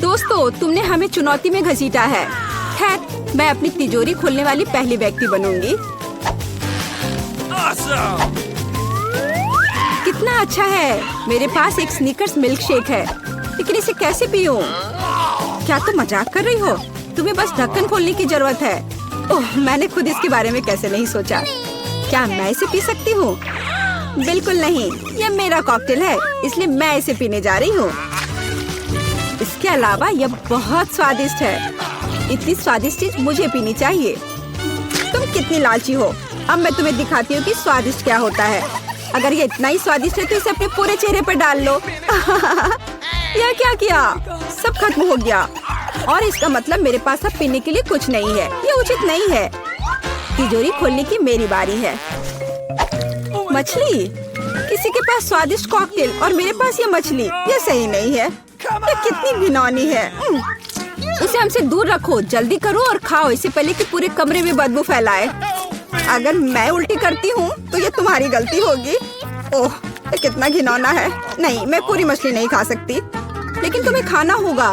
दोस्तों, तुमने हमें चुनौती में घसीटा है। खैर, मैं अपनी तिजोरी खोलने वाली पहली व्यक्ति बनूंगी। कितना अच्छा है। मेरे पास एक स्नीकर्स मिल्क शेक है, लेकिन इसे कैसे पीऊं? क्या तुम मजाक कर रही हो? तुम्हें बस ढक्कन खोलने की जरूरत है। ओह, मैंने खुद इसके बारे में कैसे नहीं सोचा। क्या मैं इसे पी सकती हूँ? बिल्कुल नहीं, यह मेरा कॉकटेल है, इसलिए मैं इसे पीने जा रही हूँ। इसके अलावा यह बहुत स्वादिष्ट है। इतनी स्वादिष्ट चीज मुझे पीनी चाहिए। तुम कितनी लालची हो। अब मैं तुम्हें दिखाती हूँ कि स्वादिष्ट क्या होता है। अगर ये इतना ही स्वादिष्ट है तो इसे अपने पूरे चेहरे पर डाल लो। यह क्या किया? सब खत्म हो गया। और इसका मतलब मेरे पास अब पीने के लिए कुछ नहीं है। ये उचित नहीं है। तिजोरी खोलने की मेरी बारी है। मछली? किसी के पास स्वादिष्ट कॉकटेल और मेरे पास ये मछली। ये सही नहीं है। ये कितनी घिनौनी है। इसे हमसे दूर रखो। जल्दी करो और खाओ, इससे पहले कि पूरे कमरे में बदबू फैलाए। अगर मैं उल्टी करती हूँ तो ये तुम्हारी गलती होगी। ओह, ये कितना घिनौना है। नहीं, मैं पूरी मछली नहीं खा सकती, लेकिन तुम्हें खाना होगा।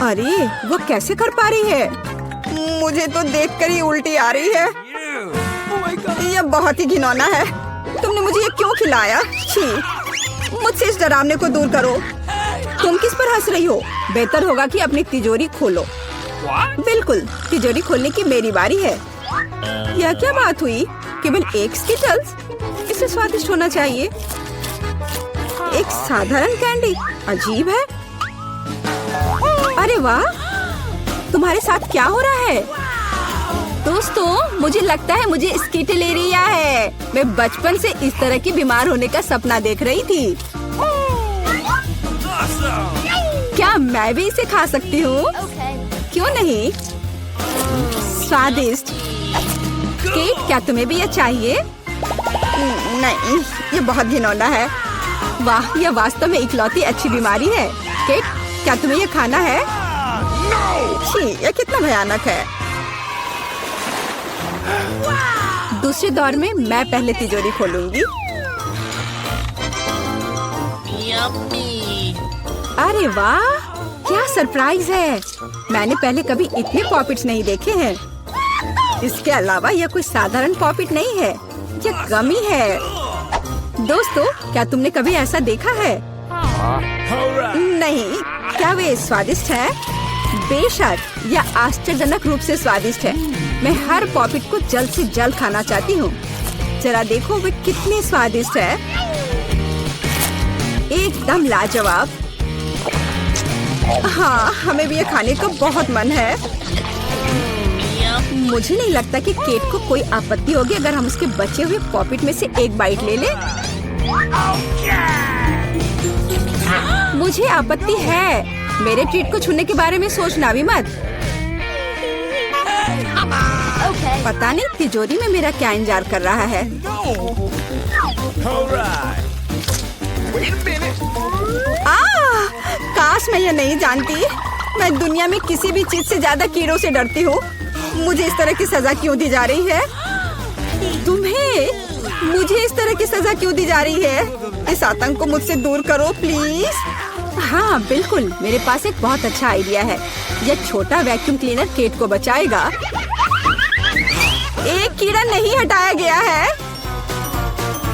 अरे, वो कैसे कर पा रही है? मुझे तो देखकर ही उल्टी आ रही है। यह बहुत ही घिनौना है। तुमने मुझे ये क्यों खिलाया? छी, मुझसे इस डरावने को दूर करो। तुम किस पर हंस रही हो? बेहतर होगा कि अपनी तिजोरी खोलो। बिल्कुल, तिजोरी खोलने की मेरी बारी है। यह क्या बात हुई? केवल एक स्किटल्स? इसे स्वादिष्ट होना चाहिए। एक साधारण कैंडी? अजीब है। अरे वाह, तुम्हारे साथ क्या हो रहा है? दोस्तों, मुझे लगता है मुझे स्किटलेरिया है। मैं बचपन से इस तरह की बीमार होने का सपना देख रही थी। क्या मैं भी इसे खा सकती हूँ? क्यों नहीं? स्वादिष्ट। केट, क्या तुम्हें भी यह चाहिए? नहीं, ये बहुत घिनौना है। वाह, यह वास्तव में इकलौती अच्छी बीमारी है। केट, क्या तुम्हें यह खाना है? छी, यह कितना भयानक है। दूसरे दौर में मैं पहले तिजोरी खोलूंगी। अरे वाह, क्या सरप्राइज है। मैंने पहले कभी इतने पॉपिट्स नहीं देखे हैं। इसके अलावा यह कोई साधारण पॉपिट नहीं है, यह गमी है। दोस्तों, क्या तुमने कभी ऐसा देखा है? नहीं। क्या वे स्वादिष्ट है? बेशक, यह आश्चर्यजनक रूप से स्वादिष्ट है। मैं हर पॉपिट को जल्द से जल्द खाना चाहती हूँ। जरा देखो वे कितने स्वादिष्ट है। एकदम लाजवाब। हाँ, हमें भी ये खाने का बहुत मन है। मुझे नहीं लगता कि केट को कोई आपत्ति होगी अगर हम उसके बचे हुए पॉपिट में से एक बाइट ले लें। मुझे आपत्ति है। मेरे ट्रीट को छूने के बारे में सोचना भी मत। पता नहीं तिजोरी में मेरा क्या इंतजार कर रहा है। काश मैं ये नहीं जानती। मैं दुनिया में किसी भी चीज से ज्यादा कीड़ों से डरती हूँ। मुझे इस तरह की सजा क्यों दी जा रही है? तुम्हें मुझे इस तरह की सजा क्यों दी जा रही है? इस आतंक को मुझसे दूर करो प्लीज। हाँ बिल्कुल, मेरे पास एक बहुत अच्छा आइडिया है। यह छोटा वैक्यूम क्लीनर केट को बचाएगा। एक कीड़ा नहीं हटाया गया है।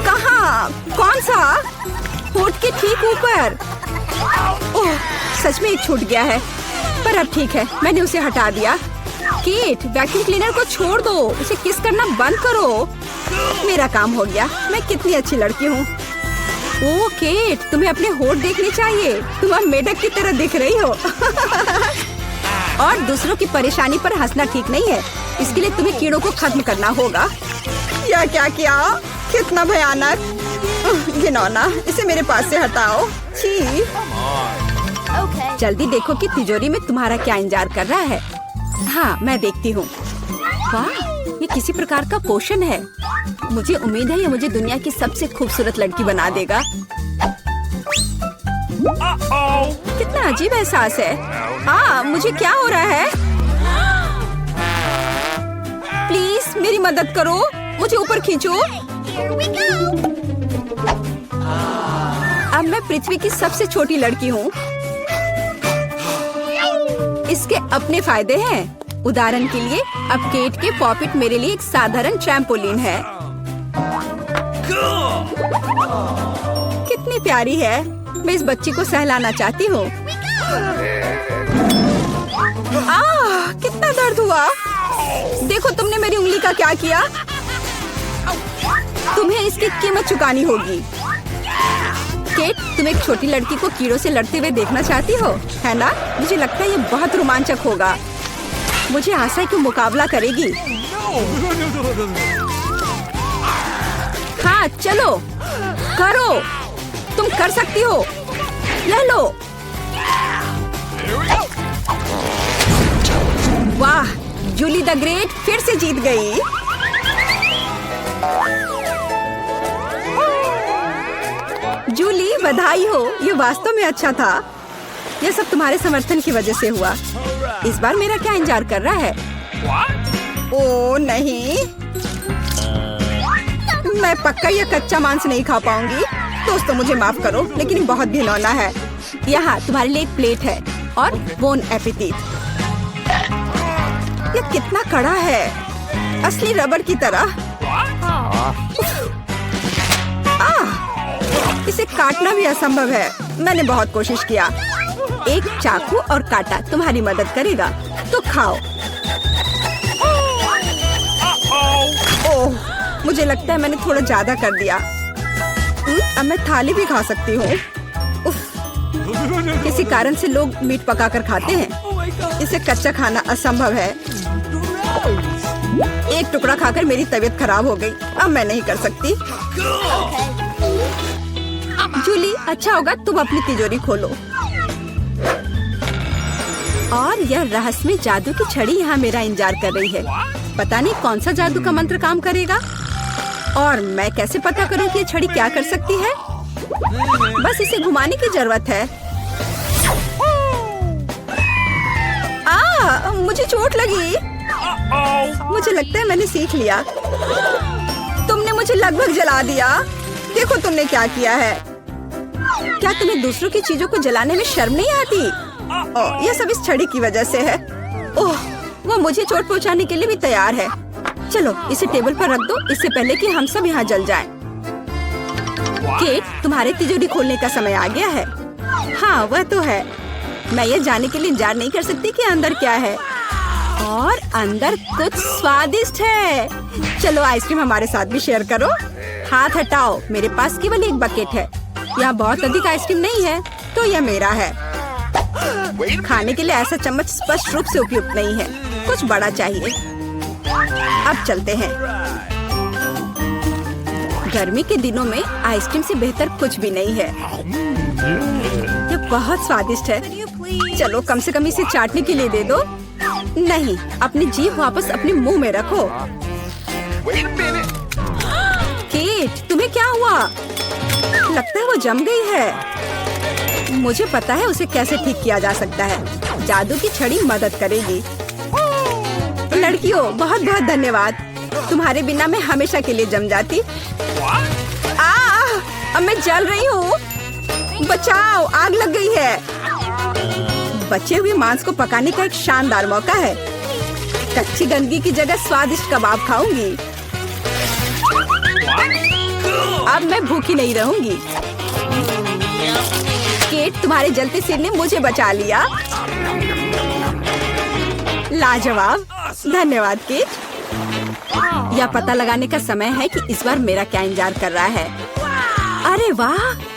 कहाँ? कौन सा? होठ के ठीक ऊपर। ओह, सच में एक छूट गया है, पर अब ठीक है, मैंने उसे हटा दिया। केट, वैक्यूम क्लीनर को छोड़ दो, उसे किस करना बंद करो। मेरा काम हो गया। मैं कितनी अच्छी लड़की हूँ। ओह केट, तुम्हें अपने होठ देखने चाहिए। तुम अब मेढक की तरह दिख रही हो। और दूसरों की परेशानी पर हंसना ठीक नहीं है। इसके लिए तुम्हें कीड़ों को खत्म करना होगा। यह क्या किया? कितना भयानक, घिनौना। इसे मेरे पास से हटाओ। छी। जल्दी देखो कि तिजोरी में तुम्हारा क्या इंतजार कर रहा है। हाँ, मैं देखती हूँ। वाह, ये किसी प्रकार का पोषण है। मुझे उम्मीद है ये मुझे दुनिया की सबसे खूबसूरत लड़की बना देगा। कितना अजीब एहसास है। हाँ, मुझे क्या हो रहा है? प्लीज मेरी मदद करो, मुझे ऊपर खींचो। अब मैं पृथ्वी की सबसे छोटी लड़की हूँ। इसके अपने फायदे हैं। उदाहरण के लिए अब केट के पॉपिट मेरे लिए एक साधारण ट्रैम्पोलिन है। कितनी प्यारी है। मैं इस बच्ची को सहलाना चाहती हूँ। कितना दर्द हुआ। देखो तुमने मेरी उंगली का क्या किया। तुम्हें इसकी कीमत चुकानी होगी। केट, तुम एक छोटी लड़की को कीड़ों से लड़ते हुए देखना चाहती हो, है ना? मुझे लगता है ये बहुत रोमांचक होगा। मुझे आशा है कि मुकाबला करेगी। हाँ चलो करो, तुम कर सकती हो। ले लो। वाह, जूली द ग्रेट फिर से जीत गई। जूली बधाई हो, ये वास्तव में अच्छा था। यह सब तुम्हारे समर्थन की वजह से हुआ। इस बार मेरा क्या इंतजार कर रहा है? ओ नहीं, मैं पक्का यह कच्चा मांस नहीं खा पाऊंगी। दोस्तों मुझे माफ करो, लेकिन ये बहुत घिनौना है। यहाँ तुम्हारे लिए एक प्लेट है और बोन एपेटिट। यह कितना कड़ा है, असली रबड़ की तरह। इसे काटना भी असंभव है। मैंने बहुत कोशिश किया। एक चाकू और कांटा तुम्हारी मदद करेगा, तो खाओ। ओह, मुझे लगता है मैंने थोड़ा ज्यादा कर दिया। अब मैं थाली भी खा सकती हूँ। किसी कारण से लोग मीट पकाकर खाते हैं। इसे कच्चा खाना असंभव है। एक टुकड़ा खाकर मेरी तबीयत खराब हो गई। अब मैं नहीं कर सकती। जूली, अच्छा होगा तुम अपनी तिजोरी खोलो। और यह रहस्यमय जादू की छड़ी यहाँ मेरा इंतजार कर रही है। पता नहीं कौन सा जादू का मंत्र काम करेगा। और मैं कैसे पता करूँ कि ये छड़ी क्या कर सकती है? बस इसे घुमाने की जरूरत है। मुझे चोट लगी। मुझे लगता है मैंने सीख लिया। तुमने मुझे लगभग जला दिया। देखो तुमने क्या किया है। क्या तुम्हें दूसरों की चीजों को जलाने में शर्म नहीं आती? यह सब इस छड़ी की वजह से है। ओह, वो मुझे चोट पहुंचाने के लिए भी तैयार है। चलो इसे टेबल पर रख दो, इससे पहले कि हम सब यहाँ जल जाएं। केट, तुम्हारे तिजोरी खोलने का समय आ गया है। हाँ वह तो है। मैं ये जानने के लिए इंतजार नहीं कर सकती कि अंदर क्या है। और अंदर कुछ स्वादिष्ट है। चलो आइसक्रीम हमारे साथ भी शेयर करो। हाथ हटाओ, मेरे पास केवल एक बकेट है। यहाँ बहुत अधिक आइसक्रीम नहीं है, तो यह मेरा है। खाने के लिए ऐसा चम्मच स्पष्ट रूप से उपयुक्त नहीं है। कुछ बड़ा चाहिए। अब चलते हैं। गर्मी के दिनों में आइसक्रीम से बेहतर कुछ भी नहीं है। यह बहुत स्वादिष्ट है। चलो कम से कम इसे चाटने के लिए दे दो। नहीं, अपनी जीभ वापस अपने मुंह में रखो। केट, तुम्हें क्या हुआ? लगता है वो जम गई है। मुझे पता है उसे कैसे ठीक किया जा सकता है। जादू की छड़ी मदद करेगी। लड़कियों, बहुत बहुत धन्यवाद। तुम्हारे बिना मैं हमेशा के लिए जम जाती। अब मैं जल रही हूँ। बचाओ, आग लग गई है। बचे हुए मांस को पकाने का एक शानदार मौका है। कच्ची गंदगी की जगह स्वादिष्ट कबाब खाऊंगी। अब मैं भूखी नहीं रहूंगी। केट, तुम्हारे जलते सिर ने मुझे बचा लिया। लाजवाब, धन्यवाद केट। यह पता लगाने का समय है कि इस बार मेरा क्या इंतजार कर रहा है। अरे वाह,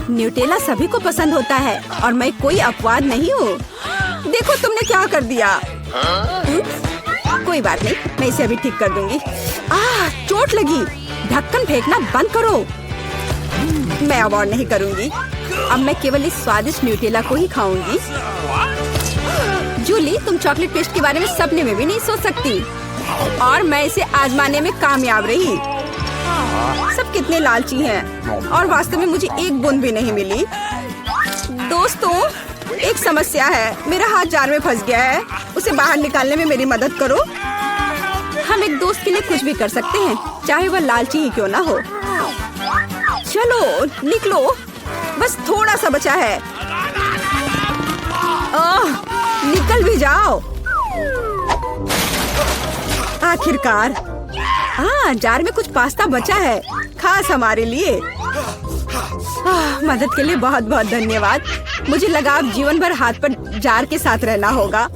न्यूटेला सभी को पसंद होता है और मैं कोई अपवाद नहीं हूँ। देखो तुमने क्या कर दिया। कोई बात नहीं, मैं इसे अभी ठीक कर दूंगी। चोट लगी। ढक्कन फेंकना बंद करो। मैं अब और नहीं करूंगी। अब मैं केवल इस स्वादिष्ट न्यूटेला को ही खाऊंगी। जूली, तुम चॉकलेट पेस्ट के बारे में सपने में भी नहीं सोच सकती। और मैं इसे आजमाने में कामयाब रही। सब कितने लालची हैं और वास्तव में मुझे एक बूंद भी नहीं मिली। दोस्तों, एक समस्या है। मेरा हाथ जार में फंस गया है। उसे बाहर निकालने में मेरी मदद करो। हम एक दोस्त के लिए कुछ भी कर सकते हैं, चाहे वह लालची ही क्यों ना हो। चलो निकलो, बस थोड़ा सा बचा है। निकल भी जाओ। आखिरकार हाँ, जार में कुछ पास्ता बचा है, खास हमारे लिए। मदद के लिए बहुत बहुत धन्यवाद। मुझे लगा अब जीवन भर हाथ पर जार के साथ रहना होगा।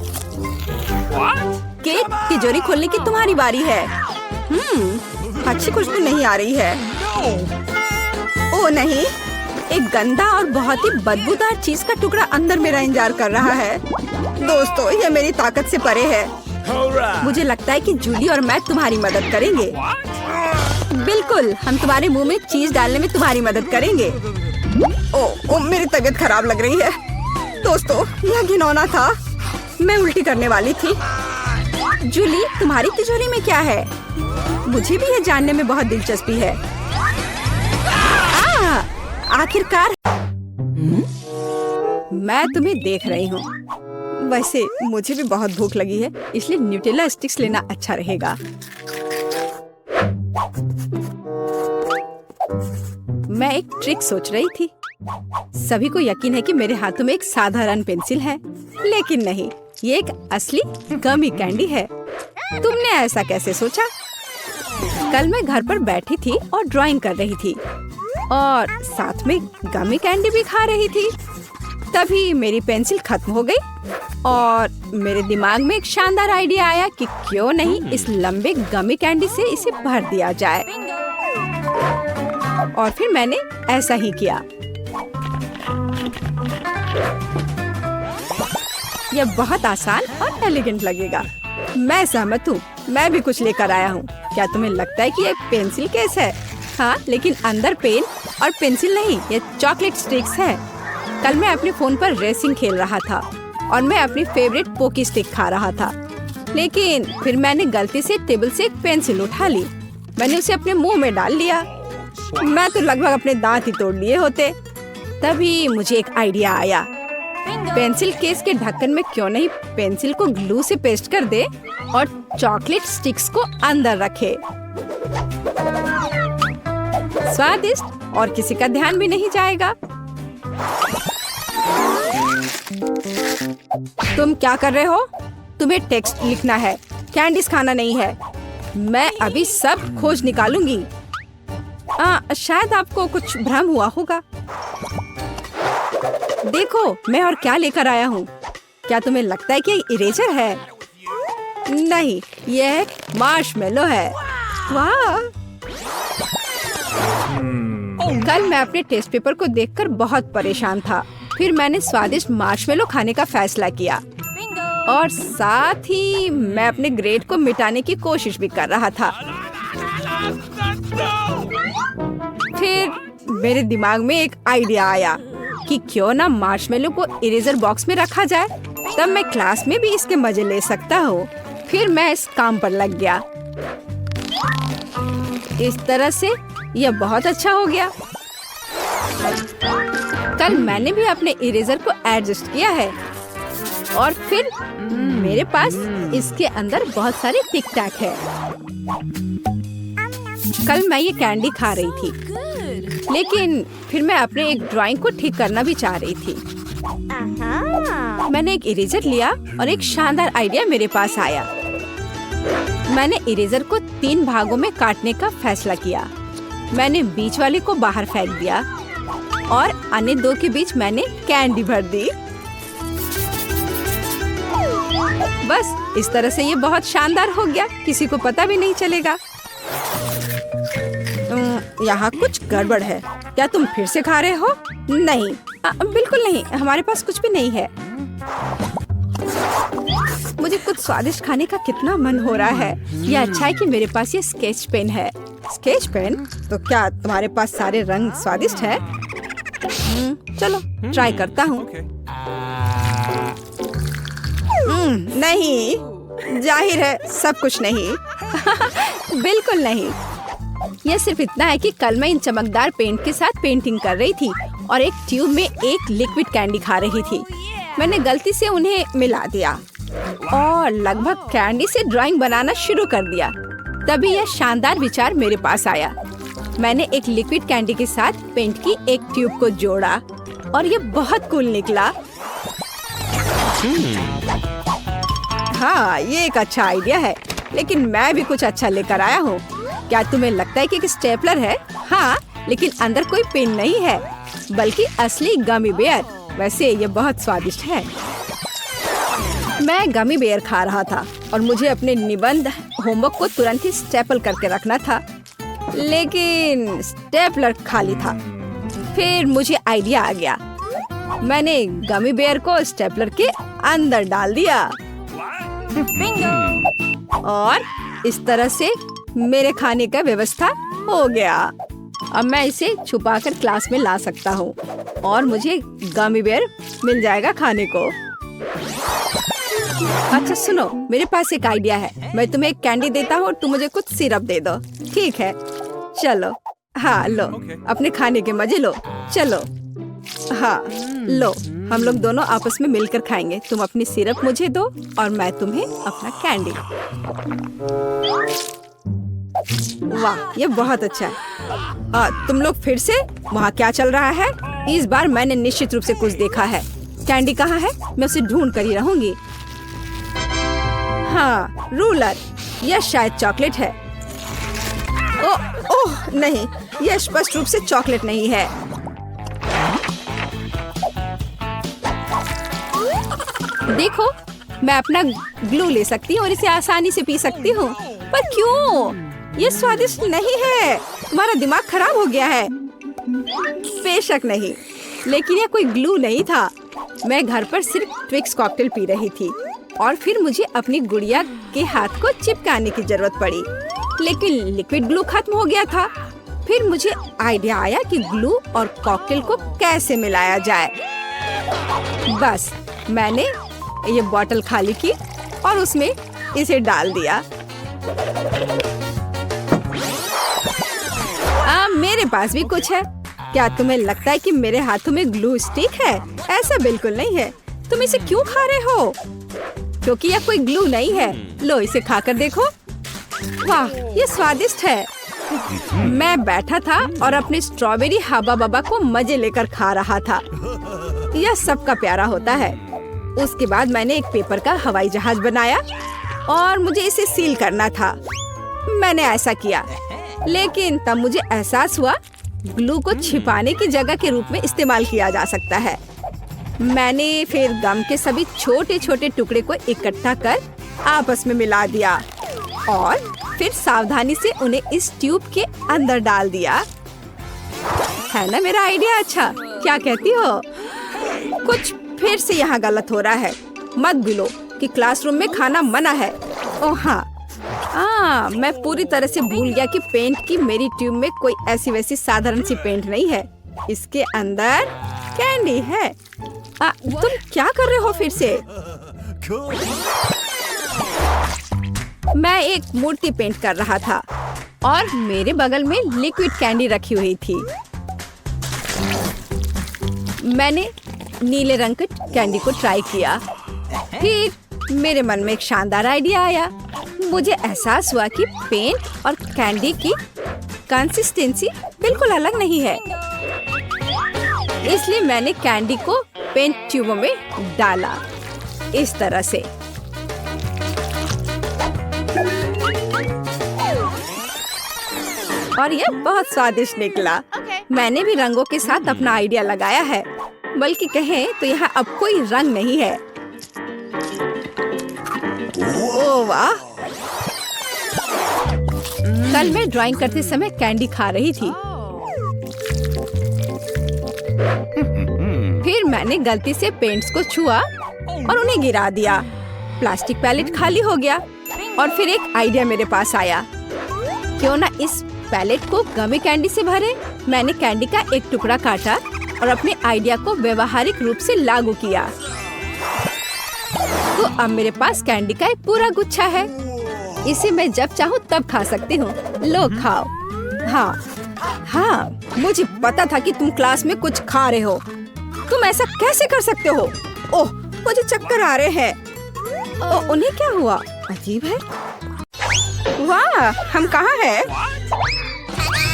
केट, तिजोरी खोलने की तुम्हारी बारी है। अच्छी खुशबू नहीं आ रही है। ओ नहीं, एक गंदा और बहुत ही बदबूदार चीज का टुकड़ा अंदर मेरा इंतजार कर रहा है। दोस्तों, ये मेरी ताकत से परे है। मुझे लगता है कि जूली और मैं तुम्हारी मदद करेंगे। बिल्कुल, हम तुम्हारे मुंह में चीज डालने में तुम्हारी मदद करेंगे। ओ, मेरी तबीयत खराब लग रही है। दोस्तों, यह घिनौना था। मैं उल्टी करने वाली थी। जूली, तुम्हारी तिजोरी में क्या है? मुझे भी यह जानने में बहुत दिलचस्पी है। आखिरकार मैं तुम्हें देख रही हूँ। वैसे मुझे भी बहुत भूख लगी है, इसलिए न्यूटेला स्टिक्स लेना अच्छा रहेगा। मैं एक ट्रिक सोच रही थी। सभी को यकीन है कि मेरे हाथों में एक साधारण पेंसिल है, लेकिन नहीं, ये एक असली गमी कैंडी है। तुमने ऐसा कैसे सोचा? कल मैं घर पर बैठी थी और ड्राइंग कर रही थी और साथ में गमी कैंडी भी खा रही थी। तभी मेरी पेंसिल खत्म हो गई और मेरे दिमाग में एक शानदार आइडिया आया कि क्यों नहीं इस लंबे गमी कैंडी से इसे भर दिया जाए। और फिर मैंने ऐसा ही किया। यह बहुत आसान और एलिगेंट लगेगा। मैं सहमत हूँ। मैं भी कुछ लेकर आया हूँ। क्या तुम्हें लगता है कि यह पेंसिल केस है? हाँ, लेकिन अंदर पेन और पेंसिल नहीं, ये चॉकलेट स्टिक्स है। कल मैं अपने फोन पर रेसिंग खेल रहा था और मैं अपनी फेवरेट पोकी स्टिक खा रहा था, लेकिन फिर मैंने गलती से टेबल से एक पेंसिल उठा ली। मैंने उसे अपने मुंह में डाल लिया। मैं तो लगभग अपने दांत ही तोड़ लिए होते। तभी मुझे एक आइडिया आया। पेंसिल केस के ढक्कन में क्यों नहीं पेंसिल को ग्लू से पेस्ट कर दे और चॉकलेट स्टिक्स को अंदर रखे। स्वादिष्ट और किसी का ध्यान भी नहीं जाएगा। तुम क्या कर रहे हो? तुम्हें टेक्स्ट लिखना है, कैंडीज खाना नहीं है। मैं अभी सब खोज निकालूंगी। शायद आपको कुछ भ्रम हुआ होगा। देखो, मैं और क्या लेकर आया हूँ। क्या तुम्हें लगता है कि इरेजर है? नहीं, यह मार्शमेलो है। वाह! कल मैं अपने टेस्ट पेपर को देखकर बहुत परेशान था। फिर मैंने स्वादिष्ट मार्शमेलो खाने का फैसला किया और साथ ही मैं अपने ग्रेड को मिटाने की कोशिश भी कर रहा था। फिर मेरे दिमाग में एक आइडिया आया कि क्यों ना मार्शमेलो को इरेजर बॉक्स में रखा जाए, तब मैं क्लास में भी इसके मजे ले सकता हूँ। फिर मैं इस काम पर लग गया। इस तरह से यह बहुत अच्छा हो गया। कल मैंने भी अपने इरेजर को एडजस्ट किया है और फिर मेरे पास इसके अंदर बहुत सारे टिक टैक है। कल मैं ये कैंडी खा रही थी, लेकिन फिर मैं अपने एक ड्राइंग को ठीक करना भी चाह रही थी। मैंने एक इरेजर लिया और एक शानदार आइडिया मेरे पास आया। मैंने इरेजर को 3 भागों में काटने का फैसला किया। मैंने बीच वाले को बाहर फेंक दिया और अन्य 2 के बीच मैंने कैंडी भर दी। बस इस तरह से ये बहुत शानदार हो गया, किसी को पता भी नहीं चलेगा। यहाँ कुछ गड़बड़ है। क्या तुम फिर से खा रहे हो? नहीं, बिल्कुल नहीं, हमारे पास कुछ भी नहीं है। मुझे कुछ स्वादिष्ट खाने का कितना मन हो रहा है। यह अच्छा है कि मेरे पास ये स्केच पेन है। Sketch pen? तो क्या तुम्हारे पास सारे रंग स्वादिष्ट है? चलो ट्राई करता हूँ। नहीं, जाहिर है सब कुछ नहीं। बिल्कुल नहीं। यह सिर्फ इतना है कि कल मैं इन चमकदार पेंट के साथ पेंटिंग कर रही थी और एक ट्यूब में एक लिक्विड कैंडी खा रही थी। मैंने गलती से उन्हें मिला दिया और लगभग कैंडी से ड्राइंग बनाना शुरू कर दिया। तभी यह शानदार विचार मेरे पास आया। मैंने एक लिक्विड कैंडी के साथ पेंट की एक ट्यूब को जोड़ा और ये बहुत कूल निकला। हाँ, ये एक अच्छा आइडिया है, लेकिन मैं भी कुछ अच्छा लेकर आया हूँ। क्या तुम्हें लगता है कि एक स्टेपलर है? हाँ, लेकिन अंदर कोई पेन नहीं है, बल्कि असली गमी बेयर। वैसे ये बहुत स्वादिष्ट है। मैं गमी बेयर खा रहा था और मुझे अपने निबंध होमवर्क को तुरंत ही स्टेपल करके रखना था, लेकिन स्टेपलर खाली था। फिर मुझे आइडिया आ गया। मैंने गमी बेयर को स्टेपलर के अंदर डाल दिया और इस तरह से मेरे खाने का व्यवस्था हो गया। अब मैं इसे छुपाकर क्लास में ला सकता हूँ और मुझे गमी बेयर मिल जाएगा खाने को। अच्छा सुनो, मेरे पास एक आइडिया है। मैं तुम्हें एक कैंडी देता हूँ, तुम मुझे कुछ सिरप दे दो, ठीक है? चलो, हाँ लो, अपने खाने के मजे लो। चलो, हाँ लो, हम लोग दोनों आपस में मिलकर खाएंगे। तुम अपनी सिरप मुझे दो और मैं तुम्हें अपना कैंडी। वाह, ये बहुत अच्छा है। तुम लोग फिर से वहाँ क्या चल रहा है? इस बार मैंने निश्चित रूप से कुछ देखा है। कैंडी कहाँ है? मैं उसे ढूंढ कर ही रहूंगी। हाँ, रूलर। यह शायद चॉकलेट है। ओह नहीं, यह स्पष्ट रूप से चॉकलेट नहीं है। देखो, मैं अपना ग्लू ले सकती हूँ और इसे आसानी से पी सकती हूँ। पर क्यों? ये स्वादिष्ट नहीं है। तुम्हारा दिमाग खराब हो गया है। बेशक नहीं, लेकिन यह कोई ग्लू नहीं था। मैं घर पर सिर्फ ट्विक्स कॉकटेल पी रही थी और फिर मुझे अपनी गुड़िया के हाथ को चिपकाने की जरूरत पड़ी, लेकिन लिक्विड ग्लू खत्म हो गया था। फिर मुझे आइडिया आया कि ग्लू और कॉकटेल को कैसे मिलाया जाए। बस मैंने ये बोतल खाली की और उसमें इसे डाल दिया। मेरे पास भी कुछ है। क्या तुम्हें लगता है कि मेरे हाथों में ग्लू स्टिक है? ऐसा बिल्कुल नहीं है। तुम इसे क्यों खा रहे हो? क्योंकि यह कोई ग्लू नहीं है। लो, इसे खाकर देखो। वाह, ये स्वादिष्ट है। मैं बैठा था और अपने स्ट्रॉबेरी हबा बबा को मजे लेकर खा रहा था। यह सबका प्यारा होता है। उसके बाद मैंने एक पेपर का हवाई जहाज बनाया और मुझे इसे सील करना था। मैंने ऐसा किया, लेकिन तब मुझे एहसास हुआ ग्लू को छिपाने की जगह के रूप में इस्तेमाल किया जा सकता है। मैंने फिर गम के सभी छोटे छोटे टुकड़े को इकट्ठा कर आपस में मिला दिया और फिर सावधानी से उन्हें इस ट्यूब के अंदर डाल दिया। है ना मेरा आइडिया अच्छा? क्या कहती हो? कुछ फिर से यहाँ गलत हो रहा है। मत भूलो कि क्लासरूम में खाना मना है। ओह हाँ, मैं पूरी तरह से भूल गया कि पेंट की मेरी ट्यूब में कोई ऐसी वैसी साधारण सी पेंट नहीं है। इसके अंदर कैंडी है। तुम क्या कर रहे हो फिर से? मैं एक मूर्ति पेंट कर रहा था और मेरे बगल में लिक्विड कैंडी रखी हुई थी। मैंने नीले रंग के कैंडी को ट्राई किया। फिर मेरे मन में एक शानदार आइडिया आया। मुझे एहसास हुआ कि पेंट और कैंडी की कंसिस्टेंसी बिल्कुल अलग नहीं है। इसलिए मैंने कैंडी को पेंट ट्यूबों में डाला इस तरह से। और यह बहुत स्वादिष्ट निकला। मैंने भी रंगों के साथ अपना आइडिया लगाया है, बल्कि कहें तो यहाँ अब कोई रंग नहीं है। ओह वाह! कल मैं ड्राइंग करते समय कैंडी खा रही थी। फिर मैंने गलती से पेंट्स को छुआ और उन्हें गिरा दिया। प्लास्टिक पैलेट खाली हो गया और फिर एक आइडिया मेरे पास आया। क्यों ना इस पैलेट को गमी कैंडी से भरे। मैंने कैंडी का एक टुकड़ा काटा और अपने आइडिया को व्यवहारिक रूप से लागू किया। तो अब मेरे पास कैंडी का एक पूरा गुच्छा है। इसे मैं जब चाहूँ तब खा सकती हूँ। लो खाओ। हाँ, मुझे पता था कि तुम क्लास में कुछ खा रहे हो। तुम ऐसा कैसे कर सकते हो? ओह, मुझे चक्कर आ रहे हैं। उन्हें क्या हुआ? अजीब है। वाह, हम कहाँ हैं?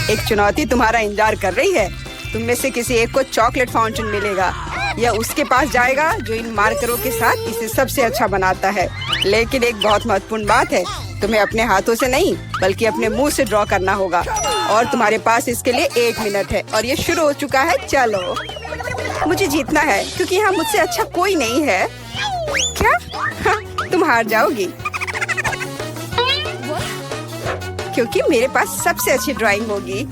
एक चुनौती तुम्हारा इंतजार कर रही है। तुम में से किसी एक को चॉकलेट फाउंटेन मिलेगा। यह उसके पास जाएगा जो इन मार्करों के साथ इसे सबसे अच्छा बनाता है। लेकिन एक बहुत महत्वपूर्ण बात है, तुम्हें अपने हाथों से नहीं बल्कि अपने मुंह से ड्रॉ करना होगा और तुम्हारे पास इसके लिए 1 मिनट है और ये शुरू हो चुका है। चलो, मुझे जीतना है क्योंकि यहाँ मुझसे अच्छा कोई नहीं है। क्या? हाँ, तुम हार जाओगी क्योंकि मेरे पास सबसे अच्छी ड्राइंग होगी।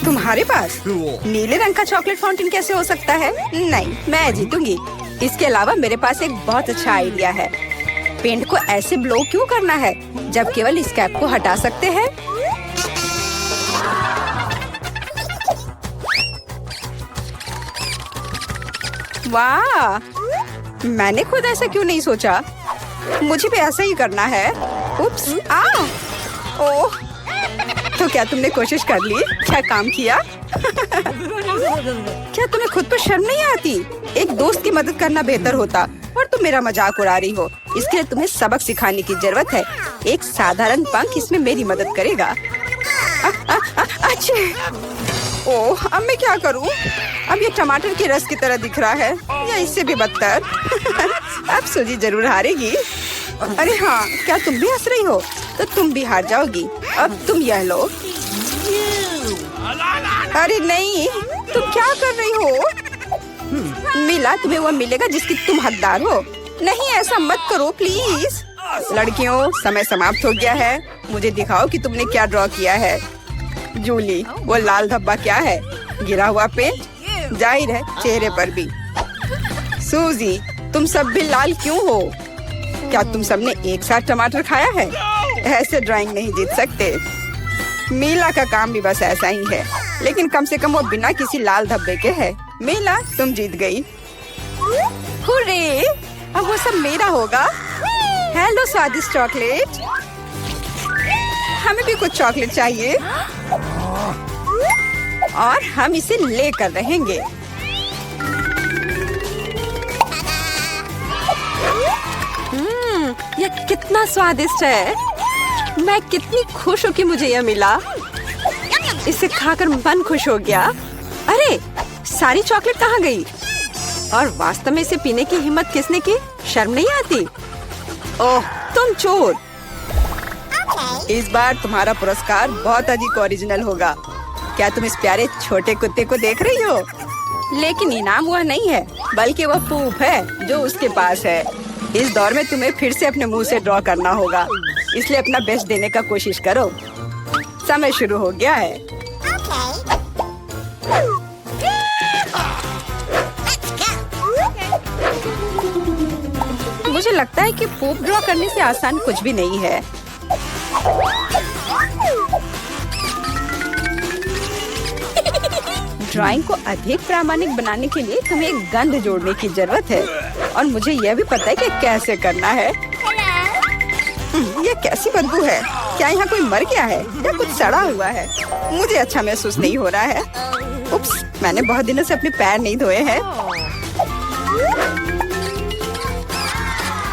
तुम्हारे पास नीले रंग का चॉकलेट फाउंटेन कैसे हो सकता है? नहीं, मैं जीतूंगी। इसके अलावा मेरे पास एक बहुत अच्छा आइडिया है। पेंट को ऐसे ब्लो क्यों करना है जब केवल इस कैप को हटा सकते हैं? वाह, मैंने खुद ऐसा क्यों नहीं सोचा? मुझे भी ऐसा ही करना है। उप्स, ओह, तो क्या तुमने कोशिश कर ली? क्या काम किया? क्या तुम्हें खुद पर शर्म नहीं आती? एक दोस्त की मदद करना बेहतर होता और तुम मेरा मजाक उड़ा रही हो। इसके लिए तुम्हें सबक सिखाने की जरूरत है। एक साधारण पंख इसमें मेरी मदद करेगा। अच्छा, ओह, अब मैं क्या करूं? अब ये टमाटर के रस की तरह दिख रहा है या इससे भी बदतर। अब सूजी जरूर हारेगी। अरे हाँ, क्या तुम भी हंस रही हो? तो तुम भी हार जाओगी। अब तुम यह लो। अरे नहीं, तुम क्या कर रही हो? मिला तुम्हें वो मिलेगा जिसकी तुम हकदार हो। नहीं, ऐसा मत करो प्लीज। लड़कियों, समय समाप्त हो गया है। मुझे दिखाओ कि तुमने क्या ड्रॉ किया है। जूली, वो लाल धब्बा क्या है? गिरा हुआ पेंट? जाहिर है, चेहरे पर भी। सूजी, तुम सब भी लाल क्यों हो? क्या तुम सबने एक साथ टमाटर खाया है? ऐसे ड्राइंग नहीं जीत सकते। मीला का काम भी बस ऐसा ही है, लेकिन कम से कम वो बिना किसी लाल धब्बे के है। मीला, तुम जीत गई। हुर्रे, अब वो सब मेरा होगा। हेलो स्वादिष्ट चॉकलेट, हमें भी कुछ चॉकलेट चाहिए और हम इसे लेकर रहेंगे। यह कितना स्वादिष्ट है। मैं कितनी खुश हूँ कि मुझे यह मिला। इसे खाकर मन खुश हो गया। अरे, सारी चॉकलेट कहाँ गई? और वास्तव में इसे पीने की हिम्मत किसने की? शर्म नहीं आती? ओह, तुम चोर। इस बार तुम्हारा पुरस्कार बहुत अधिक ओरिजिनल होगा। क्या तुम इस प्यारे छोटे कुत्ते को देख रही हो? लेकिन इनाम वह नहीं है, बल्कि वह पूप है जो उसके पास है। इस दौर में तुम्हें फिर से अपने मुंह से ड्रॉ करना होगा, इसलिए अपना बेस्ट देने का कोशिश करो। समय शुरू हो गया है। मुझे लगता है कि पूप ड्रॉ करने से आसान कुछ भी नहीं है। ड्राइंग को अधिक प्रामाणिक बनाने के लिए तुम्हें एक गंध जोड़ने की जरूरत है और मुझे यह भी पता है कि कैसे करना है। यह कैसी बदबू है? क्या यहाँ कोई मर गया है या कुछ सड़ा हुआ है? मुझे अच्छा महसूस नहीं हो रहा है। उप्स, मैंने बहुत दिनों से अपने पैर नहीं धोए हैं।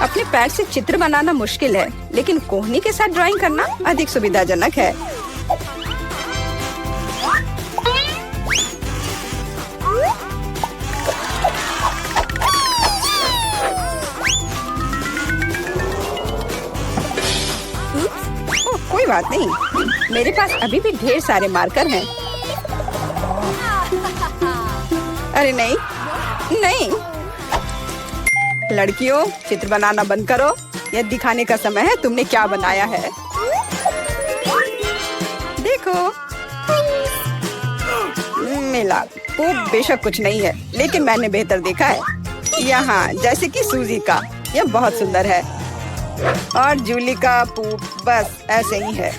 अपने पैर से चित्र बनाना मुश्किल है, लेकिन कोहनी के साथ ड्राइंग करना अधिक सुविधाजनक है। कोई बात नहीं, मेरे पास अभी भी ढेर सारे मार्कर हैं। अरे नहीं, नहीं। लड़कियों, चित्र बनाना बंद करो। यह दिखाने का समय है तुमने क्या बनाया है। देखो, मिला। वो बेशक कुछ नहीं है, लेकिन मैंने बेहतर देखा है। यहाँ जैसे कि सूजी का, यह बहुत सुंदर है। और जूली का पूप बस ऐसे ही है।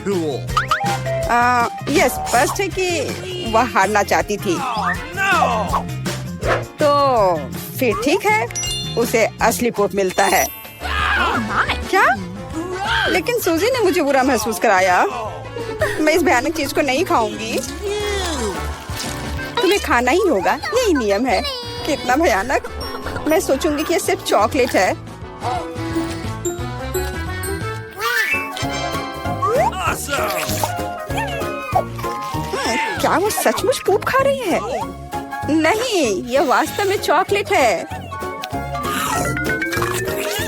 यह स्पष्ट है कि वह हारना चाहती थी। तो फिर ठीक है, उसे असली पूप मिलता है। क्या? लेकिन सूजी ने मुझे बुरा महसूस कराया। मैं इस भयानक चीज को नहीं खाऊंगी। तुम्हें खाना ही होगा, यही नियम है। कितना भयानक। मैं सोचूंगी कि ये सिर्फ चॉकलेट है। क्या वो सचमुच पूप खा रही है? नहीं, ये वास्तव में चॉकलेट है।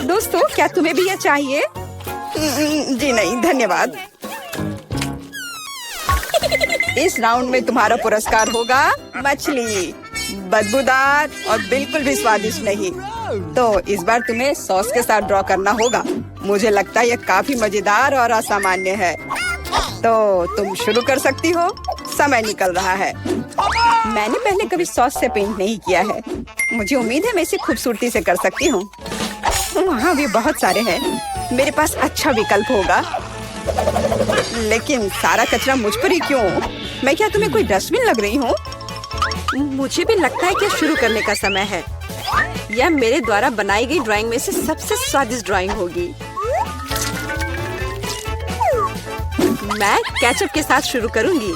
दोस्तों, क्या तुम्हें भी यह चाहिए? जी नहीं, धन्यवाद। इस राउंड में तुम्हारा पुरस्कार होगा मछली, बदबूदार और बिल्कुल भी स्वादिष्ट नहीं। तो इस बार तुम्हें सॉस के साथ ड्रॉ करना होगा। मुझे लगता है यह काफी मजेदार और असामान्य है। तो तुम शुरू कर सकती हो, समय निकल रहा है। मैंने पहले कभी सॉस से पेंट नहीं किया है। मुझे उम्मीद है मैं इसे खूबसूरती से कर सकती हूँ। वहाँ भी बहुत सारे हैं। मेरे पास अच्छा विकल्प होगा। लेकिन सारा कचरा मुझ पर ही क्यों? मैं क्या तुम्हें कोई डस्टबिन लग रही हूँ? मुझे भी लगता है कि शुरू करने का समय है। यह मेरे द्वारा बनाई गई ड्राइंग में से सबसे स्वादिष्ट ड्राइंग होगी। मैं केचप के साथ शुरू करूंगी।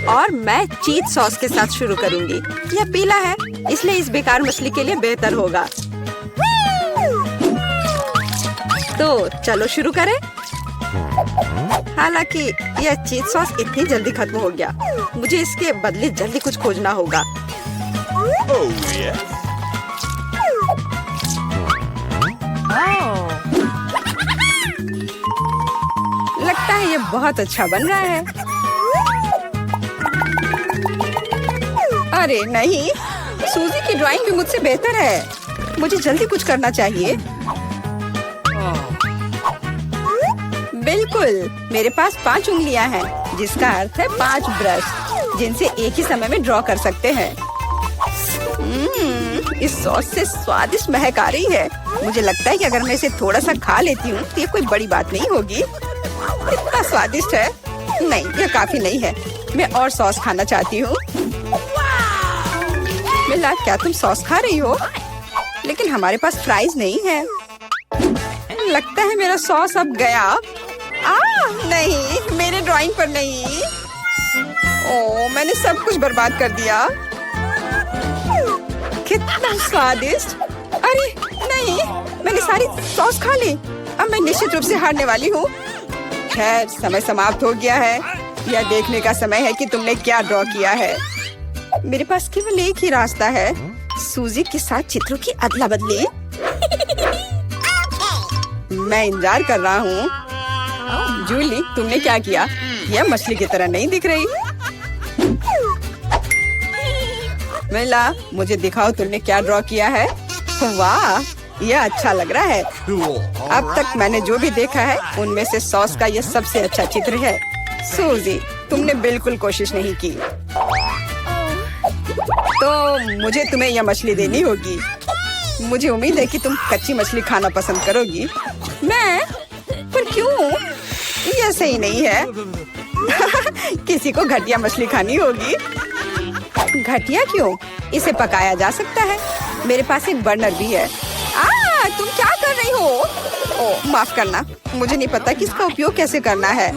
और मैं चीज सॉस के साथ शुरू करूंगी। यह पीला है, इसलिए इस बेकार मछली के लिए बेहतर होगा। तो चलो शुरू करें। हालांकि यह चीज सॉस इतनी जल्दी खत्म हो गया। मुझे इसके बदले जल्दी कुछ खोजना होगा। लगता है ये बहुत अच्छा बन रहा है। अरे नहीं, सूजी की ड्राइंग भी मुझसे बेहतर है। मुझे जल्दी कुछ करना चाहिए। बिल्कुल, मेरे पास 5 उंगलियां हैं, जिसका अर्थ है 5 ब्रश, जिनसे एक ही समय में ड्रॉ कर सकते हैं। इस सॉस से स्वादिष्ट महक आ रही है। मुझे लगता है कि अगर मैं इसे थोड़ा सा खा लेती हूँ तो ये कोई बड़ी बात नहीं होगी। इतना स्वादिष्ट है। नहीं, यह काफी नहीं है। मैं और सॉस खाना चाहती हूँ। मिला, क्या तुम सॉस खा रही हो? लेकिन हमारे पास फ्राइज नहीं है। लगता है मेरा सॉस अब गया। नहीं, मेरे ड्राइंग पर नहीं। ओह, मैंने सब कुछ बर्बाद कर दिया। कितना स्वादिष्ट। अरे नहीं, मैंने सारी सॉस खा ली। अब मैं निश्चित रूप से हारने वाली हूँ। खैर, समय समाप्त हो गया है। यह देखने का समय है कि तुमने क्या ड्रॉ किया है। मेरे पास केवल एक ही रास्ता है, सूजी के साथ चित्रों की अदला बदली। मैं इंतजार कर रहा हूँ। जूली, तुमने क्या किया? यह मछली की तरह नहीं दिख रही। मिला, मुझे दिखाओ तुमने क्या ड्रॉ किया है। वाह, यह अच्छा लग रहा है। अब तक मैंने जो भी देखा है उनमें से सॉस का यह सबसे अच्छा चित्र है। सूजी, तुमने बिल्कुल कोशिश नहीं की। तो मुझे तुम्हें यह मछली देनी होगी। मुझे उम्मीद है कि तुम कच्ची मछली खाना पसंद करोगी। मैं? पर क्यों? यह सही नहीं है। किसी को घटिया मछली खानी होगी। घटिया क्यों? इसे पकाया जा सकता है। मेरे पास एक बर्नर भी है। तुम क्या कर रही हो? ओह, माफ करना, मुझे नहीं पता कि इसका उपयोग कैसे करना है।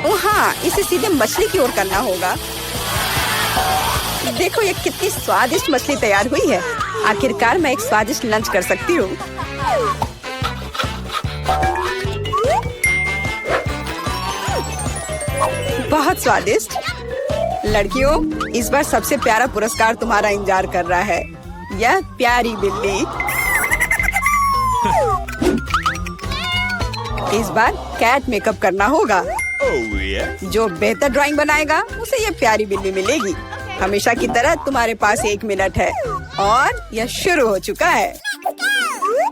ओह हाँ, इसे सीधे मछली की ओर करना होगा। देखो ये कितनी स्वादिष्ट मछली तैयार हुई है। आखिरकार मैं एक स्वादिष्ट लंच कर सकती हूँ। बहुत स्वादिष्ट। लड़कियों, इस बार सबसे प्यारा पुरस्कार तुम्हारा इंतजार कर रहा है। यह प्यारी बिल्ली। इस बार कैट मेकअप करना होगा। जो बेहतर ड्राइंग बनाएगा उसे यह प्यारी बिल्ली मिलेगी। हमेशा की तरह तुम्हारे पास 1 मिनट है और यह शुरू हो चुका है।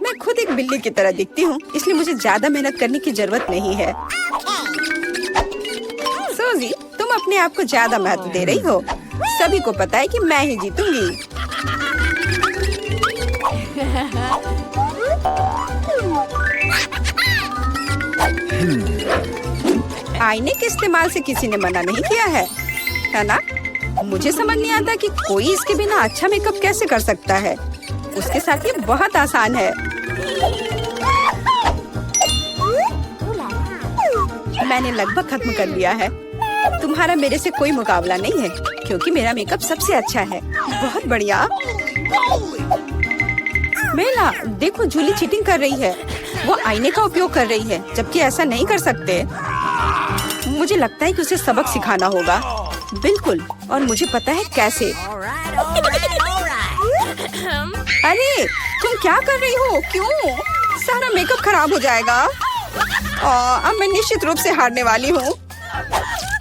मैं खुद एक बिल्ली की तरह दिखती हूँ, इसलिए मुझे ज्यादा मेहनत करने की जरूरत नहीं है। सूजी, तुम अपने आप को ज्यादा महत्व दे रही हो। सभी को पता है कि मैं ही जीतूंगी। आईने के इस्तेमाल से किसी ने मना नहीं किया है ना? मुझे समझ नहीं आता कि कोई इसके बिना अच्छा मेकअप कैसे कर सकता है। उसके साथ ये बहुत आसान है। मैंने लगभग खत्म कर लिया है। तुम्हारा मेरे से कोई मुकाबला नहीं है, क्योंकि मेरा मेकअप सबसे अच्छा है। बहुत बढ़िया। मेला, देखो जूली चीटिंग कर रही है। वो आईने का उपयोग कर रही है, जबकि ऐसा नहीं कर सकते। मुझे लगता है कि उसे सबक सिखाना होगा। बिल्कुल, और मुझे पता है कैसे। अरे तुम क्या कर रही हो? क्यों? सारा मेकअप खराब हो जाएगा। अब मैं निश्चित रूप से हारने वाली हूँ।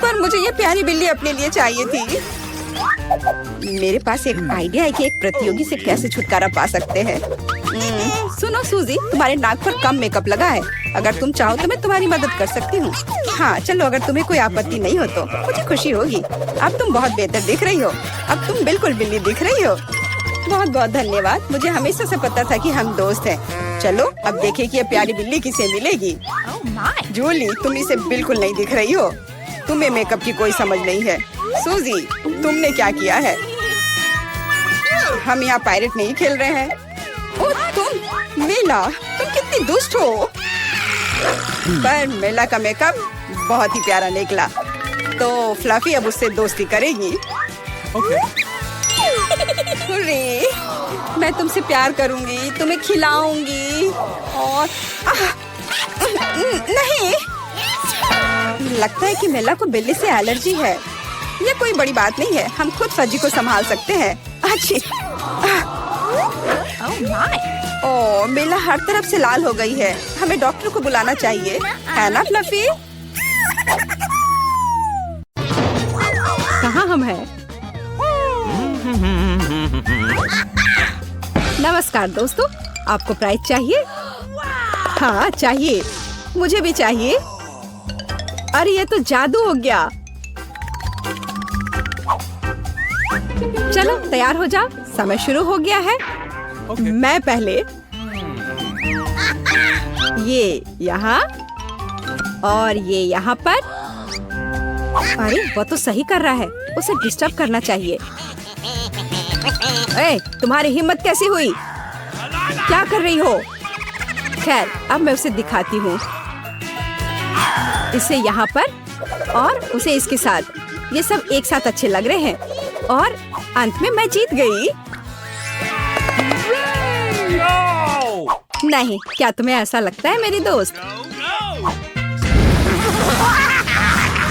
पर मुझे ये प्यारी बिल्ली अपने लिए चाहिए थी। मेरे पास एक आइडिया है कि एक प्रतियोगी से कैसे छुटकारा पा सकते हैं। सुनो सूजी, तुम्हारे नाक पर कम मेकअप लगा है। अगर तुम चाहो तो मैं तुम्हारी मदद कर सकती हूँ। हाँ चलो, अगर तुम्हें कोई आपत्ति नहीं हो तो मुझे खुशी होगी। अब तुम बहुत बेहतर दिख रही हो। अब तुम बिल्कुल बिल्ली दिख रही हो। बहुत बहुत धन्यवाद। मुझे हमेशा से पता था कि हम दोस्त हैं। चलो अब देखें कि ये प्यारी बिल्ली किसे मिलेगी। जूली, तुम इसे बिल्कुल नहीं दिख रही हो। तुम्हें मेकअप की कोई समझ नहीं है। सूजी, तुमने क्या किया है? हम यहाँ पायरेट नहीं खेल रहे हैं। ओह तुम मेला, तुम कितनी दुष्ट हो। पर मेला का मेकअप बहुत ही प्यारा निकला। तो फ्लफी अब उससे दोस्ती करेगी। हुर्रे, मैं तुमसे प्यार करूंगी, तुम्हें खिलाऊंगी और नहीं, लगता है कि मेला को बिल्ली से एलर्जी है। ये कोई बड़ी बात नहीं है, हम खुद फजी को संभाल सकते हैं। अच्छी। ओह, मेला हर तरफ से लाल हो गई है। हमें डॉक्टर को बुलाना चाहिए, है ना फ्लफी? कहाँ हम हैं? नमस्कार दोस्तों, आपको प्राइज चाहिए? हाँ चाहिए, मुझे भी चाहिए। अरे ये तो जादू हो गया। चलो तैयार हो जाओ, समय शुरू हो गया है। मैं पहले, ये यहाँ और ये यहाँ पर। अरे वो तो सही कर रहा है, उसे डिस्टर्ब करना चाहिए। ए, तुम्हारी हिम्मत कैसी हुई? क्या कर रही हो? खैर, अब मैं उसे दिखाती हूँ। इसे यहाँ पर और उसे इसके साथ। ये सब एक साथ अच्छे लग रहे हैं और अंत में मैं जीत गई। नहीं, क्या तुम्हें ऐसा लगता है मेरी दोस्त?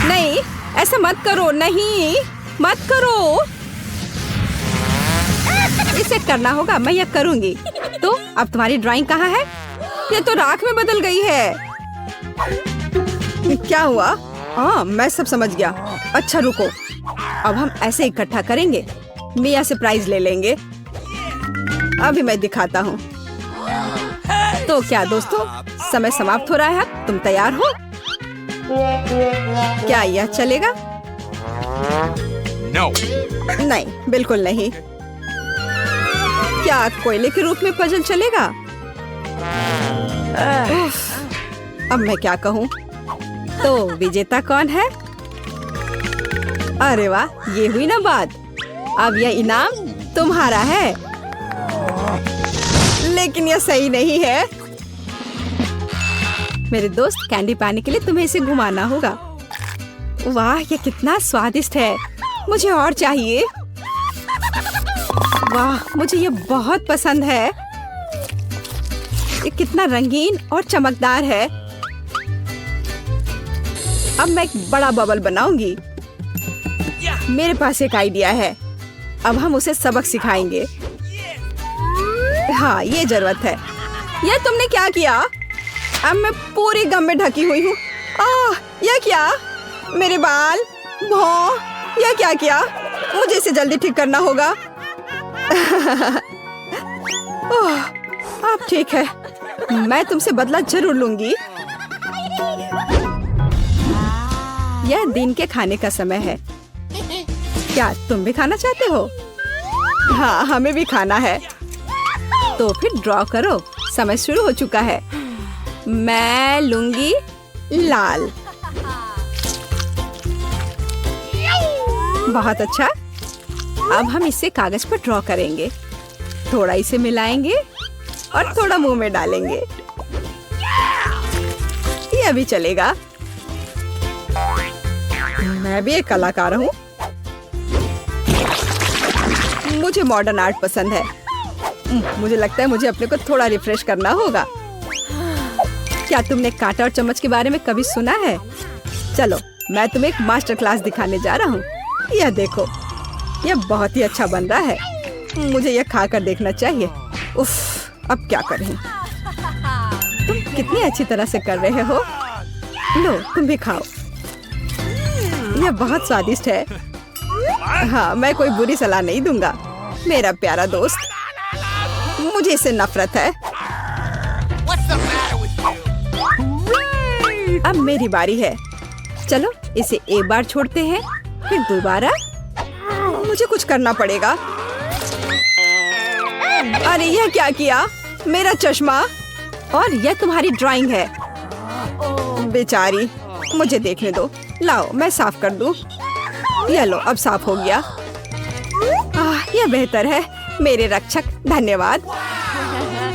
नहीं, ऐसा मत करो। नहीं, मत करो। इसे करना होगा, मैं यह करूंगी। तो अब तुम्हारी ड्राइंग कहाँ है? ये तो राख में बदल गई है। क्या हुआ? हाँ, मैं सब समझ गया। अच्छा रुको, अब हम ऐसे इकट्ठा करेंगे। मिया से प्राइज ले लेंगे। अभी मैं दिखाता हूँ। तो क्या दोस्तों, समय समाप्त हो रहा है। तुम तैयार हो? क्या यह चलेगा? No. नहीं, बिल्कुल नहीं। क्या कोयले के रूप में पजल चलेगा? अब मैं क्या कहूँ? तो विजेता कौन है? अरे वाह, ये हुई ना बात। अब यह इनाम तुम्हारा है। लेकिन यह सही नहीं है। मेरे दोस्त, कैंडी पाने के लिए तुम्हें इसे घुमाना होगा। वाह, ये कितना स्वादिष्ट है। मुझे और चाहिए। वाह, मुझे ये बहुत पसंद है। ये कितना रंगीन और चमकदार है। अब मैं एक बड़ा बबल बनाऊंगी। मेरे पास एक आइडिया है। अब हम उसे सबक सिखाएंगे। हाँ, ये जरूरत है। ये तुमने क्या किया? अब मैं पूरी गम में ढकी हुई हूँ। यह क्या? मेरे बाल, भौं, यह क्या किया? मुझे इसे जल्दी ठीक करना होगा। ओह, अब ठीक है। मैं तुमसे बदला जरूर लूंगी। यह दिन के खाने का समय है। क्या तुम भी खाना चाहते हो? हाँ, हमें भी खाना है। तो फिर ड्रॉ करो। समय शुरू हो चुका है। मैं लूंगी लाल। बहुत अच्छा। अब हम इसे कागज पर ड्रॉ करेंगे। थोड़ा इसे मिलाएंगे और थोड़ा मुंह में डालेंगे। यह भी चलेगा। मैं भी एक कलाकार हूँ। मुझे मॉडर्न आर्ट पसंद है। मुझे लगता है मुझे अपने को थोड़ा रिफ्रेश करना होगा। क्या तुमने कांटा और चम्मच के बारे में कभी सुना है? चलो मैं तुम्हें एक मास्टर क्लास दिखाने जा रहा हूँ। यह देखो, यह बहुत ही अच्छा बन रहा है। मुझे यह खाकर देखना चाहिए। उफ, अब क्या करें? तुम कितनी अच्छी तरह से कर रहे हो। लो तुम भी खाओ, यह बहुत स्वादिष्ट है। हाँ, मैं कोई बुरी सलाह नहीं दूंगा मेरा प्यारा दोस्त, मुझे इससे नफरत है। अब मेरी बारी है। चलो इसे एक बार छोड़ते हैं, फिर दोबारा। मुझे कुछ करना पड़ेगा। अरे यह क्या किया? मेरा चश्मा और यह तुम्हारी ड्राइंग है। बेचारी, मुझे देखने दो। लाओ मैं साफ कर दूं। यह लो, अब साफ हो गया। यह बेहतर है मेरे रक्षक, धन्यवाद।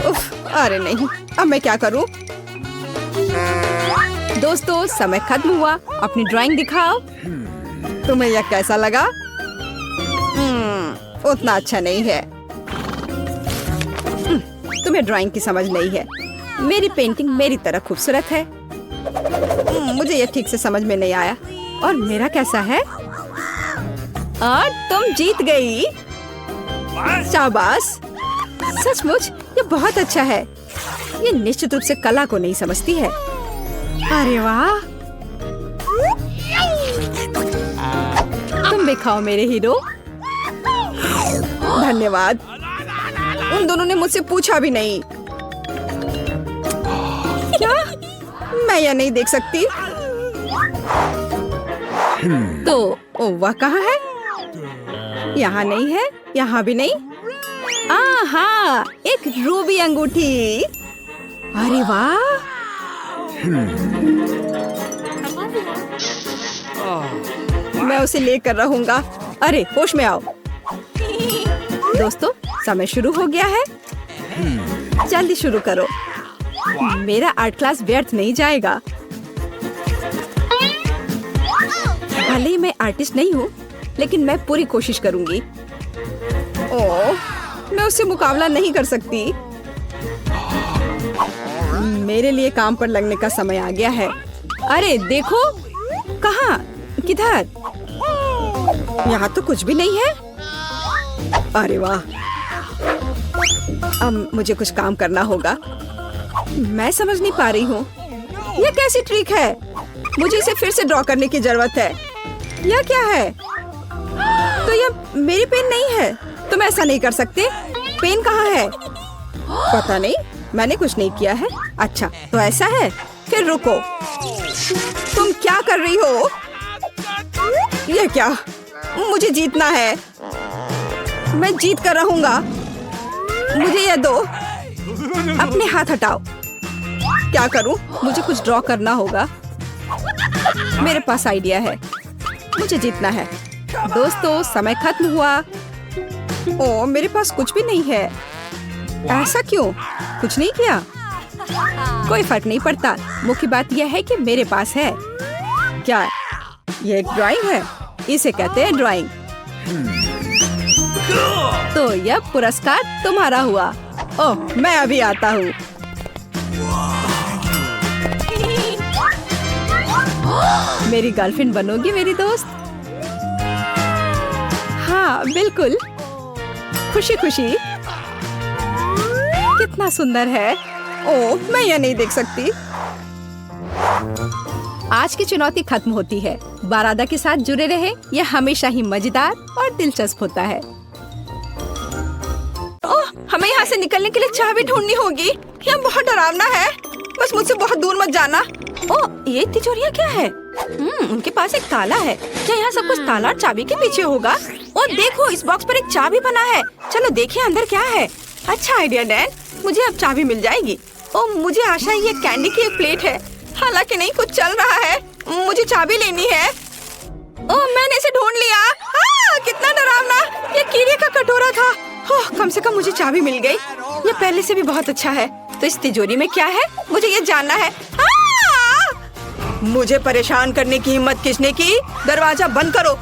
उफ, अरे नहीं, अब मैं क्या करूं? दोस्तों समय खत्म हुआ, अपनी ड्राइंग दिखाओ। तुम्हें यह कैसा लगा? उतना अच्छा नहीं है। तुम्हें ड्राइंग की समझ नहीं है। मेरी पेंटिंग मेरी तरह खूबसूरत है। मुझे यह ठीक से समझ में नहीं आया। और मेरा कैसा है? और तुम जीत गई। शाबाश, सचमुच ये बहुत अच्छा है। ये निश्चित रूप से कला को नहीं समझती है। अरे वाह, तुम भी खाओ मेरे हीरो। धन्यवाद। उन दोनों ने मुझसे पूछा भी नहीं। क्या मैं यह नहीं देख सकती? तो वह कहाँ है? यहाँ नहीं है, यहाँ भी नहीं। हाँ, एक रूबी अंगूठी। अरे वाह, मैं उसे लेकर रहूंगा। अरे होश में आओ। दोस्तों समय शुरू हो गया है, जल्दी शुरू करो। मेरा आर्ट क्लास व्यर्थ नहीं जाएगा। भले ही मैं आर्टिस्ट नहीं हूँ, लेकिन मैं पूरी कोशिश करूंगी। ओह, मैं उससे मुकाबला नहीं कर सकती। मेरे लिए काम पर लगने का समय आ गया है। अरे देखो, कहाँ, किधर? यहाँ तो कुछ भी नहीं है। अरे वाह, अब मुझे कुछ काम करना होगा। मैं समझ नहीं पा रही हूँ यह कैसी ट्रिक है। मुझे इसे फिर से ड्रॉ करने की जरूरत है। यह क्या है? तो यह मेरी पेन नहीं है। तुम ऐसा नहीं कर सकते। पेन कहाँ है? पता नहीं, मैंने कुछ नहीं किया है। अच्छा तो ऐसा है, फिर रुको। तुम क्या कर रही हो? यह क्या? मुझे जीतना है। मैं जीत कर रहूंगा। मुझे यह दो। अपने हाथ हटाओ। क्या करूं? मुझे कुछ ड्रॉ करना होगा। मेरे पास आइडिया है। मुझे जीतना है। दोस्तों समय खत्म हुआ। ओह, मेरे पास कुछ भी नहीं है। ऐसा क्यों? कुछ नहीं किया? कोई फर्क नहीं पड़ता। मुख्य बात यह है कि मेरे पास है। क्या ये एक ड्राइंग है? इसे कहते हैं ड्राइंग। तो यह पुरस्कार तुम्हारा हुआ। ओह, मैं अभी आता हूँ। मेरी गर्लफ्रेंड बनोगी मेरी दोस्त? हाँ बिल्कुल, खुशी खुशी। कितना सुंदर है। ओह, मैं यह नहीं देख सकती। आज की चुनौती खत्म होती है। बारादा के साथ जुड़े रहे, यह हमेशा ही मजेदार और दिलचस्प होता है। ओह, हमें यहाँ से निकलने के लिए चाबी ढूंढनी होगी। यह बहुत डरावना है। बस मुझसे बहुत दूर मत जाना। ओह, ये तिजोरियाँ क्या है? उनके पास एक ताला है। क्या यहाँ सब कुछ ताला और चाबी के पीछे होगा? और देखो, इस बॉक्स पर एक चाबी बना है। चलो देखिए अंदर क्या है। अच्छा आइडिया डैन, मुझे अब चाबी मिल जाएगी। ओह, मुझे आशा है ये कैंडी की एक प्लेट है। हालांकि नहीं कुछ चल रहा है। मुझे चाबी लेनी है। ओह, मैंने इसे ढूंढ लिया। कितना डरावना। ये कीड़े का कटोरा था। ओह, कम से कम मुझे चाबी मिल गई। ये पहले से भी बहुत अच्छा है। तो इस तिजोरी में क्या है? मुझे ये जानना है। मुझे परेशान करने की हिम्मत किसने की? दरवाजा बंद करो।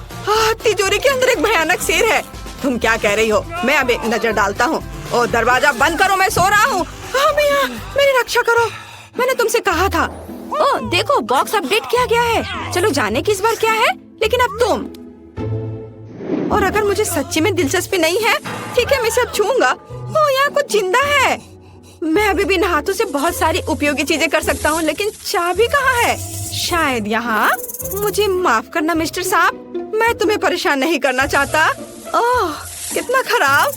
तिजोरी के अंदर एक भयानक शेर है। तुम क्या कह रही हो? मैं अब एक नजर डालता हूँ। ओ दरवाजा बंद करो, मैं सो रहा हूँ। हाँ मिया, मेरी रक्षा करो, मैंने तुमसे कहा था। ओ देखो, बॉक्स अपडेट किया गया है। चलो जाने की इस बार क्या है, लेकिन अब तुम। और अगर मुझे सच्ची में दिलचस्पी नहीं है, ठीक है मैं इसे अब छूऊंगा। ओ यहाँ कुछ जिंदा है। मैं अभी भी इन हाथों से बहुत सारी उपयोगी चीजें कर सकता हूँ, लेकिन चाबी कहाँ है? शायद यहाँ। मुझे माफ करना मिस्टर साहब, मैं तुम्हें परेशान नहीं करना चाहता। ओह कितना खराब।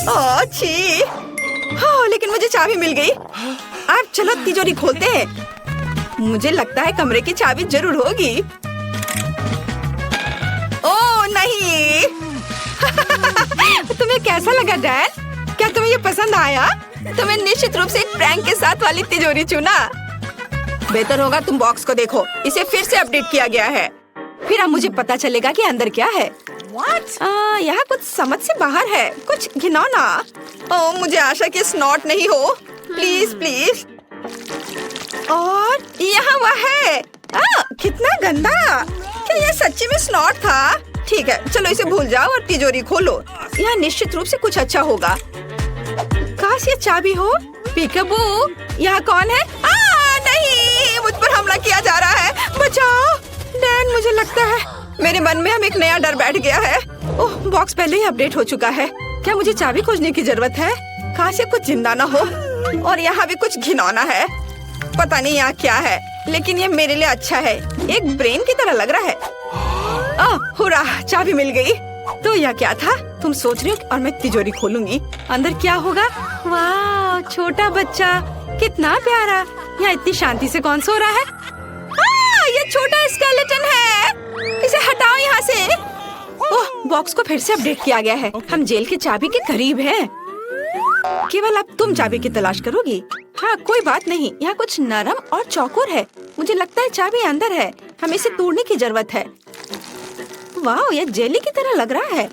ओह छी। हाँ लेकिन मुझे चाबी मिल गई। अब चलो तिजोरी खोलते हैं। मुझे लगता है कमरे की चाबी जरूर होगी। ओह नहीं। तुम्हें कैसा लगा डैन? क्या तुम्हें ये पसंद आया? तुम्हें निश्चित रूप से एक प्रैंक के साथ वाली तिजोरी चुना। बेहतर होगा तुम बॉक्स को देखो, इसे फिर से अपडेट किया गया है। फिर अब मुझे पता चलेगा कि अंदर क्या है। यहाँ कुछ समझ से बाहर है, कुछ घिनौना। ओह मुझे आशा कि स्नॉट नहीं हो, प्लीज प्लीज। और यहाँ वह है। कितना गंदा। क्या ये सच्ची में स्नॉट था? ठीक है चलो इसे भूल जाओ और तिजोरी खोलो। यहाँ निश्चित रूप से कुछ अच्छा होगा। काश ये चाबी हो। पीकबू, यहाँ कौन है? नहीं, मुझ पर हमला किया जा रहा है, बचाओ। डैन मुझे लगता है मेरे मन में अब एक नया डर बैठ गया है। ओह बॉक्स पहले ही अपडेट हो चुका है। क्या मुझे चाबी खोजने की जरूरत है? काश ये कुछ जिंदा ना हो। और यहाँ भी कुछ घिनौना है, पता नहीं यहाँ क्या है, लेकिन ये मेरे लिए अच्छा है। एक ब्रेन की तरह लग रहा है। हुर्रा, चाबी मिल गई। तो यह क्या था? तुम सोच रही हो और मैं तिजोरी खोलूंगी, अंदर क्या होगा? वाह छोटा बच्चा, कितना प्यारा। यहाँ इतनी शांति से कौन सो रहा है? ये छोटा स्केलेटन है, इसे हटाओ यहाँ से। ओह बॉक्स को फिर से अपडेट किया गया है। हम जेल की चाबी के करीब हैं। केवल अब तुम चाबी की तलाश करोगी। हाँ कोई बात नहीं, यहाँ कुछ नरम और चौकोर है। मुझे लगता है चाबी अंदर है, हमें इसे तोड़ने की जरूरत है। वाह ये जेली की तरह लग रहा है।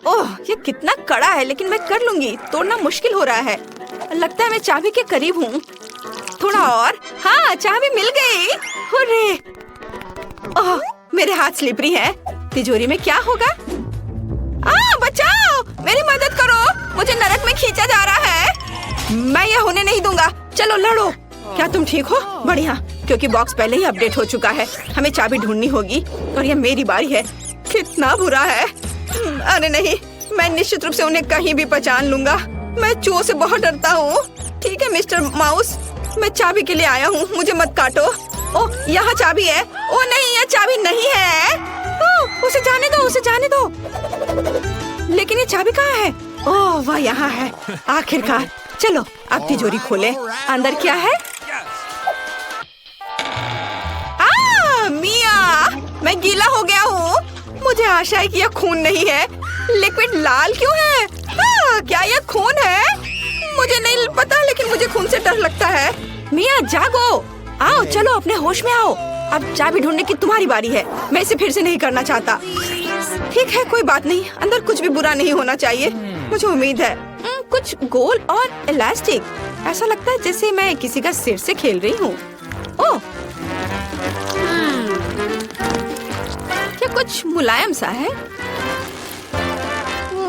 ओह ये कितना कड़ा है, लेकिन मैं कर लूंगी। तोड़ना मुश्किल हो रहा है। लगता है मैं चाबी के करीब हूँ। थोड़ा और। हाँ चाबी मिल गई। हुर्रे। ओह मेरे हाथ स्लिपरी हैं। तिजोरी में क्या होगा? बचाओ, मेरी मदद करो, मुझे नरक में खींचा जा रहा है। मैं ये होने नहीं दूंगा। चलो लड़ो। क्या तुम ठीक हो? बढ़िया, क्योंकि बॉक्स पहले ही अपडेट हो चुका है। हमें चाबी ढूंढनी होगी और ये मेरी बारी है। कितना बुरा है। अरे नहीं, मैं निश्चित रूप से उन्हें कहीं भी पहचान लूंगा। मैं चूहों से बहुत डरता हूँ। ठीक है मिस्टर माउस, मैं चाबी के लिए आया हूँ, मुझे मत काटो। ओह यहाँ चाबी है। ओह नहीं, यह चाबी नहीं है। ओह उसे जाने दो, उसे जाने दो। लेकिन ये चाबी कहाँ है? ओह वह यहाँ है, आखिरकार। चलो अब तिजोरी खोले, अंदर क्या है? मिया, मैं गीला हो गया हूँ। मुझे आशा है कि यह खून नहीं है। लिक्विड लाल क्यों है? क्या यह खून है? मुझे नहीं पता, लेकिन मुझे खून से डर लगता है। मिया जागो, आओ चलो अपने होश में आओ। अब चाबी ढूंढने की तुम्हारी बारी है। मैं इसे फिर से नहीं करना चाहता। ठीक है कोई बात नहीं, अंदर कुछ भी बुरा नहीं होना चाहिए, मुझे उम्मीद है। कुछ गोल और इलास्टिक, ऐसा लगता है जैसे मैं किसी का सिर से खेल रही हूँ। ओह क्या कुछ मुलायम सा है,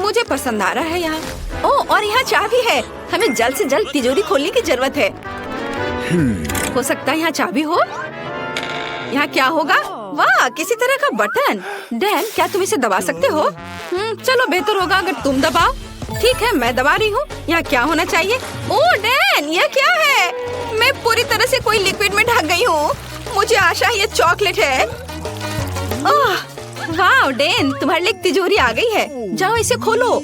मुझे पसंद आ रहा है यहाँ। ओह और यहाँ चाबी है, हमें जल्द से जल्द तिजोरी खोलने की जरूरत है। हो सकता है यहाँ चाबी हो। यहाँ क्या होगा? वाह किसी तरह का बटन। डैन क्या तुम इसे दबा सकते हो? चलो बेहतर होगा अगर तुम दबाओ। ठीक है मैं दबा रही हूँ। यहाँ क्या होना चाहिए? ओह डैन यह क्या है? मैं पूरी तरह से कोई लिक्विड में ढक गई हूँ। मुझे आशा है ये चॉकलेट है। ओह वाह डैन, तुम्हारे लिए तिजोरी आ गई है, जाओ इसे खोलो।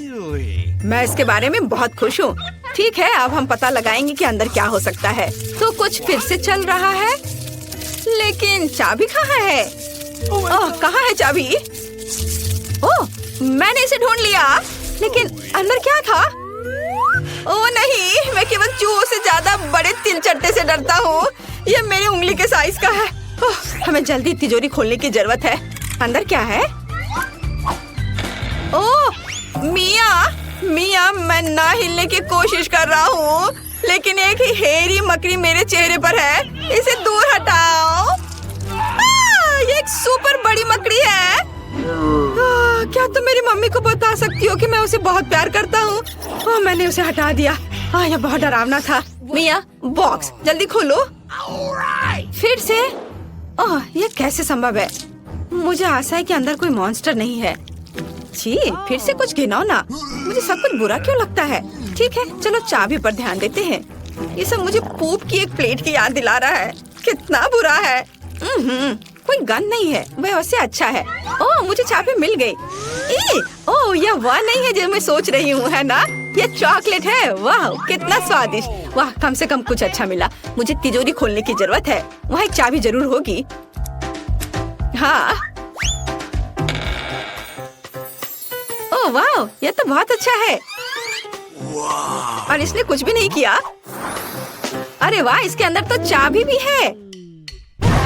मैं इसके बारे में बहुत खुश हूँ। ठीक है अब हम पता लगाएंगे कि अंदर क्या हो सकता है। तो कुछ फिर से चल रहा है, लेकिन चाबी कहाँ है? ओह कहाँ है चाबी? ओह मैंने इसे ढूंढ लिया, लेकिन अंदर क्या था? ओह नहीं, मैं केवल चूहों से ज्यादा बड़े तिलचट्टे से डरता हूँ। यह मेरी उंगली के साइज का है। हमें जल्दी तिजोरी खोलने की जरूरत है। अंदर क्या है? ओह मिया, मैं ना हिलने की कोशिश कर रहा हूँ, लेकिन एक ही हेरी मकड़ी मेरे चेहरे पर है। इसे दूर हटाओ। ये एक सुपर बड़ी मकड़ी है। क्या तुम मेरी मम्मी को बता सकती हो कि मैं उसे बहुत प्यार करता हूँ? मैंने उसे हटा दिया। यह बहुत डरावना था। मिया, बॉक्स जल्दी खोलो। फिर से? यह कैसे संभव है? मुझे आशा है कि अंदर कोई मॉन्स्टर नहीं है। छी, फिर से कुछ घिनौना। मुझे सब कुछ बुरा क्यों लगता है? ठीक है, चलो चाबी पर ध्यान देते हैं। ये सब मुझे पूप की एक प्लेट की याद दिला रहा है। कितना बुरा है। कोई गन नहीं है, वह उससे अच्छा है। मुझे चाबी मिल गई। यह वह नहीं है जो मैं सोच रही हूँ, है ना? यह चॉकलेट है। वाह, कितना स्वादिष्ट। वाह, कम से कम कुछ अच्छा मिला। मुझे तिजोरी खोलने की जरूरत है। वहाँ एक चाबी जरूर होगी। हाँ। वाह, यह तो बहुत अच्छा है। और इसने कुछ भी नहीं किया। अरे वाह, इसके अंदर तो चाबी भी है।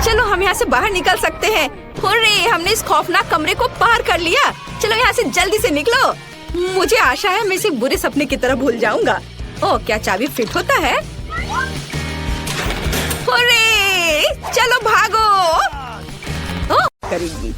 चलो हम यहाँ से बाहर निकल सकते हैं। हुर्रे, हमने इस खौफनाक कमरे को पार कर लिया। चलो यहाँ से जल्दी से निकलो। मुझे आशा है मैं इसे बुरे सपने की तरह भूल जाऊंगा। क्या चाबी फिट होता है? हुर्रे, चलो भागो। करेगी।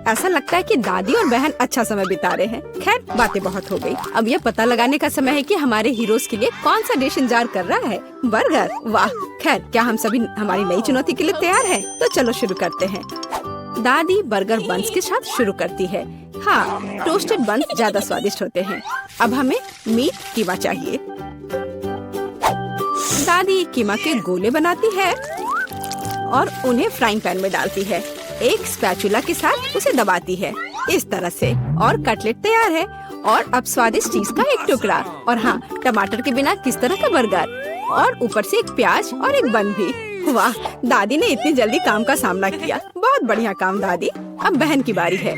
ऐसा लगता है कि दादी और बहन अच्छा समय बिता रहे हैं। खैर, बातें बहुत हो गई। अब यह पता लगाने का समय है कि हमारे हीरोज के लिए कौन सा डिश इंतजार कर रहा है। बर्गर। वाह, खैर, क्या हम सभी हमारी नई चुनौती के लिए तैयार हैं? तो चलो शुरू करते हैं। दादी बर्गर बन्स के साथ शुरू करती है। हाँ, टोस्टेड बन्स ज्यादा स्वादिष्ट होते हैं। अब हमें मीट कीमा चाहिए। दादी कीमा के गोले बनाती है और उन्हें फ्राइंग पैन में डालती है। एक स्पैचुला के साथ उसे दबाती है इस तरह से, और कटलेट तैयार है। और अब स्वादिष्ट चीज का एक टुकड़ा, और हाँ, टमाटर के बिना किस तरह का बर्गर, और ऊपर से एक प्याज और एक बन भी। वाह, दादी ने इतनी जल्दी काम का सामना किया। बहुत बढ़िया काम दादी। अब बहन की बारी है।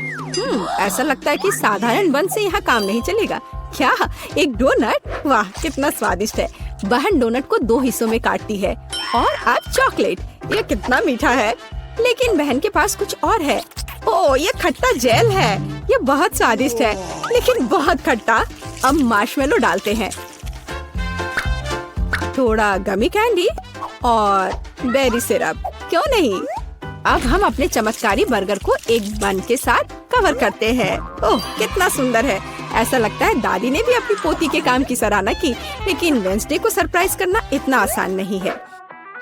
ऐसा लगता है कि साधारण बन से यहाँ काम नहीं चलेगा। क्या, एक डोनट? वाह, कितना स्वादिष्ट है। बहन डोनट को 2 हिस्सों में काटती है। और अब चॉकलेट। यह कितना मीठा है। लेकिन बहन के पास कुछ और है। ये खट्टा जेल है। ये बहुत स्वादिष्ट है, लेकिन बहुत खट्टा। अब मार्शमेलो डालते हैं, थोड़ा गमी कैंडी और बेरी सिरप। क्यों नहीं? अब हम अपने चमत्कारी बर्गर को एक बन के साथ कवर करते हैं। कितना सुंदर है। ऐसा लगता है दादी ने भी अपनी पोती के काम की सराहना की। लेकिन वेंसडे को सरप्राइज करना इतना आसान नहीं है।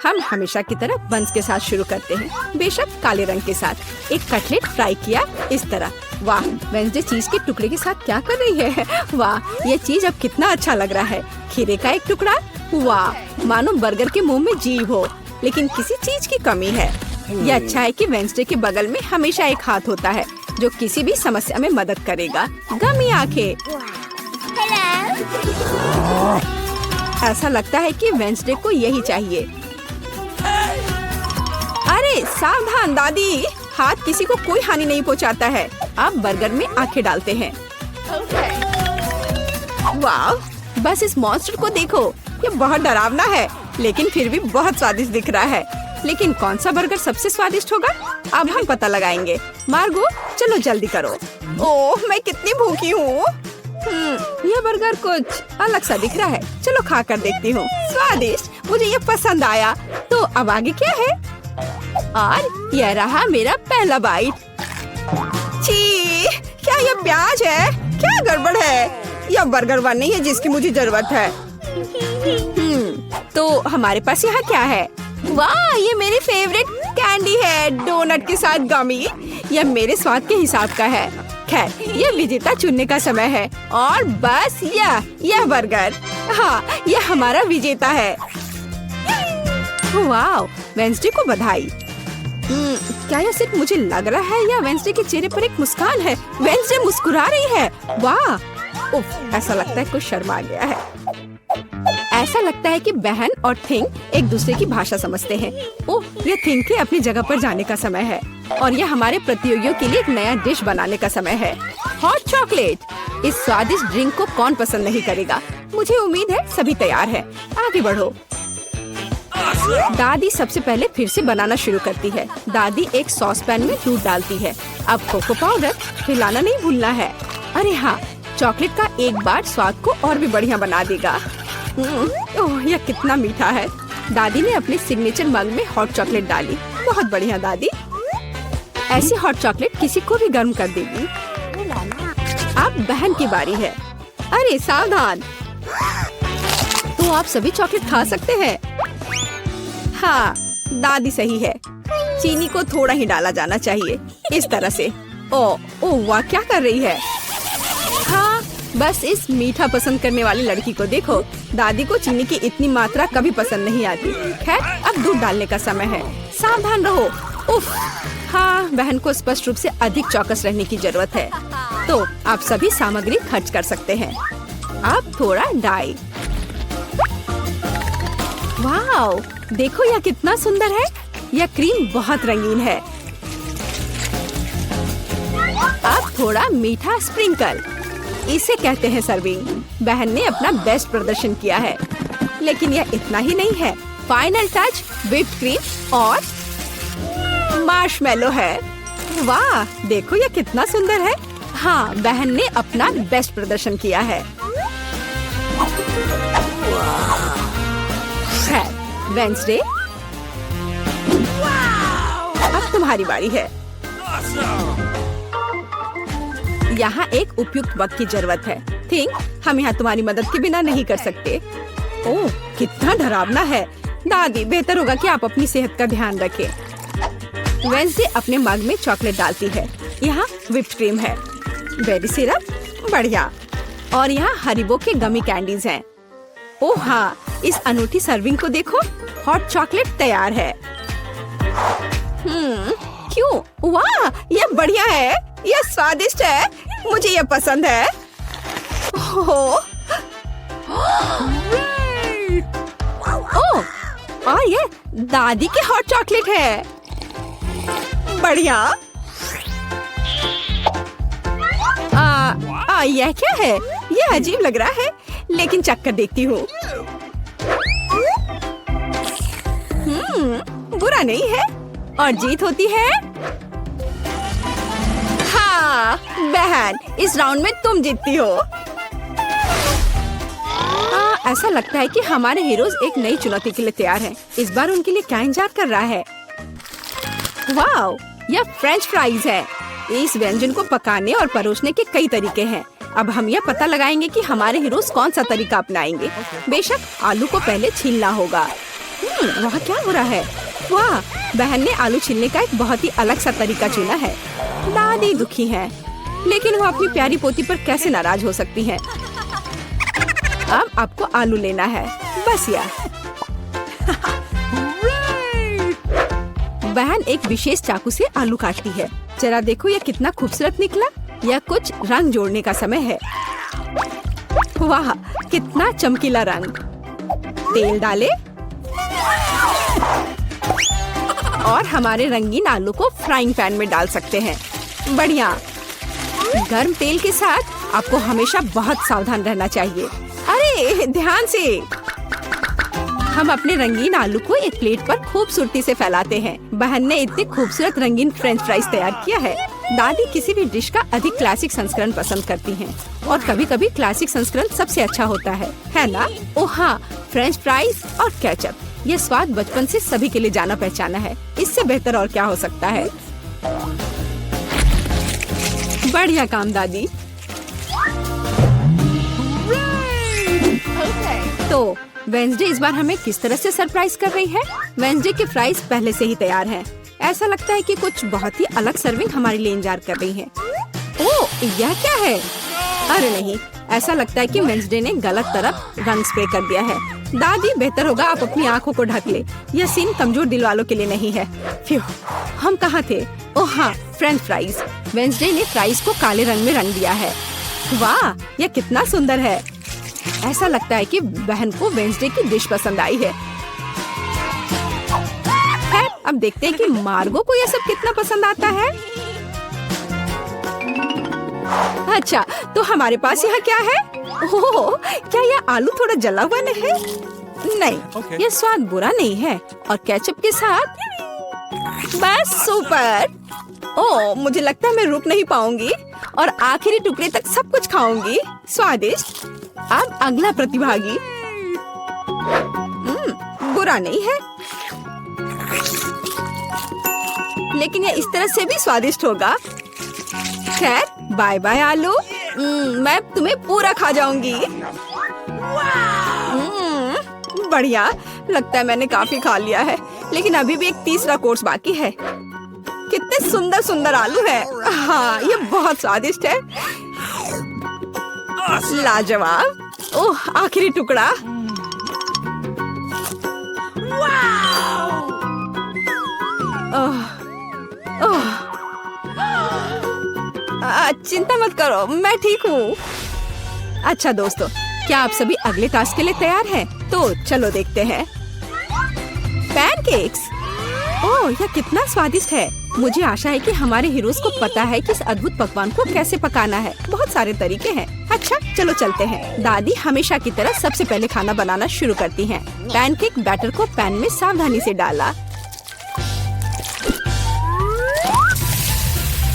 हम हमेशा की तरह बन्स के साथ शुरू करते हैं, बेशक काले रंग के साथ। एक कटलेट फ्राई किया इस तरह। वाह, वेंसडे चीज के टुकड़े के साथ क्या कर रही है? वाह, ये चीज अब कितना अच्छा लग रहा है। खीरे का एक टुकड़ा। वाह, मानो बर्गर के मुंह में जीभ हो, लेकिन किसी चीज की कमी है। ये अच्छा है कि वेंसडे के बगल में हमेशा एक हाथ होता है जो किसी भी समस्या में मदद करेगा। गमी आंखें। ऐसा लगता है कि वेंसडे को यही चाहिए। अरे सावधान दादी, हाथ किसी को कोई हानि नहीं पहुंचाता है। अब बर्गर में आंखें डालते हैं। वाह, बस इस मॉन्स्टर को देखो। ये बहुत डरावना है, लेकिन फिर भी बहुत स्वादिष्ट दिख रहा है। लेकिन कौन सा बर्गर सबसे स्वादिष्ट होगा? अब हम पता लगाएंगे। मार्गो, चलो जल्दी करो। मैं कितनी भूखी हूँ। यह बर्गर कुछ अलग सा दिख रहा है। चलो खा कर देखती हूँ। स्वादिष्ट, मुझे ये पसंद आया। तो अब आगे क्या है? और यह रहा मेरा पहला बाइट। छी, क्या यह प्याज है? क्या गड़बड़ है? यह बर्गर वन नहीं है जिसकी मुझे जरूरत है। तो हमारे पास यहाँ क्या है? वाह, ये मेरी फेवरेट कैंडी है, डोनट के साथ गमी। यह मेरे स्वाद के हिसाब का है। खैर, यह विजेता चुनने का समय है। और बस यह बर्गर। हाँ, यह हमारा विजेता है। वाह, वेंसडे को बधाई। क्या यह सिर्फ मुझे लग रहा है या वेंसडे के चेहरे पर एक मुस्कान है? वेंसडे मुस्कुरा रही है। वाह, ऐसा लगता है कुछ शर्मा गया है। ऐसा लगता है कि बहन और थिंग एक दूसरे की भाषा समझते हैं। ये थिंग के अपनी जगह पर जाने का समय है, और यह हमारे प्रतियोगियों के लिए एक नया डिश बनाने का समय है। Hot chocolate. इस स्वादिष्ट ड्रिंक को कौन पसंद नहीं करेगा? मुझे उम्मीद है सभी तैयार हैं। आगे बढ़ो। दादी सबसे पहले फिर से बनाना शुरू करती है। दादी एक सॉस पैन में दूध डालती है। अब कोको पाउडर हिलाना नहीं भूलना है। अरे हाँ, चॉकलेट का एक बार स्वाद को और भी बढ़िया बना देगा। यह कितना मीठा है। दादी ने अपने सिग्नेचर मग में हॉट चॉकलेट डाली। बहुत बढ़िया दादी। ऐसी हॉट चॉकलेट किसी को भी गर्म कर देगी। अब बहन की बारी है। अरे सावधान, तो आप सभी चॉकलेट खा सकते हैं। हाँ, दादी सही है। चीनी को थोड़ा ही डाला जाना चाहिए, इस तरह से। ओ वाह, क्या कर रही है? हाँ, बस इस मीठा पसंद करने वाली लड़की को देखो। दादी को चीनी की इतनी मात्रा कभी पसंद नहीं आती। खैर, अब दूध डालने का समय है। सावधान रहो। उफ, हाँ, बहन को स्पष्ट रूप से अधिक चौकस रहने की जरूरत है। तो आप सभी सामग्री खर्च कर सकते हैं। अब थोड़ा डाई। वाओ, देखो यह कितना सुंदर है। यह क्रीम बहुत रंगीन है। अब थोड़ा मीठा स्प्रिंकल, इसे कहते हैं सर्विंग। बहन ने अपना बेस्ट प्रदर्शन किया है, लेकिन यह इतना ही नहीं है। फाइनल टच व्हिप्ड क्रीम और मार्शमेलो है। वाह, देखो यह कितना सुंदर है। हाँ, बहन ने अपना बेस्ट प्रदर्शन किया है। वेंसडे, अब तुम्हारी बारी है। यहाँ एक उपयुक्त वक्त की जरूरत है। थिंक, हम यहाँ तुम्हारी मदद के बिना नहीं कर सकते। ओह, कितना डरावना है। दादी, बेहतर होगा कि आप अपनी सेहत का ध्यान रखें। वेंसडे अपने मग में चॉकलेट डालती है। यहाँ व्हिप्ड क्रीम है, बेरी सिरप, बढ़िया। और यहाँ हरिबो के गमी कैंडीज हैं। ओह हाँ, इस अनूठी सर्विंग को देखो। हॉट चॉकलेट तैयार है। क्यों? वाह, यह बढ़िया है। यह स्वादिष्ट है। मुझे यह पसंद है। ओह, और यह दादी के हॉट चॉकलेट है। बढ़िया। यह क्या है? यह अजीब लग रहा है, लेकिन चक्कर देखती हूँ। बुरा नहीं है, और जीत होती है। हाँ बहन, इस राउंड में तुम जीतती हो। ऐसा लगता है कि हमारे हीरोज एक नई चुनौती के लिए तैयार हैं। इस बार उनके लिए क्या इंतजार कर रहा है? वाओ, यह फ्रेंच फ्राइज है। इस व्यंजन को पकाने और परोसने के कई तरीके हैं। अब हम यह पता लगाएंगे कि हमारे हीरोज कौन सा तरीका अपनाएंगे। बेशक आलू को पहले छीलना होगा। वहाँ क्या हो रहा है? वाह, बहन ने आलू छीलने का एक बहुत ही अलग सा तरीका चुना है। दादी दुखी है, लेकिन वो अपनी प्यारी पोती पर कैसे नाराज हो सकती हैं? अब आपको आलू लेना है, बस यार। बहन एक विशेष चाकू से आलू काटती है। जरा देखो यह कितना खूबसूरत निकला। यह कुछ रंग जोड़ने का समय है। वाह, कितना चमकीला रंग। तेल डाले और हमारे रंगीन आलू को फ्राइंग पैन में डाल सकते हैं। बढ़िया। गर्म तेल के साथ आपको हमेशा बहुत सावधान रहना चाहिए। अरे ध्यान से। हम अपने रंगीन आलू को एक प्लेट पर खूबसूरती से फैलाते हैं। बहन ने इतने खूबसूरत रंगीन फ्रेंच फ्राइज तैयार किया है। दादी किसी भी डिश का अधिक क्लासिक संस्करण पसंद करती हैं, और कभी कभी क्लासिक संस्करण सबसे अच्छा होता है ना? ओह हाँ, फ्रेंच फ्राइज और केचप, ये स्वाद बचपन से सभी के लिए जाना पहचाना है। इससे बेहतर और क्या हो सकता है? बढ़िया काम दादी। तो वेंसडे इस बार हमें किस तरह से सरप्राइज कर रही है? वेंसडे के फ्राइज पहले से ही तैयार हैं। ऐसा लगता है कि कुछ बहुत ही अलग सर्विंग हमारे लिए इंतजार कर रही है। ओह, यह क्या है? अरे नहीं, ऐसा लगता है कि वेंसडे ने गलत तरफ रंग स्प्रे कर दिया है। दादी, बेहतर होगा आप अपनी आंखों को ढक ले। यह सीन कमजोर दिल वालों के लिए नहीं है। फ्यू, हम कहाँ थे? ओह हाँ, फ्रेंच फ्राइज। वेंसडे ने फ्राइज को काले रंग में रंग दिया है। वाह, यह कितना सुंदर है। ऐसा लगता है कि बहन को वेंसडे की डिश पसंद आई है। अब देखते हैं कि मार्गो को यह सब कितना पसंद आता है। अच्छा, तो हमारे पास यहाँ क्या है? ओह, क्या यह आलू थोड़ा जला हुआ नहीं है? नहीं, यह स्वाद बुरा नहीं है, और केचप के साथ बस सुपर। ओह, मुझे लगता है मैं रुक नहीं पाऊंगी और आखिरी टुकड़े तक सब कुछ खाऊंगी। स्वादिष्ट। अब अगला प्रतिभागी। बुरा नहीं है, लेकिन यह इस तरह से भी स्वादिष्ट होगा। खैर, बाय बाय आलू। मैं तुम्हें पूरा खा जाऊंगी। बढ़िया, लगता है मैंने काफी खा लिया है, लेकिन अभी भी एक तीसरा कोर्स बाकी है। कितने सुंदर सुंदर आलू है। हाँ, ये बहुत स्वादिष्ट है। लाजवाब। ओह, आखिरी टुकड़ा। चिंता मत करो, मैं ठीक हूँ। अच्छा दोस्तों, क्या आप सभी अगले टास्क के लिए तैयार हैं? तो चलो देखते हैं। पैनकेक्स। ओह, यह कितना स्वादिष्ट है। मुझे आशा है कि हमारे हीरोज को पता है कि इस अद्भुत पकवान को कैसे पकाना है। बहुत सारे तरीके हैं। अच्छा, चलो चलते हैं। दादी हमेशा की तरह सबसे पहले खाना बनाना शुरू करती हैं। पैनकेक बैटर को पैन में सावधानी से डाला।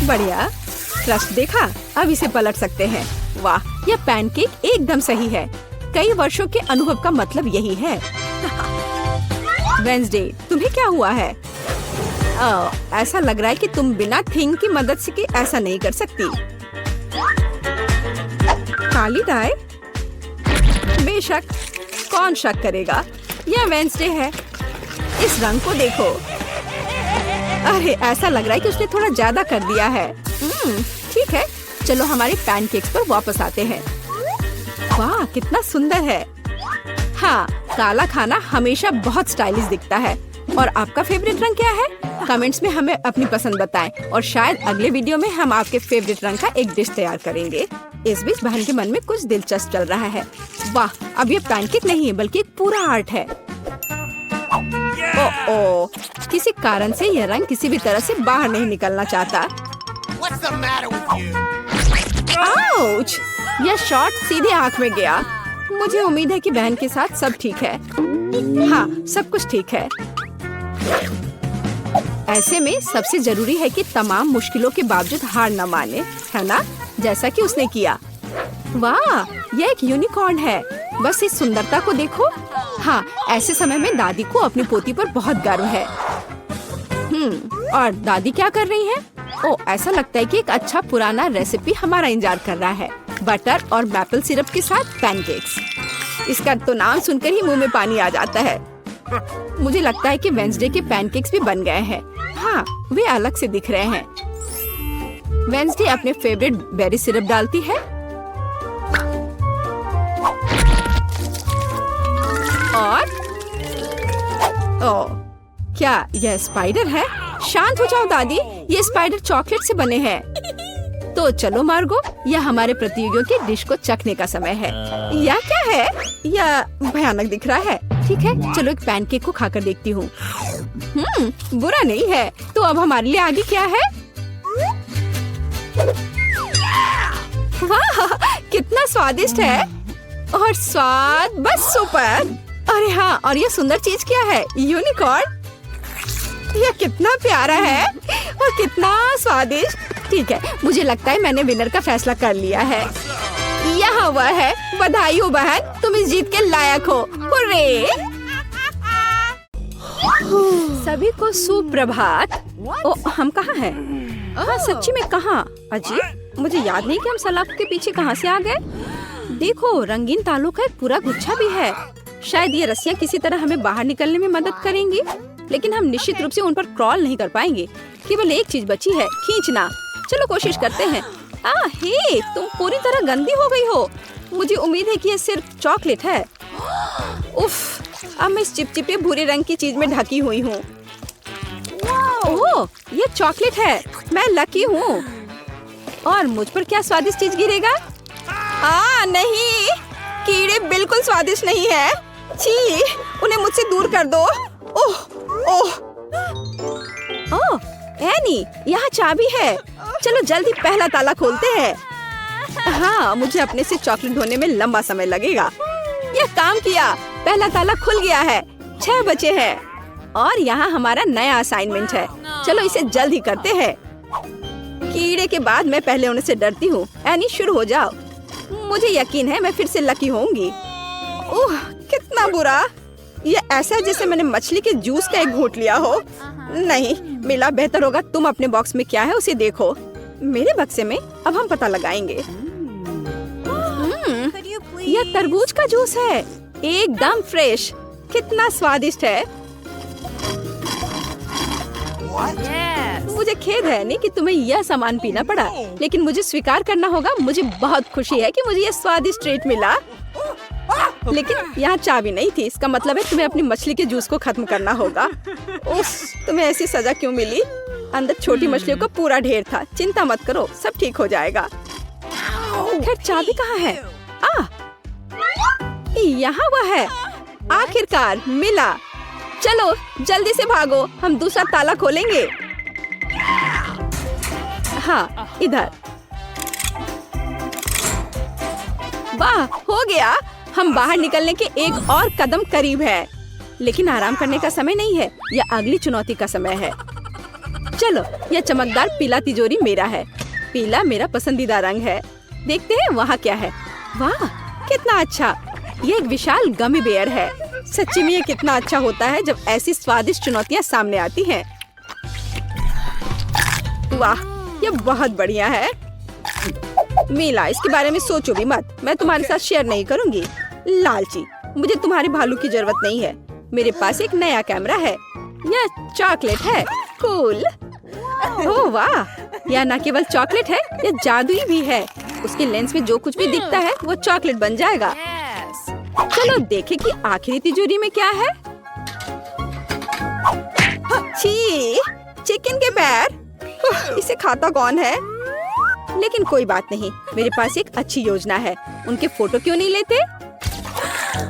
बढ़िया, क्रस्ट देखा? अब इसे पलट सकते हैं। वाह, यह पैनकेक एकदम सही है। कई वर्षों के अनुभव का मतलब यही है। वेंसडे, तुम्हें क्या हुआ है? ऐसा लग रहा है कि तुम बिना थिंग की मदद से कि ऐसा नहीं कर सकती। काली डाई? बेशक, कौन शक करेगा? यह वेंसडे है। इस रंग को देखो। अरे, ऐसा लग रहा है कि उसने थोड़ा ज्यादा कर दिया है। ठीक है, चलो हमारे पैनकेक्स पर वापस आते हैं। वाह, कितना सुंदर है। हाँ, काला खाना हमेशा बहुत स्टाइलिश दिखता है। और आपका फेवरेट रंग क्या है? कमेंट्स में हमें अपनी पसंद बताएं और शायद अगले वीडियो में हम आपके फेवरेट रंग का एक डिश तैयार करेंगे। इस बीच बहन के मन में कुछ दिलचस्प चल रहा है। वाह, अब ये पैनकेक नहीं है बल्कि एक पूरा आर्ट है। ओह, किसी कारण से यह रंग किसी भी तरह से बाहर नहीं निकलना चाहता। आउच! यह शॉट सीधे आंख में गया। मुझे उम्मीद है कि बहन के साथ सब ठीक है। हाँ, सब कुछ ठीक है। ऐसे में सबसे जरूरी है कि तमाम मुश्किलों के बावजूद हार न माने, है ना? जैसा कि उसने किया। वाह, यह एक यूनिकॉर्न है। बस इस सुंदरता को देखो। हाँ, ऐसे समय में दादी को अपनी पोती पर बहुत गर्व है। और दादी क्या कर रही है? ओह, ऐसा लगता है कि एक अच्छा पुराना रेसिपी हमारा इंतजार कर रहा है। बटर और मैपल सिरप के साथ पैनकेक्स। इसका तो नाम सुनकर ही मुंह में पानी आ जाता है। मुझे लगता है कि वेंसडे के पैनकेक्स भी बन गए हैं। हाँ, वे अलग से दिख रहे हैं। वेंसडे अपने फेवरेट बेरी सिरप डालती है और ओह, क्या यह स्पाइडर है? शांत हो जाओ दादी, ये स्पाइडर चॉकलेट से बने हैं। तो चलो मार्गो, यह हमारे प्रतियोगियों की डिश को चखने का समय है। यह क्या है? यह भयानक दिख रहा है। ठीक है, चलो एक पैनकेक को खाकर देखती हूँ। बुरा नहीं है। तो अब हमारे लिए आगे क्या है? वाह, कितना स्वादिष्ट है। और स्वाद बस सुपर। अरे हाँ, और ये सुंदर चीज क्या है? यूनिकॉर्न। यह कितना प्यारा है और कितना स्वादिष्ट। ठीक है, मुझे लगता है मैंने विनर का फैसला कर लिया है। यहाँ वह है। बधाई हो बहन, तुम इस जीत के लायक हो। हुर्रे! सभी को सुप्रभात। ओ, हम कहाँ हैं? हाँ, सच्ची में कहाँ? अजीब, मुझे याद नहीं कि हम सलाब के पीछे कहाँ से आ गए। देखो, रंगीन तालों का एक पूरा गुच्छा भी है। शायद ये रस्सियाँ किसी तरह हमें बाहर निकलने में मदद करेंगी, लेकिन हम निश्चित रूप से उन पर क्रॉल नहीं कर पाएंगे। केवल एक चीज बची है, खींचना। चलो कोशिश करते हैं। हे, तुम पूरी तरह गंदी हो गई हो। मुझे उम्मीद है कि ये सिर्फ चॉकलेट है। उफ, अब मैं इस चिपचिपे भूरे रंग की चीज में ढकी हुई हूँ। ओह, ये चॉकलेट है। मैं लकी हूँ। और मुझ पर क्या स्वादिष्ट चीज गिरेगा? नहीं, कीड़े बिल्कुल स्वादिष्ट नहीं है। छी, उन्हें मुझसे दूर कर दो। ओह, ओह, ओह, एनी, यहाँ चाबी है। चलो जल्दी पहला ताला खोलते हैं। हाँ, मुझे अपने से चॉकलेट ढोने में लंबा समय लगेगा। यह काम किया, पहला ताला खुल गया है। 6 बचे हैं और यहाँ हमारा नया असाइनमेंट है। चलो इसे जल्द ही करते हैं। कीड़े के बाद मैं पहले उन्हें से डरती हूँ। एनी, शुरू हो जाओ। मुझे यकीन है मैं फिर से लकी होंगी। ओह, कितना बुरा। ये ऐसा है जैसे मैंने मछली के जूस का एक घूंट लिया हो। नहीं मिला, बेहतर होगा तुम अपने बॉक्स में क्या है उसे देखो। मेरे बक्से में अब हम पता लगाएंगे। यह तरबूज का जूस है, एकदम फ्रेश। कितना स्वादिष्ट है। मुझे खेद है नहीं कि तुम्हें यह सामान पीना पड़ा, लेकिन मुझे स्वीकार करना होगा, मुझे बहुत खुशी है कि मुझे यह स्वादिष्ट ट्रीट मिला। लेकिन यहाँ चाबी नहीं थी, इसका मतलब है तुम्हें अपनी मछली के जूस को खत्म करना होगा। उफ, तुम्हें ऐसी सजा क्यों मिली? अंदर छोटी मछलियों का पूरा ढेर था। चिंता मत करो, सब ठीक हो जाएगा। खैर चाबी कहाँ है? यहाँ वह है। आखिरकार मिला। चलो जल्दी से भागो, हम दूसरा ताला खोलेंगे। हाँ इधर। वाह, हो गया। हम बाहर निकलने के एक और कदम करीब है। लेकिन आराम करने का समय नहीं है, यह अगली चुनौती का समय है। चलो, यह चमकदार पीला तिजोरी मेरा है। पीला मेरा पसंदीदा रंग है। देखते हैं वहाँ क्या है। वाह कितना अच्छा, ये एक विशाल गमी बेयर है। सच्ची में ये कितना अच्छा होता है जब ऐसी स्वादिष्ट चुनौतियाँ सामने आती हैं। वाह, ये बहुत बढ़िया है। मीला, इसके बारे में सोचो भी मत, मैं तुम्हारे साथ शेयर नहीं करूंगी। लालची, मुझे तुम्हारे भालू की जरूरत नहीं है। मेरे पास एक नया कैमरा है। यह चॉकलेट है। कूल। ओह वाह, यह न केवल चॉकलेट है, यह जादुई भी है। उसके लेंस में जो कुछ भी दिखता है वो चॉकलेट बन जाएगा। चलो देखें कि आखिरी तिजोरी में क्या है। छी, चिकन के पैर। इसे खाता कौन है? लेकिन कोई बात नहीं, मेरे पास एक अच्छी योजना है। उनके फोटो क्यों नहीं लेते?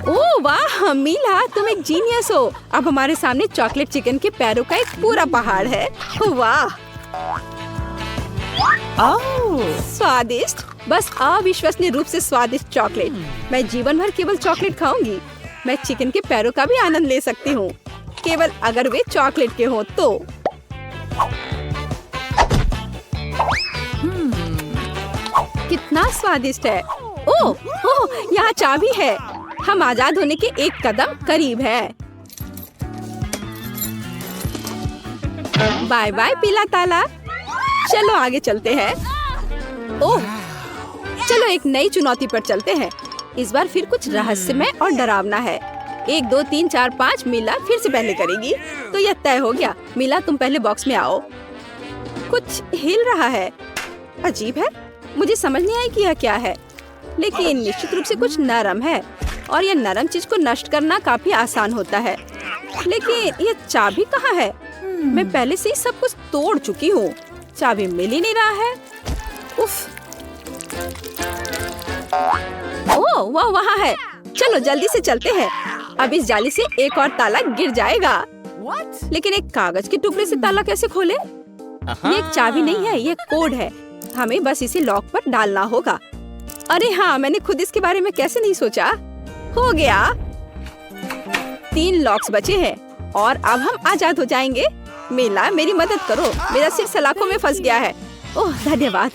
ओह वाह मीला, तुम एक जीनियस हो। अब हमारे सामने चॉकलेट चिकन के पैरों का एक पूरा पहाड़ है। वाह स्वादिष्ट, बस अविश्वसनीय रूप से स्वादिष्ट चॉकलेट। मैं जीवन भर केवल चॉकलेट खाऊंगी। मैं चिकन के पैरों का भी आनंद ले सकती हूँ, केवल अगर वे चॉकलेट के हों तो। कितना स्वादिष्ट है। ओह, यहाँ चाबी है। हम आजाद होने के एक कदम करीब है। बाय बाय पीला ताला। चलो आगे चलते हैं। ओह, चलो एक नई चुनौती पर चलते हैं। इस बार फिर कुछ रहस्यमय और डरावना है। 1 2 3 4 5 मीला फिर से पहले करेगी, तो यह तय हो गया। मीला तुम पहले बॉक्स में आओ। कुछ हिल रहा है, अजीब है। मुझे समझ नहीं आई कि यह क्या है, लेकिन निश्चित रूप से कुछ नरम है और यह नरम चीज को नष्ट करना काफी आसान होता है। लेकिन यह चाबी कहाँ है? मैं पहले से ही सब कुछ तोड़ चुकी हूँ। चाबी मिल ही नहीं रहा है। उफ। ओह, वह वहाँ है। चलो जल्दी से चलते हैं। अब इस जाली से एक और ताला गिर जाएगा। लेकिन एक कागज के टुकड़े से ताला कैसे खोले? ये एक चाबी नहीं है, ये कोड है। हमें बस इसे लॉक पर डालना होगा। अरे हाँ, मैंने खुद इसके बारे में कैसे नहीं सोचा। हो गया। 3 लॉक्स बचे हैं और अब हम आजाद हो जाएंगे। मीला मेरी मदद करो, मेरा सिर सलाखों में फंस गया है। ओह धन्यवाद।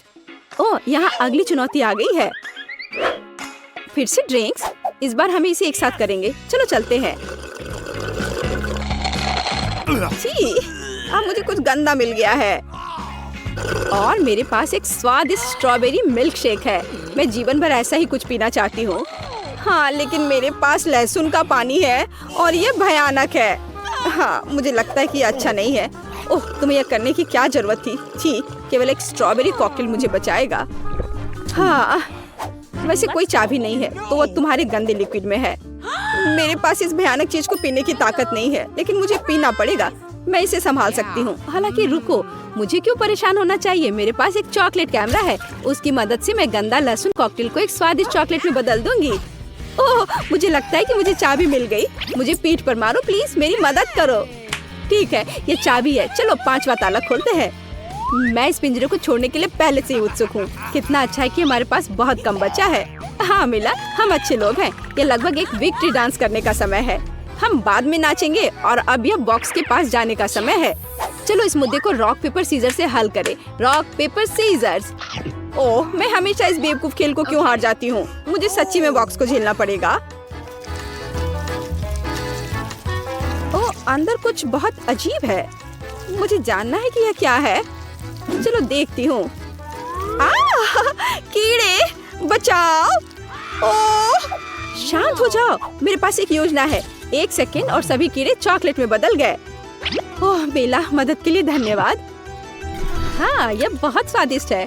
ओह, यहाँ अगली चुनौती आ गई है। फिर से ड्रिंक्स। इस बार हमें इसे एक साथ करेंगे। चलो चलते हैं। छी, अब मुझे कुछ गंदा मिल गया है। और मेरे पास एक स्वादिष्ट स्ट्रॉबेरी मिल्क शेक है। मैं जीवन भर ऐसा ही कुछ पीना चाहती हूँ। हाँ, लेकिन मेरे पास लहसुन का पानी है और ये भयानक है। हाँ, मुझे लगता है कि ये अच्छा नहीं है। ओह, तुम्हें यह करने की क्या जरूरत थी? छी, केवल एक स्ट्रॉबेरी कॉकटेल मुझे बचाएगा। हाँ, वैसे कोई चाबी नहीं है, तो वो तुम्हारे गंदे लिक्विड में है। मेरे पास इस भयानक चीज को पीने की ताकत नहीं है, लेकिन मुझे पीना पड़ेगा। मैं इसे संभाल सकती हूँ। हालांकि रुको, मुझे क्यों परेशान होना चाहिए? मेरे पास एक चॉकलेट कैमरा है, उसकी मदद से मैं गंदा लहसुन कॉकटेल को एक स्वादिष्ट चॉकलेट में बदल दूंगी। ओह, मुझे लगता है कि मुझे चाबी मिल गई। मुझे पीठ पर मारो प्लीज, मेरी मदद करो। ठीक है, ये चाबी है। चलो 5वां ताला खोलते हैं। मैं इस पिंजरे को छोड़ने के लिए पहले से ही उत्सुक हूँ। कितना अच्छा है कि हमारे पास बहुत कम बचा है। हाँ मिला, हम अच्छे लोग हैं। ये लगभग एक विक्ट्री डांस करने का समय है। हम बाद में नाचेंगे और अब यह बॉक्स के पास जाने का समय है। चलो इस मुद्दे को रॉक पेपर सीजर से हल करें। Rock paper seizures. ओह, मैं हमेशा इस बेवकूफ खेल को क्यों हार जाती हूँ? मुझे सच्ची में बॉक्स को झेलना पड़ेगा। ओह, अंदर कुछ बहुत अजीब है। मुझे जानना है कि यह क्या है। चलो देखती हूँ। कीड़े बचाओ। ओह, शांत हो जाओ, मेरे पास एक योजना है। 1 सेकेंड और सभी कीड़े चॉकलेट में बदल गए। ओह बेला, मदद के लिए धन्यवाद। हाँ, ये बहुत स्वादिष्ट है।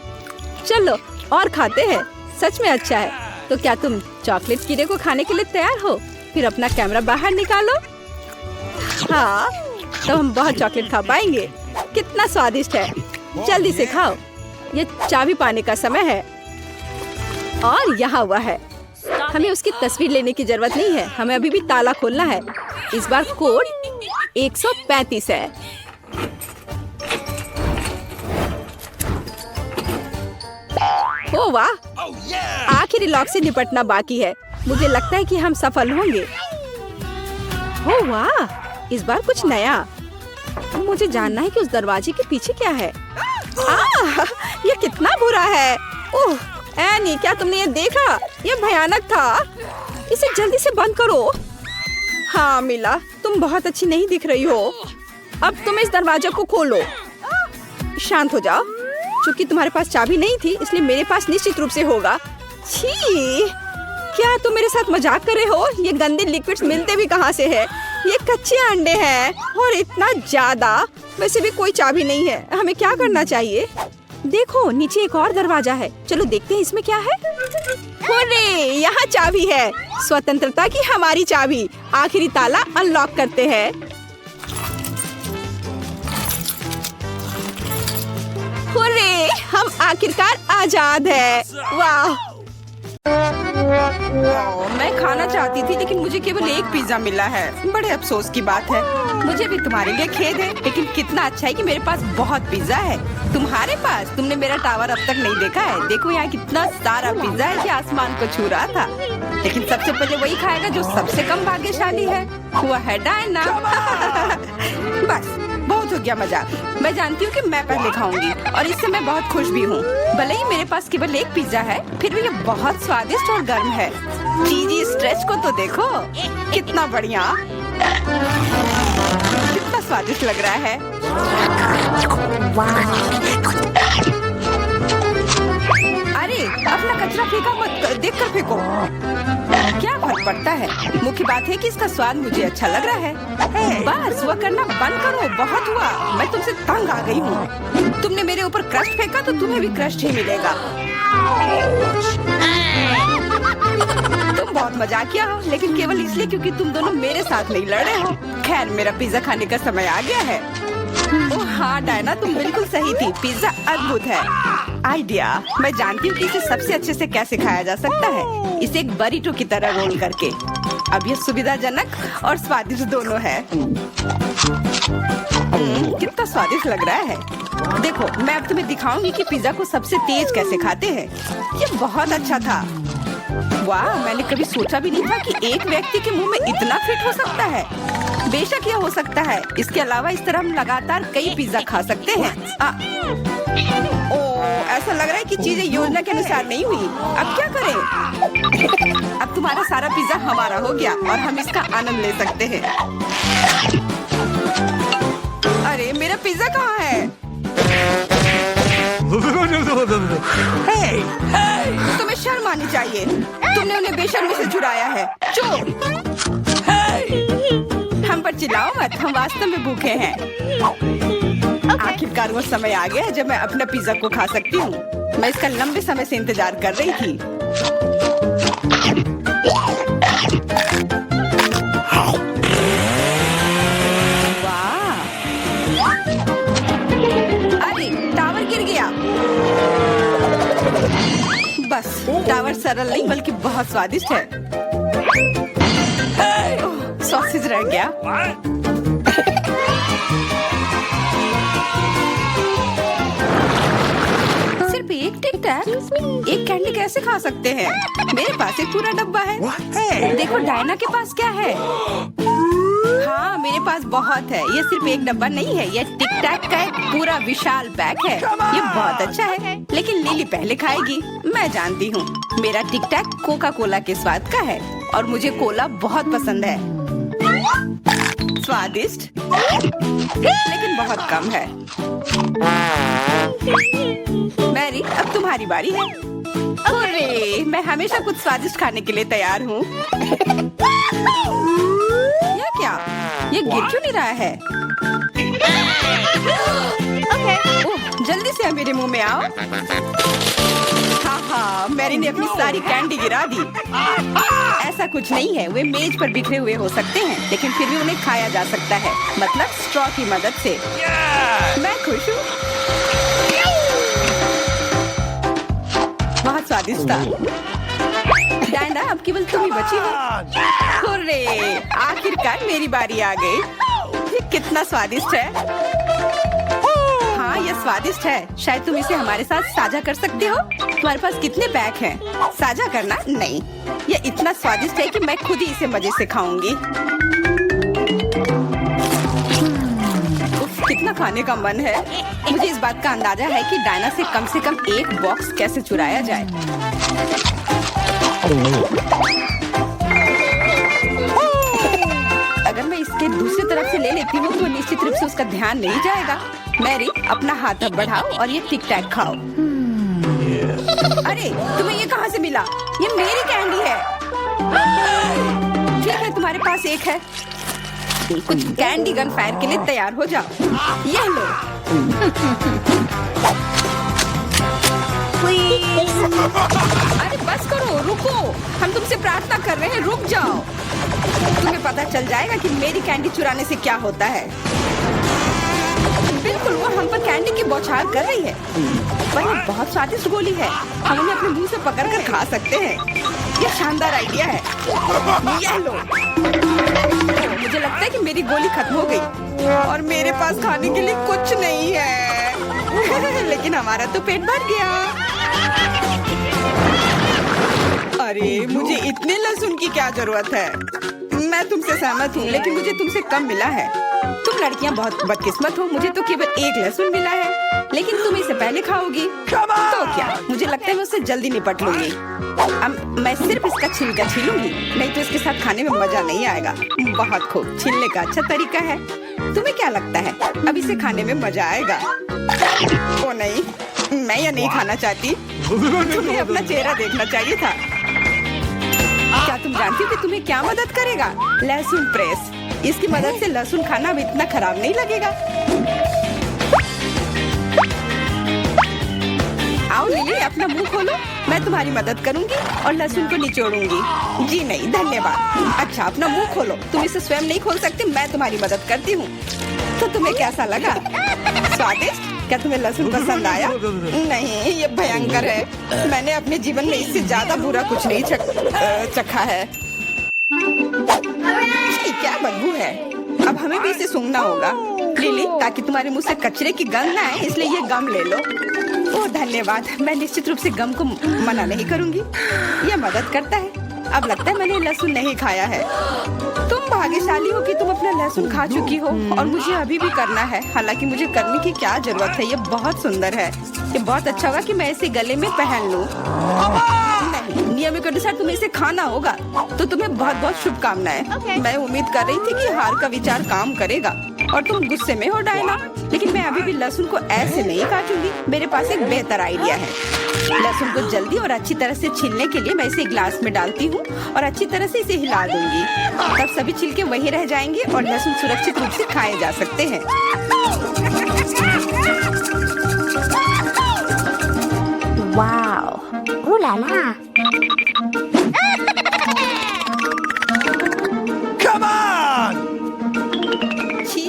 चलो और खाते हैं, सच में अच्छा है। तो क्या तुम चॉकलेट कीड़े को खाने के लिए तैयार हो? फिर अपना कैमरा बाहर निकालो। हाँ, तो हम बहुत चॉकलेट खा पाएंगे। कितना स्वादिष्ट है, जल्दी से खाओ। ये चाबी पाने का समय है और यहाँ हुआ है। हमें उसकी तस्वीर लेने की जरूरत नहीं है, हमें अभी भी ताला खोलना है। इस बार कोड 135 है। ओह वाह, आखिरी लॉक से निपटना बाकी है। मुझे लगता है कि हम सफल होंगे। ओह वाह, इस बार कुछ नया। मुझे जानना है कि उस दरवाजे के पीछे क्या है। ये कितना बुरा है। ओह एनी, क्या तुमने ये देखा? ये भयानक था। इसे जल्दी से बंद करो। हाँ मिला, तुम बहुत अच्छी नहीं दिख रही हो। अब तुम इस दरवाजे को खोलो। शांत हो जाओ। चूंकि तुम्हारे पास चाबी नहीं थी, इसलिए मेरे पास निश्चित रूप से होगा। छी, क्या तुम मेरे साथ मजाक कर रहे हो? ये गंदे लिक्विड्स मिलते भी कहाँ से है? ये कच्चे अंडे हैं और इतना ज्यादा। वैसे भी कोई चाबी नहीं है, हमें क्या करना चाहिए? देखो नीचे एक और दरवाजा है, चलो देखते हैं इसमें क्या है। हुर्रे, यहाँ चाबी है। स्वतंत्रता की हमारी चाबी। आखिरी ताला अनलॉक करते हैं। हुर्रे, हम आखिरकार आजाद है। वाह, मैं खाना चाहती थी लेकिन मुझे केवल एक पिज्जा मिला है। बड़े अफसोस की बात है। मुझे भी तुम्हारे लिए खेद है, लेकिन कितना अच्छा है कि मेरे पास बहुत पिज्जा है। तुम्हारे पास? तुमने मेरा टावर अब तक नहीं देखा है। देखो यहाँ कितना सारा पिज्जा है कि आसमान को छू रहा था। लेकिन सबसे पहले वही खाएगा जो सबसे कम भाग्यशाली है। हुआ है डायना। बस बहुत हो गया मजाक। मैं जानती हूँ कि मैं पहले खाऊंगी और इससे मैं बहुत खुश भी हूँ। भले ही मेरे पास केवल एक पिज्जा है, फिर भी ये बहुत स्वादिष्ट और गर्म है। चीजी स्ट्रेच को तो देखो, कितना बढ़िया, कितना स्वादिष्ट लग रहा है। अरे अपना कचरा फेंका मत, देख कर फेंको। क्या फर्क पड़ता है? मुख्य बात है कि इसका स्वाद मुझे अच्छा लग रहा है। बस वह करना बंद करो, बहुत हुआ। मैं तुमसे तंग आ गई हूँ। तुमने मेरे ऊपर क्रस्ट फेंका तो तुम्हें भी क्रस्ट ही मिलेगा। तुम बहुत मजाकिया हो, लेकिन केवल इसलिए क्योंकि तुम दोनों मेरे साथ नहीं लड़ रहे हो। खैर, मेरा पिज्जा खाने का समय आ गया है। ओह हाँ डायना, तुम बिल्कुल सही थी। पिज्जा अद्भुत है। आइडिया, मैं जानती हूँ कि इसे सबसे अच्छे से कैसे खाया जा सकता है। इसे एक बरीटो की तरह रोल करके। अब ये सुविधाजनक और स्वादिष्ट दोनों है। कितना स्वादिष्ट लग रहा है। देखो, मैं अब तुम्हें दिखाऊंगी कि पिज्जा को सबसे तेज कैसे खाते हैं। ये बहुत अच्छा था। वाह, मैंने कभी सोचा भी नहीं था कि एक व्यक्ति के मुंह में इतना फिट हो सकता है। बेशक यह हो सकता है। इसके अलावा इस तरह हम लगातार कई पिज्जा खा सकते हैं। ऐसा लग रहा है कि चीजें योजना के अनुसार नहीं हुई। अब क्या करें? अब तुम्हारा सारा पिज्जा हमारा हो गया और हम इसका आनंद ले सकते हैं। अरे मेरा पिज्जा कहाँ है? तुम्हें शर्म आनी चाहिए। तुमने उन्हें बेशर्मी से चुराया है। चुप! हम पर चिल्लाओ मत, हम वास्तव में भूखे हैं। आखिरकार वो समय आ गया है जब मैं अपना पिज्जा को खा सकती हूँ। मैं इसका लंबे समय से इंतजार कर रही थी। वाह! अरे टावर गिर गया। बस टावर सरल नहीं बल्कि बहुत स्वादिष्ट है। सॉसेज रह गया। सिर्फ एक टिक टैक, एक कैंडी कैसे खा सकते हैं? मेरे पास एक पूरा डब्बा है। देखो डायना के पास क्या है। हाँ, मेरे पास बहुत है। ये सिर्फ एक डब्बा नहीं है, ये टिक टैक का एक पूरा विशाल पैक है। ये बहुत अच्छा है, लेकिन लिली पहले खाएगी। मैं जानती हूँ, मेरा टिक टैक कोका कोला के स्वाद का है और मुझे कोला बहुत पसंद है। स्वादिष्ट, लेकिन बहुत कम है। मैरी, अब तुम्हारी बारी है। हुर्रे, मैं हमेशा कुछ स्वादिष्ट खाने के लिए तैयार हूँ। यह क्या? ये गिर क्यों नहीं रहा है? ओह, जल्दी से मेरे मुंह में आओ। हाँ, मैरी ने अपनी सारी कैंडी गिरा दी। ऐसा कुछ नहीं है, वे मेज पर बिखरे हुए हो सकते हैं, लेकिन फिर भी उन्हें खाया जा सकता है, मतलब स्ट्रॉ की मदद से। मैं खुश हूँ। बहुत स्वादिष्ट था। डायना, अब केवल तुम ही बची हो। हुर्रे, आखिरकार मेरी बारी आ गई। ये कितना स्वादिष्ट है। हाँ, ये स्वादिष्ट है। शायद तुम इसे हमारे साथ साझा कर सकते हो। तुम्हारे पास कितने पैक हैं? साझा करना नहीं। ये इतना स्वादिष्ट है कि मैं खुद ही इसे मजे से खाऊंगी। उफ, कितना खाने का मन है। मुझे इस बात का अंदाजा है कि डायना से कम एक बॉक्स कैसे चुराया जाए। अगर मैं इसके दूसरी तरफ से ले लेती हूँ तो निश्चित रूप से उसका ध्यान नहीं जाएगा। मैरी, अपना हाथ अब बढ़ाओ और ये टिक टैक खाओ। अरे, तुम्हें ये कहाँ से मिला? ये मेरी कैंडी है। ठीक है, तुम्हारे पास एक है। कुछ कैंडी गन फायर के लिए तैयार हो जाओ। ये लो। अरे बस करो, रुको। हम तुमसे प्रार्थना कर रहे हैं, रुक जाओ। तुम्हें पता चल जाएगा कि मेरी कैंडी चुराने से क्या होता है। बिल्कुल, वो हम पर कैंडी की बौछार कर रही है। पर ये बहुत स्वादिष्ट गोली है। हम उन्हें अपने मुंह से पकड़कर खा सकते हैं। ये शानदार आइडिया है। ये लो। मुझे लगता है कि मेरी गोली खत्म हो गई और मेरे पास खाने के लिए कुछ नहीं है। लेकिन हमारा तो पेट भर गया। अरे, मुझे इतने लहसुन की क्या जरूरत है? मैं तुमसे सहमत हूँ, लेकिन मुझे तुमसे कम मिला है। तुम लड़कियाँ बहुत बदकिस्मत हो। मुझे तो केवल एक लहसुन मिला है, लेकिन तुम इसे पहले खाओगी। तो क्या? मुझे लगता है मैं उससे जल्दी निपट लूंगी। अब मैं सिर्फ इसका छिलका छीलूंगी, नहीं तो इसके साथ खाने में मजा नहीं आएगा। बहुत खूब, छीलने का अच्छा तरीका है। तुम्हें क्या लगता है अब इसे खाने में मजा आएगा? ओ नहीं, मैं यह नहीं खाना चाहती। तुम्हें अपना चेहरा देखना चाहिए था। क्या तुम जानती हो कि तुम्हें क्या मदद करेगा? लहसुन प्रेस। इसकी मदद से लहसुन खाना अब इतना खराब नहीं लगेगा। आओ लिली, अपना मुंह खोलो। मैं तुम्हारी मदद करूंगी और लहसुन को निचोड़ूंगी। जी नहीं, धन्यवाद। अच्छा, अपना मुंह खोलो। तुम इसे स्वयं नहीं खोल सकती, मैं तुम्हारी मदद करती हूँ। तो तुम्हें कैसा लगा? स्वादिष्ट? क्या तुम्हें लहसुन पसंद आया? नहीं, ये भयंकर है। मैंने अपने जीवन में इससे ज्यादा बुरा कुछ नहीं चखा है। क्या बदबू है। अब हमें भी इसे सूंघना होगा लिली, ताकि तुम्हारे मुंह से कचरे की गंध ना आए, इसलिए ये गम ले लो। ओह धन्यवाद। मैं निश्चित रूप से गम को मना नहीं करूंगी। यह मदद करता है। अब लगता है मैंने लहसुन नहीं खाया है। तुम भाग्यशाली हो कि तुम अपना लहसुन खा चुकी हो और मुझे अभी भी करना है। हालांकि मुझे करने की क्या जरूरत है, ये बहुत सुंदर है। ये बहुत अच्छा होगा कि मैं इसे गले में पहन लूं। नहीं, नियम के अनुसार तुम्हें इसे खाना होगा। तो तुम्हें बहुत बहुत शुभकामनाएं। मैं उम्मीद कर रही थी कि हार का विचार काम करेगा और तुम गुस्से में हो डायना, लेकिन मैं अभी भी लहसुन को ऐसे नहीं काटूंगी। मेरे पास एक बेहतर आइडिया है। लहसुन को जल्दी और अच्छी तरह से छीलने के लिए मैं इसे ग्लास में डालती हूँ और अच्छी तरह से इसे हिला दूंगी। तब सभी छिलके वहीं रह जाएंगे और लहसुन सुरक्षित रूप से खाए जा सकते हैं। Wow, ooh la la। Come on! छी,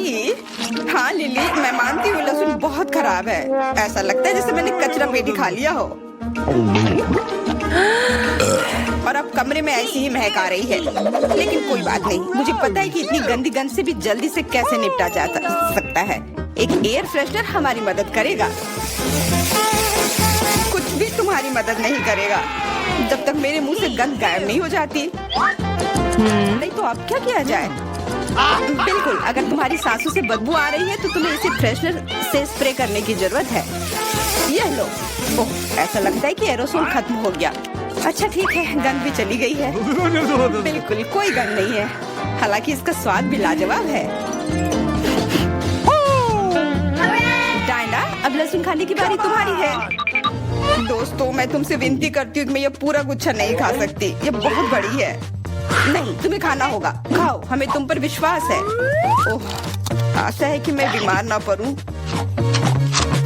हाँ लिली, मैं मानती हूँ लहसुन बहुत खराब है। ऐसा लगता है जैसे मैंने कचरा पेटी खा लिया हो। और अब कमरे में ऐसी ही महक आ रही है, लेकिन कोई बात नहीं। मुझे पता है कि इतनी गंदी गंध से भी जल्दी से कैसे निपटा जा सकता है। एक एयर फ्रेशनर हमारी मदद करेगा। कुछ भी तुम्हारी मदद नहीं करेगा जब तक मेरे मुंह से गंध गायब नहीं हो जाती। नहीं तो अब क्या किया जाए? बिल्कुल, अगर तुम्हारी सांसों से बदबू आ रही है तो तुम्हें इसे फ्रेशनर से स्प्रे करने की जरूरत है। यह लो। ओह, ऐसा लगता है कि एरोसोल खत्म हो गया। अच्छा ठीक है, गंध भी चली गई है। बिल्कुल कोई गंध नहीं है, हालांकि इसका स्वाद भी लाजवाब है। डायना, अब लहसुन खाने की बारी तुम्हारी है। दोस्तों, मैं तुमसे विनती करती हूँ कि मैं ये पूरा गुच्छा नहीं खा सकती, ये बहुत बड़ी है। नहीं, तुम्हें खाना होगा, खाओ, हमें तुम पर विश्वास है। ओह, आशा है कि मैं बीमार ना पड़ूं।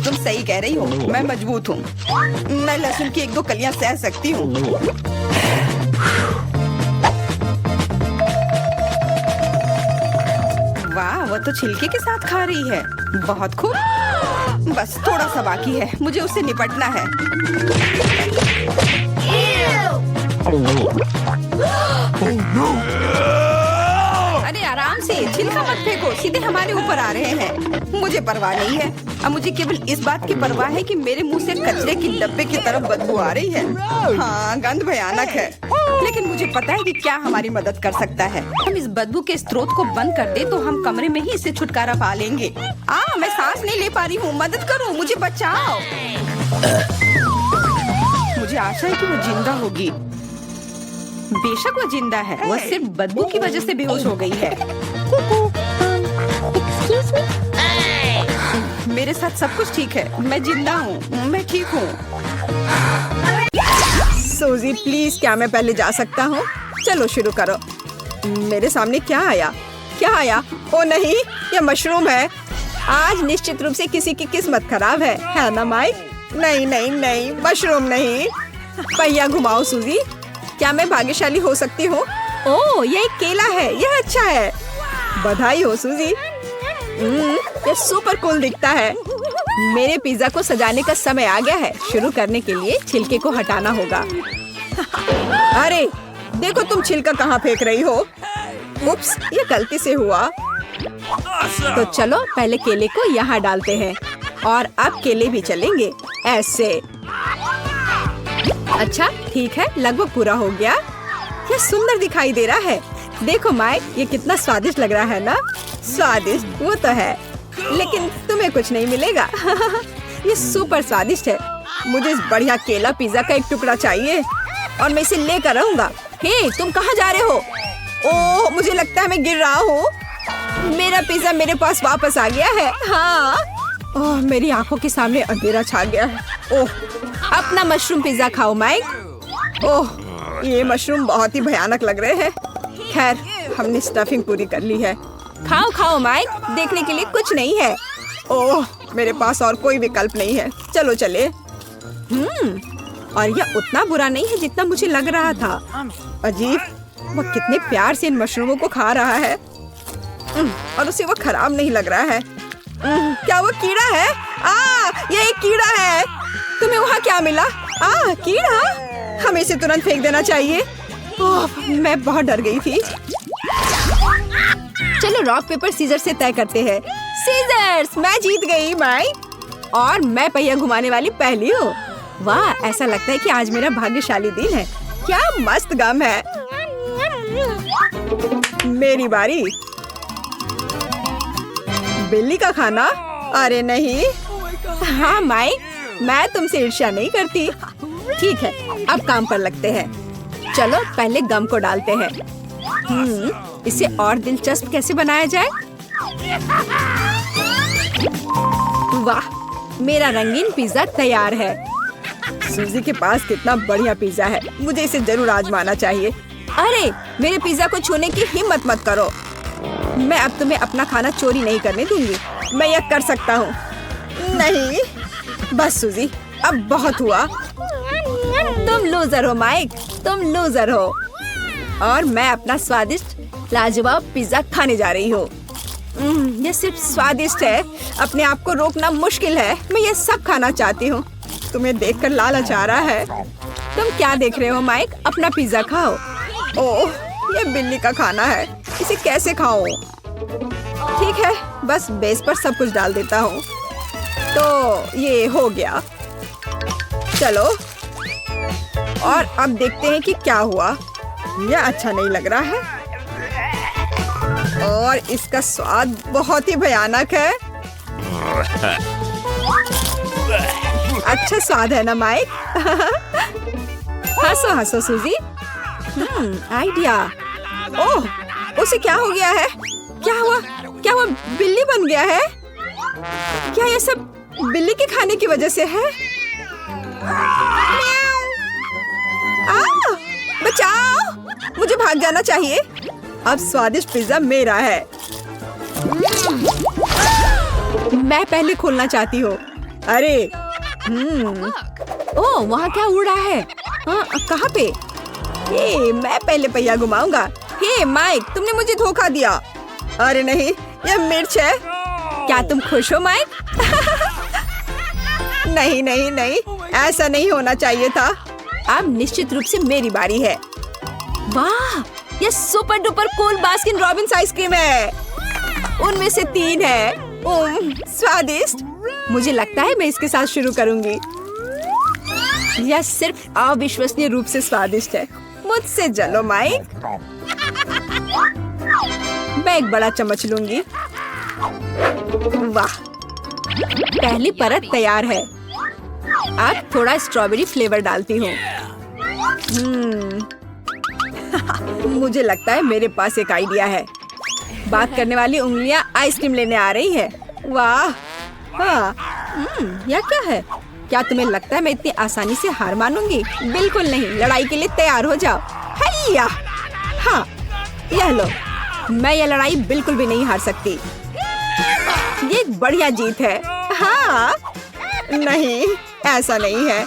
तुम सही कह रही हो, मैं मजबूत हूँ। मैं लहसुन की 1-2 कलियां सह सकती हूँ। वाह, वो तो छिलके के साथ खा रही है। बहुत खूब। बस थोड़ा सा बाकी है, मुझे उससे निपटना है। अरे आराम से, छिलका मत फेंको, सीधे हमारे ऊपर आ रहे हैं। मुझे परवाह नहीं है। अब मुझे केवल इस बात की परवाह है कि मेरे मुंह से कचरे की डब्बे की तरफ बदबू आ रही है। हाँ, गंध भयानक है, लेकिन मुझे पता है कि क्या हमारी मदद कर सकता है। हम इस बदबू के स्रोत को बंद कर दे तो हम कमरे में ही इससे छुटकारा पा लेंगे। मैं सांस नहीं ले पा रही हूँ, मदद करो, मुझे बचाओ। मुझे आशा है कि वो जिंदा होगी। बेशक वो जिंदा है, वो सिर्फ बदबू की वजह से बेहोश हो गई है। Excuse me? मेरे साथ सब कुछ ठीक है, मैं जिंदा हूँ, मैं ठीक हूँ। सूजी प्लीज, क्या मैं पहले जा सकता हूँ? चलो शुरू करो। मेरे सामने क्या आया? क्या आया? ओ नहीं, ये मशरूम है। आज निश्चित रूप से किसी की किस्मत खराब है ना माइक? नहीं नहीं नहीं, मशरूम नहीं। पहिया घुमाओ सूजी। क्या मैं भाग्यशाली हो सकती हूँ? ओह, ये एक केला है, यह अच्छा है। बधाई हो सूजी। ये सुपर कूल दिखता है। मेरे पिज्जा को सजाने का समय आ गया है। शुरू करने के लिए छिलके को हटाना होगा। अरे देखो, तुम छिलका कहाँ फेंक रही हो? उप्स, ये गलती से हुआ। तो चलो पहले केले को यहाँ डालते हैं और अब केले भी चलेंगे ऐसे। अच्छा ठीक है, लगभग पूरा हो गया। ये सुंदर दिखाई दे रहा है। देखो माइक, ये कितना स्वादिष्ट लग रहा है ना? स्वादिष्ट वो तो है, लेकिन तुम्हें कुछ नहीं मिलेगा। ये सुपर स्वादिष्ट है। मुझे इस बढ़िया केला पिज्जा का एक टुकड़ा चाहिए और मैं इसे लेकर आऊंगा। हे, तुम कहाँ जा रहे हो? ओह, मुझे लगता है मैं गिर रहा हूँ। मेरा पिज्जा मेरे पास वापस आ गया है। हाँ, ओह, मेरी आंखों के सामने अंधेरा छा गया है। ओह, अपना मशरूम पिज्जा खाओ माइक। ओह, ये मशरूम बहुत ही भयानक लग रहे हैं। खैर, हमने स्टफिंग पूरी कर ली है। खाओ खाओ माइक, देखने के लिए कुछ नहीं है। ओह, मेरे पास और कोई विकल्प नहीं है। चलो चले। और यह उतना बुरा नहीं है जितना मुझे लग रहा था। अजीब, वो कितने प्यार से इन मशरूमों को खा रहा है और उसे वो खराब नहीं लग रहा है। क्या वो कीड़ा है? ये एक कीड़ा है। तुम्हें वहाँ क्या मिला? कीड़ा? हमें इसे तुरंत फेंक देना चाहिए। ओह, मैं बहुत डर गई थी। चलो रॉक पेपर सीजर से तय करते हैं। सीजर्स, मैं जीत गई माइक, और मैं पहिया घुमाने वाली पहली हूँ। वाह, ऐसा लगता है कि आज मेरा भाग्यशाली दिन है। क्या मस्त गम है। मेरी बारी। बिल्ली का खाना? अरे नहीं। हाँ माइक, मैं तुमसे ईर्ष्या नहीं करती। ठीक है, अब काम पर लगते हैं। चलो पहले गम को डालते हैं। इसे और दिलचस्प कैसे बनाया जाए? वाह, मेरा रंगीन पिज्जा तैयार है। सूजी के पास कितना बढ़िया पिज्जा है, मुझे इसे जरूर आजमाना चाहिए। अरे, मेरे पिज्जा को छूने की हिम्मत मत करो। मैं अब तुम्हें अपना खाना चोरी नहीं करने दूंगी। मैं यह कर सकता हूँ। नहीं, बस सूजी, अब बहुत हुआ। तुम लूजर हो माइक, तुम लूजर हो। और मैं अपना स्वादिष्ट लाजवाब पिज्जा खाने जा रही हूँ। ये सिर्फ स्वादिष्ट है, अपने आप को रोकना मुश्किल है। मैं ये सब खाना चाहती हूँ। तुम्हें देखकर लालच आ रहा है। तुम क्या देख रहे हो माइक? अपना पिज्जा खाओ। ओह, ये बिल्ली का खाना है, इसे कैसे खाऊं? ठीक है, बस बेस पर सब कुछ डाल देता हूँ। तो ये हो गया। चलो, और अब देखते हैं कि क्या हुआ। यह अच्छा नहीं लग रहा है और इसका स्वाद बहुत ही भयानक है। अच्छा स्वाद है ना माइक? हंसो हंसो सूजी। आइडिया। ओह, उसे क्या हो गया है? क्या हुआ? क्या वो बिल्ली बन गया है? क्या ये सब बिल्ली के खाने की वजह से है? बचाओ, मुझे भाग जाना चाहिए। अब स्वादिष्ट पिज्जा मेरा है। मैं पहले खोलना चाहती हूँ। अरे ओह, वहाँ क्या उड़ रहा है? हाँ, कहाँ पे? हे, मैं पहले पहिया घुमाऊंगा। हे माइक, तुमने मुझे धोखा दिया। अरे नहीं, यह मिर्च है। क्या तुम खुश हो माइक? नहीं नहीं नहीं, ऐसा नहीं होना चाहिए था। अब निश्चित रूप से मेरी बारी है। वाह, ये super duper cool Baskin Robbins ice cream है। उनमें से 3 है। स्वादिष्ट। मुझे लगता है मैं इसके साथ शुरू करूंगी। यह सिर्फ अविश्वसनीय रूप से स्वादिष्ट है। मुझसे जलो माइक। मैं एक बड़ा चम्मच लूंगी। वाह, पहली परत तैयार है। अब थोड़ा स्ट्रॉबेरी फ्लेवर डालती हूँ। मुझे लगता है मेरे पास एक आइडिया है। बात करने वाली उंगलियां आइसक्रीम लेने आ रही है। वाह, हाँ, यह क्या है? क्या तुम्हें लगता है मैं इतनी आसानी से हार मानूंगी? बिल्कुल नहीं। लड़ाई के लिए तैयार हो जाओ। हैया! हाँ, यह लो। मैं यह लड़ाई बिल्कुल भी नहीं हार सकती। ये एक बढ़िया जीत है। हाँ, नहीं, ऐसा नहीं है।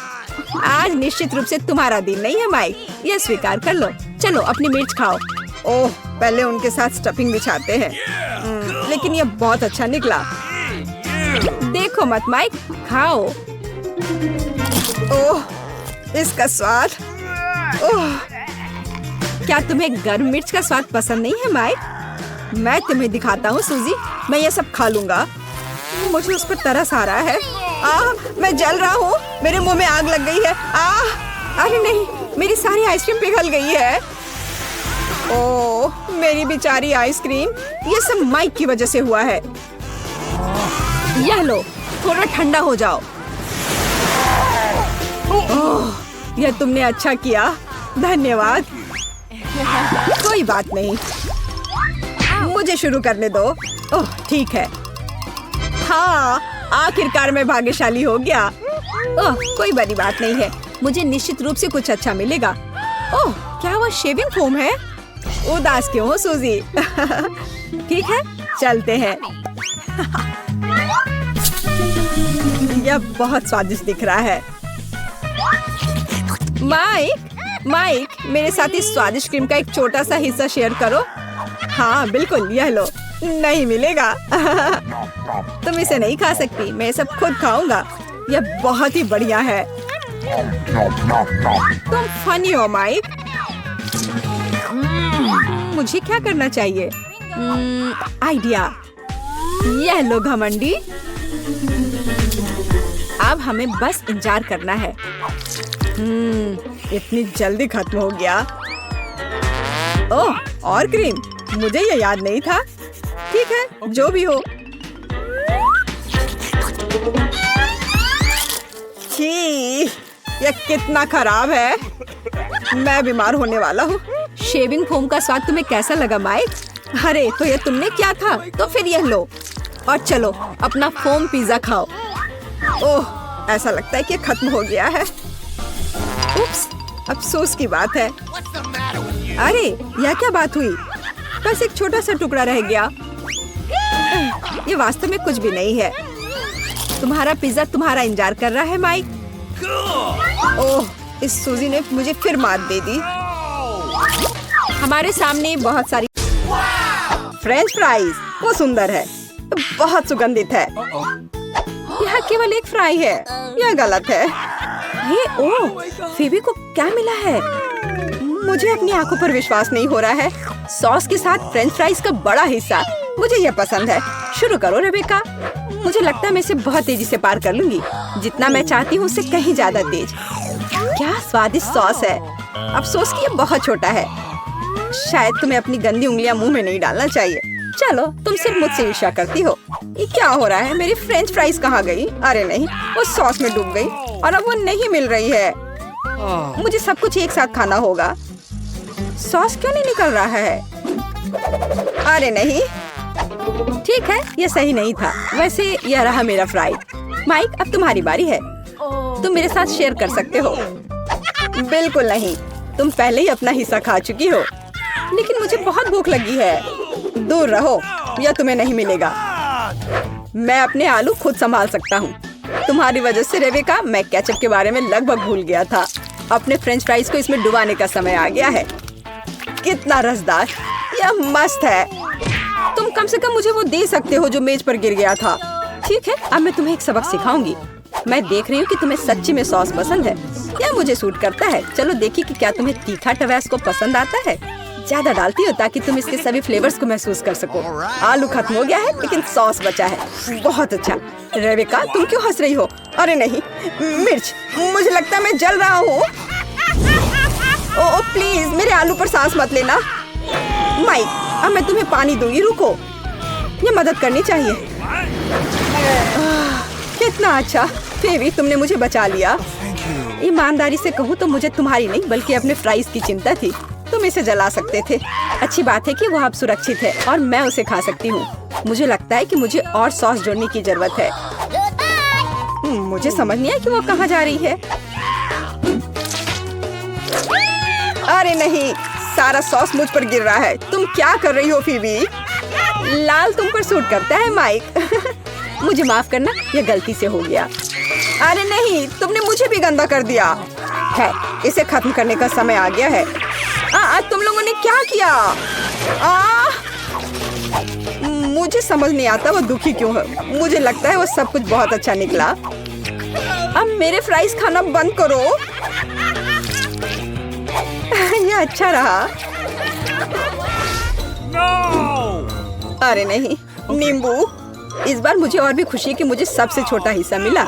आज निश्चित रूप से तुम्हारा दिन नहीं है माइक। यह स्वीकार कर लो। चलो अपनी मिर्च खाओ। ओह, पहले उनके साथ स्टफिंग बिछाते हैं। लेकिन यह बहुत अच्छा निकला। देखो मत माइक, खाओ। ओह, इसका स्वाद। ओह, क्या तुम्हें गर्म मिर्च का स्वाद पसंद नहीं है माइक? मैं तुम्हें दिखाता हूँ सूजी। मैं ये सब खा लूंगा। मुझे उस पर तरस आ रहा है। मैं जल रहा हूँ। मेरे मुंह में आग लग गई है। अरे नहीं, मेरी सारी आइसक्रीम पिघल गई है। ओह, मेरी बेचारी आइसक्रीम। ये सब माइक की वजह से हुआ है। यह लो, थोड़ा ठंडा हो जाओ। ओह, यह तुमने अच्छा किया। धन्यवाद। कोई बात नहीं, मुझे शुरू करने दो। ओह, ठीक है। हाँ, आखिरकार मैं भाग्यशाली हो गया। ओह, कोई बड़ी बात नहीं है। मुझे निश्चित रूप से कुछ अच्छा मिलेगा। ओह, क्या वह शेविंग फोम है? उदास क्यों हो सूजी? ठीक है, चलते हैं। यह बहुत स्वादिष्ट दिख रहा है। माइक, मेरे साथ इस स्वादिष्ट क्रीम का एक छोटा सा हिस्सा शेयर करो। हाँ बिल्कुल, यह लो। नहीं मिलेगा। तुम इसे नहीं खा सकती। मैं सब खुद खाऊंगा। यह बहुत ही बढ़िया है। तुम फनी हो माइक। मुझे क्या करना चाहिए? आइडिया। यह लो घमंडी। अब हमें बस इंतजार करना है। इतनी जल्दी खत्म हो गया। ओह, और क्रीम। मुझे यह याद नहीं था। ठीक है, जो भी हो। छी, यह कितना खराब है। मैं बीमार होने वाला हूँ। शेविंग फोम का स्वाद तुम्हें कैसा लगा माइक? अरे, तो ये तुमने क्या था? तो फिर यह लो और चलो अपना फोम पिज्जा खाओ। ओह, ऐसा लगता है कि खत्म हो गया है। उप्स, अफसोस की बात है। अरे, यह क्या बात हुई? बस एक छोटा सा टुकड़ा रह गया। ये वास्तव में कुछ भी नहीं है। तुम्हारा पिज्जा तुम्हारा इंतजार कर रहा है माइक। ओह, इस सूजी ने मुझे फिर मात दे दी। हमारे सामने बहुत सारी फ्रेंच फ्राइज। वो सुंदर है, बहुत सुगंधित है। यह केवल एक फ्राई है। यह गलत है। ये ओह, फेबी को क्या मिला है? मुझे अपनी आंखों पर विश्वास नहीं हो रहा है। सॉस के साथ फ्रेंच फ्राइज का बड़ा हिस्सा। मुझे यह पसंद है। शुरू करो रेबेका। मुझे लगता है मैं इसे बहुत तेजी से पार कर लूंगी। जितना मैं चाहती हूँ उससे कहीं ज्यादा तेज। क्या स्वादिष्ट सॉस है। अफसोस कि यह बहुत छोटा है। शायद तुम्हें अपनी गंदी उंगलियां मुंह में नहीं डालना चाहिए। चलो, तुम सिर्फ मुझसे ईर्ष्या करती हो। ये क्या हो रहा है? मेरी फ्रेंच फ्राइज कहाँ गई? अरे नहीं, वो सॉस में डूब गई और अब वो नहीं मिल रही है। मुझे सब कुछ एक साथ खाना होगा। सॉस क्यों नहीं निकल रहा है? अरे नहीं, ठीक है, यह सही नहीं था। वैसे यह रहा मेरा फ्राई। माइक, अब तुम्हारी बारी है। तुम मेरे साथ शेयर कर सकते हो। बिल्कुल नहीं, तुम पहले ही अपना हिस्सा खा चुकी हो। लेकिन मुझे बहुत भूख लगी है। दूर रहो या तुम्हें नहीं मिलेगा। मैं अपने आलू खुद संभाल सकता हूँ। तुम्हारी वजह से रेबेका, मैं केचप के बारे में लगभग भूल गया था। अपने फ्रेंच फ्राइज को इसमें डुबाने का समय आ गया है। कितना रसदार, यह मस्त है। तुम कम से कम मुझे वो दे सकते हो जो मेज पर गिर गया था। ठीक है, अब मैं तुम्हें एक सबक सिखाऊंगी। मैं देख रही हूँ कि तुम्हें सच्ची में सॉस पसंद है। यह मुझे सूट करता है। चलो देखिए कि क्या तुम्हें तीखा टबैस्को पसंद आता है। ज्यादा डालती हो ताकि तुम इसके सभी फ्लेवर्स को महसूस कर सको। आलू खत्म हो गया है लेकिन सॉस बचा है। बहुत अच्छा। रेबेका, तुम क्यों हंस रही हो? अरे नहीं, मिर्च, मुझे लगता है मैं जल रहा हूँ। ओह प्लीज, मेरे आलू पर सांस मत लेना। माइक, अब मैं तुम्हें पानी दूंगी, रुको। ये मदद करनी चाहिए। कितना अच्छा फेवी, तुमने मुझे बचा लिया। ईमानदारी से कहूँ तो मुझे तुम्हारी नहीं बल्कि अपने फ्राइज की चिंता थी। तुम इसे जला सकते थे। अच्छी बात है कि वो अब सुरक्षित है और मैं उसे खा सकती हूँ। मुझे लगता है कि मुझे और सॉस जोड़ने की जरूरत है। मुझे समझ नहीं आया कि वो कहाँ जा रही है। अरे नहीं, सारा सॉस मुझ पर गिर रहा है। तुम क्या कर रही हो फीबी? लाल तुम पर सूट करता है माइक। मुझे माफ करना, यह गलती से हो गया। अरे नहीं, तुमने मुझे भी गंदा कर दिया है। इसे खत्म करने का समय आ गया है। तुम लोगों ने क्या किया? मुझे समझ नहीं आता वो दुखी क्यों है। मुझे लगता है वो सब कुछ बहुत अच्छा निकला। अब मेरे फ्राइज खाना बंद करो। ये अच्छा रहा। अरे नहीं, नींबू। इस बार मुझे और भी खुशी है कि मुझे सबसे छोटा हिस्सा मिला।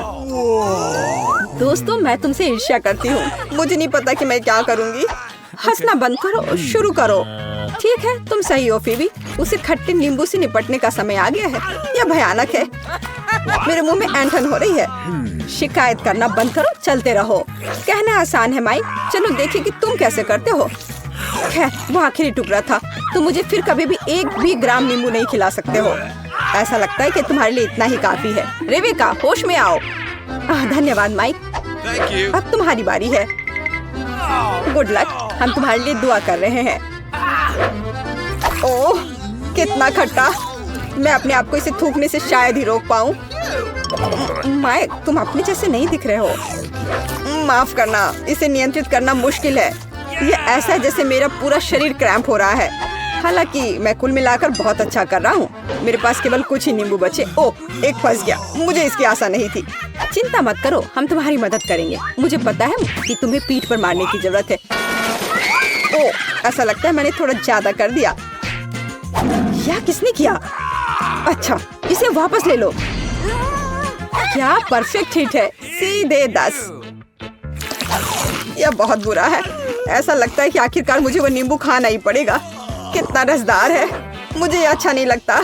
दोस्तों, मैं तुमसे ईर्ष्या करती हूँ। मुझे नहीं पता कि मैं क्या करूँगी। हंसना बंद करो, शुरू करो। ठीक है, तुम सही हो फीबी। उसे खट्टे नींबू से निपटने का समय आ गया है। यह भयानक है। मेरे मुंह में ऐंठन हो रही है। शिकायत करना बंद करो, चलते रहो। कहना आसान है माइक, चलो देखिए कि तुम कैसे करते हो। खैर, वो आखिरी टुकड़ा था। तुम मुझे फिर कभी भी एक भी ग्राम नींबू नहीं खिला सकते हो। ऐसा लगता है कि तुम्हारे लिए इतना ही काफी है। रेबेका, होश में आओ। धन्यवाद माइक। अब तुम्हारी बारी है। गुड लक, हम तुम्हारे लिए दुआ कर रहे हैं। ओह, कितना खट्टा। मैं अपने आप को इसे थूकने से शायद ही रोक पाऊं। माइक, तुम अपने जैसे नहीं दिख रहे हो। माफ करना, इसे नियंत्रित करना मुश्किल है। ये ऐसा है जैसे मेरा पूरा शरीर क्रैम्प हो रहा है। हालांकि मैं कुल मिलाकर बहुत अच्छा कर रहा हूँ। मेरे पास केवल कुछ ही नींबू बचे। ओह, एक फंस गया। मुझे इसकी आशा नहीं थी। चिंता मत करो, हम तुम्हारी मदद करेंगे। मुझे पता है कि तुम्हें पीठ पर मारने की जरूरत है। ओह, ऐसा लगता है मैंने थोड़ा ज्यादा कर दिया। यह किसने किया? अच्छा, इसे वापस ले लो। क्या परफेक्ट हिट है, सीधे 10। यह बहुत बुरा है। ऐसा लगता है कि आखिरकार मुझे वो नींबू खाना ही पड़ेगा। कितना रसदार है। मुझे ये अच्छा नहीं लगता।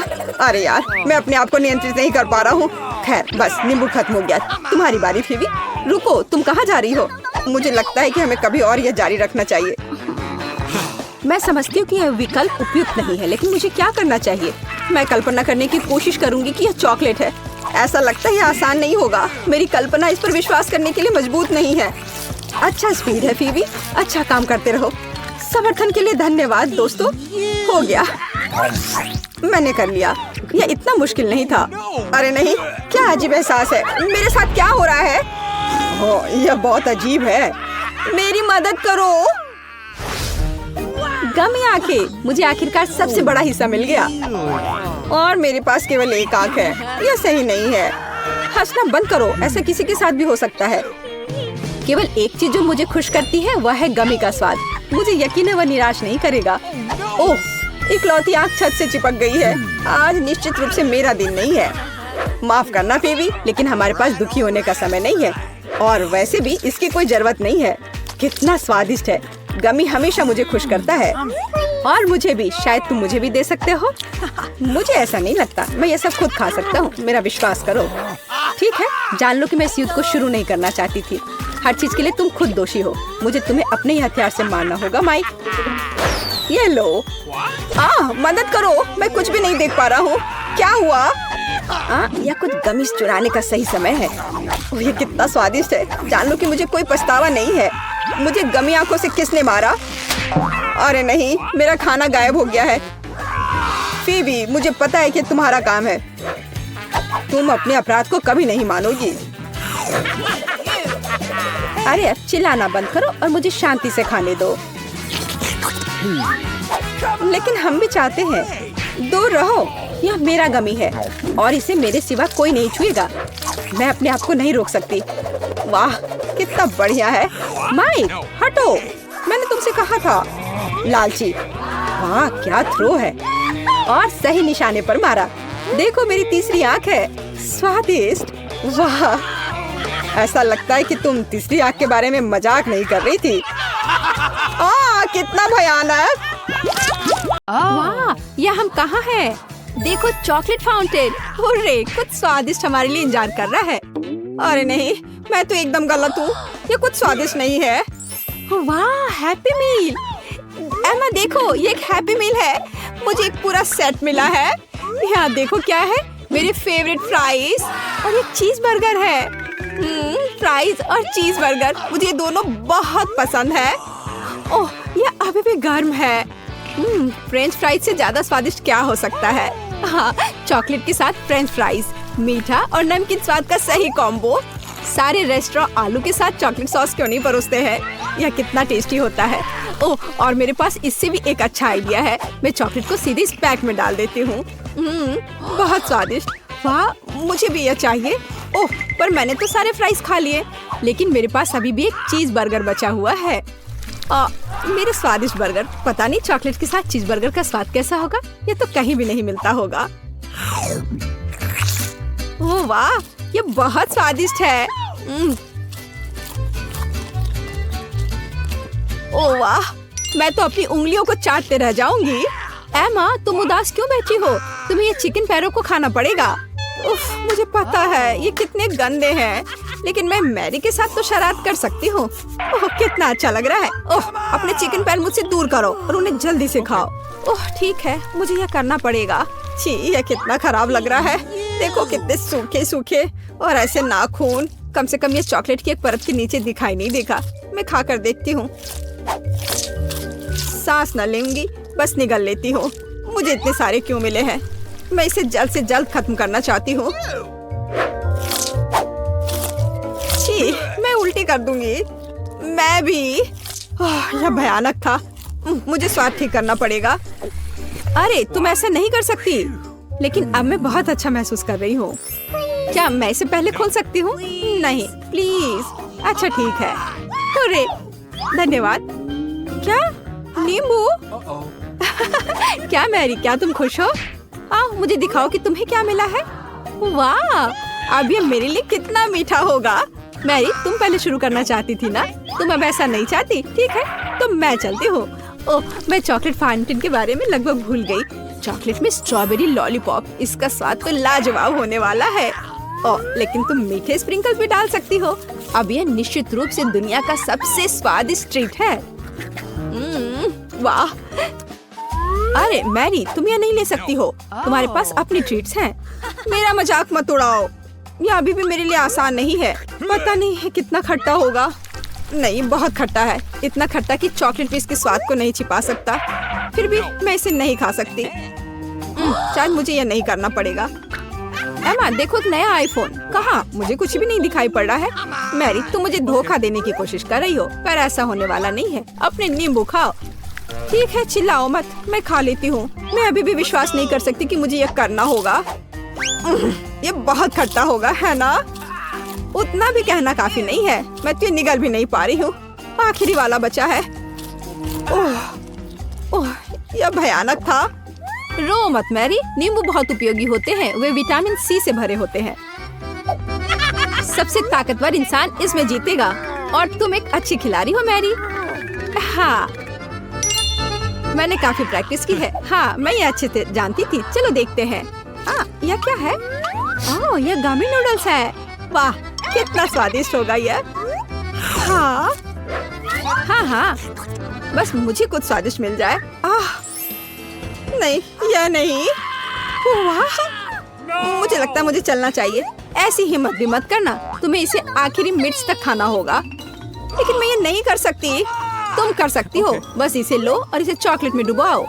अरे यार, मैं अपने आप को नियंत्रित नहीं कर पा रहा हूँ। खैर, बस नींबू खत्म हो गया। तुम्हारी बारी फीबी। रुको, तुम कहाँ जा रही हो? मुझे लगता है कि हमें कभी और यह जारी रखना चाहिए। मैं समझती हूँ कि यह विकल्प उपयुक्त नहीं है, लेकिन मुझे क्या करना चाहिए? मैं कल्पना करने की कोशिश करूंगी कि यह चॉकलेट है। ऐसा लगता है यह आसान नहीं होगा। मेरी कल्पना इस पर विश्वास करने के लिए मजबूत नहीं है। अच्छा स्पीड है फीबी, अच्छा काम करते रहो। समर्थन के लिए धन्यवाद दोस्तों। हो गया, मैंने कर लिया। यह इतना मुश्किल नहीं था। अरे नहीं, क्या अजीब एहसास है। मेरे साथ क्या हो रहा है? ओह, यह बहुत अजीब है। मेरी मदद करो। गमी आंखें, मुझे आखिरकार सबसे बड़ा हिस्सा मिल गया और मेरे पास केवल एक आंख है। यह सही नहीं है। हंसना बंद करो, ऐसा किसी के साथ भी हो सकता है। केवल एक चीज जो मुझे खुश करती है वह है गमी का स्वाद। मुझे यकीन है वह निराश नहीं करेगा। ओह, इकलौती आंख छत से चिपक गई है। आज निश्चित रूप से मेरा दिन नहीं है। माफ करना फीबी, लेकिन हमारे पास दुखी होने का समय नहीं है और वैसे भी इसकी कोई जरूरत नहीं है। कितना स्वादिष्ट है। गमी हमेशा मुझे खुश करता है और मुझे भी। शायद तुम मुझे भी दे सकते हो। मुझे ऐसा नहीं लगता। मैं ये सब खुद खा सकता हूँ, मेरा विश्वास करो। ठीक है, जान लो कि मैं इस युद्ध को शुरू नहीं करना चाहती थी। हर चीज के लिए तुम खुद दोषी हो। मुझे तुम्हें अपने ही हथियार से मारना होगा माइक। ये लो। मदद करो, मैं कुछ भी नहीं देख पा रहा हूँ। क्या हुआ? यह कुछ गमीज चुराने का सही समय है। ओह, ये कितना स्वादिष्ट है। जान लो कि मुझे कोई पछतावा नहीं है। मुझे गमी आंखों से किसने मारा? अरे नहीं, मेरा खाना गायब हो गया है। फीबी, मुझे पता है कि तुम्हारा काम है। तुम अपने अपराध को कभी नहीं मानोगी। अरे अब चिल्लाना बंद करो और मुझे शांति से खाने दो। लेकिन हम भी चाहते हैं। दूर रहो, यह मेरा गमी है और इसे मेरे सिवा कोई नहीं छुएगा। मैं अपने आप को नहीं रोक सकती। वाह, कितना बढ़िया है। माइक, हटो, मैंने तुमसे कहा था। लालची, वाह क्या थ्रो है। और सही निशाने पर मारा। देखो मेरी तीसरी आंख है। स्वादिष्ट, वाह। ऐसा लगता है कि तुम तीसरी आंख के बारे में मजाक नहीं कर रही थी। कितना भयानक। वाह, यह हम कहाँ हैं? देखो चॉकलेट फाउंटेन। हुर्रे, कुछ स्वादिष्ट हमारे लिए इंतजार कर रहा है। अरे नहीं, मैं तो एकदम गलत हूँ। ये कुछ स्वादिष्ट नहीं है। वाह, हैप्पी मील। एमा देखो, ये एक हैप्पी मील है। मुझे एक पूरा सेट मिला है। यहाँ देखो क्या है, मेरे फेवरेट फ्राइज और एक चीज बर्गर है। फ्राइज और चीज बर्गर, मुझे दोनों बहुत पसंद है। ओह, ये अभी भी गर्म है। फ्रेंच फ्राइज से ज्यादा स्वादिष्ट क्या हो सकता है? हाँ, चॉकलेट के साथ फ्रेंच फ्राइज, मीठा और नमकीन स्वाद का सही कॉम्बो। सारे रेस्टोरेंट आलू के साथ चॉकलेट सॉस क्यों नहीं परोसते हैं? यह कितना टेस्टी होता है। ओह, और मेरे पास इससे भी एक अच्छा आइडिया है। मैं चॉकलेट को सीधे इस पैक में डाल देती हूँ। बहुत स्वादिष्ट। वाह, मुझे भी यह चाहिए। ओह, पर मैंने तो सारे फ्राइज खा लिए। लेकिन मेरे पास अभी भी एक चीज बर्गर बचा हुआ है। मेरे स्वादिष्ट बर्गर। पता नहीं चॉकलेट के साथ चीज बर्गर का स्वाद कैसा होगा। ये तो कहीं भी नहीं मिलता होगा। ओह वाह, ये बहुत स्वादिष्ट है। ओह वाह, मैं तो अपनी उंगलियों को चाटते रह जाऊंगी। एमा, तुम उदास क्यों बैठी हो? तुम्हें ये चिकन पैरों को खाना पड़ेगा। उफ, मुझे पता है ये कितने गंदे हैं, लेकिन मैं मैरी के साथ तो शरारत कर सकती हूँ। ओह, कितना अच्छा लग रहा है। ओह, अपने चिकन पैर मुझसे दूर करो और उन्हें जल्दी से खाओ। ओह ठीक है, मुझे यह करना पड़ेगा। छी, यह कितना खराब लग रहा है। देखो कितने सूखे सूखे और ऐसे नाखून। कम से कम ये चॉकलेट की एक परत के नीचे दिखाई नहीं देगा। मैं खा कर देखती हूँ। सांस न लूंगी, बस निगल लेती हूँ। मुझे इतने सारे क्यों मिले हैं? मैं इसे जल्द से जल्द खत्म करना चाहती हूँ। छी, मैं उल्टी कर दूंगी। मैं भी। यह भयानक था। मुझे स्वाद ठीक करना पड़ेगा। अरे तुम ऐसा नहीं कर सकती। लेकिन अब मैं बहुत अच्छा महसूस कर रही हूँ। क्या मैं इसे पहले खोल सकती हूँ? नहीं प्लीज। अच्छा ठीक है। अरे धन्यवाद। क्या नींबू? क्या मैरी, क्या तुम खुश हो? आओ मुझे दिखाओ कि तुम्हें क्या मिला है। वाह, अब ये मेरे लिए कितना मीठा होगा। मैरी, तुम पहले शुरू करना चाहती थी ना? तुम अब ऐसा नहीं चाहती? ठीक है, तो मैं चलती हूँ। ओह, मैं चॉकलेट फाउंटेन के बारे में लगभग भूल गई। चॉकलेट में स्ट्रॉबेरी लॉलीपॉप, इसका स्वाद तो लाजवाब होने वाला है। ओह, लेकिन तुम मीठे स्प्रिंकल्स भी डाल सकती हो। अब यह निश्चित रूप से दुनिया का सबसे स्वादिष्ट ट्रीट है। वाह। अरे मैरी, तुम यह नहीं ले सकती हो। तुम्हारे पास अपनी ट्रीट्स हैं। मेरा मजाक मत उड़ाओ। यह अभी भी मेरे लिए आसान नहीं है। पता नहीं है कितना खट्टा होगा। नहीं, बहुत खट्टा है। इतना खट्टा कि चॉकलेट भी इसके स्वाद को नहीं छिपा सकता। फिर भी मैं इसे नहीं खा सकती। शायद मुझे यह नहीं करना पड़ेगा। एमा देखो, एक नया आईफोन। कहाँ? मुझे कुछ भी नहीं दिखाई पड़ रहा है। मैरी, तुम मुझे धोखा देने की कोशिश कर रही हो, पर ऐसा होने वाला नहीं है। अपने नींबू खाओ। ठीक है, चिल्लाओ मत, मैं खा लेती हूँ। मैं अभी भी विश्वास नहीं कर सकती कि मुझे यह करना होगा। ये बहुत खट्टा होगा, है ना? उतना भी कहना काफी नहीं है। मैं तो निगल भी नहीं पा रही हूँ। आखिरी वाला बचा है। ओह, ओह, यह भयानक था। रो मत मैरी, नींबू बहुत उपयोगी होते हैं। वे विटामिन सी से भरे होते हैं। सबसे ताकतवर इंसान इसमें जीतेगा। और तुम एक अच्छी खिलाड़ी हो मैरी। हाँ, मैंने काफी प्रैक्टिस की है। हाँ, मैं ये अच्छे से जानती थी। चलो देखते हैं। हाँ, यह क्या है? ओह, यह गमी नूडल्स है। वाह, कितना स्वादिष्ट होगा यह। हाँ हाँ हाँ, बस मुझे कुछ स्वादिष्ट मिल जाए। नहीं, यह नहीं। वाह, मुझे लगता है मुझे चलना चाहिए। ऐसी हिम्मत भी मत करना, तुम्हें इसे आखिरी मिनट्स तक खाना होगा। लेकिन मैं ये नहीं कर सकती। तुम कर सकती हो। बस इसे लो और इसे चॉकलेट में डुबाओ।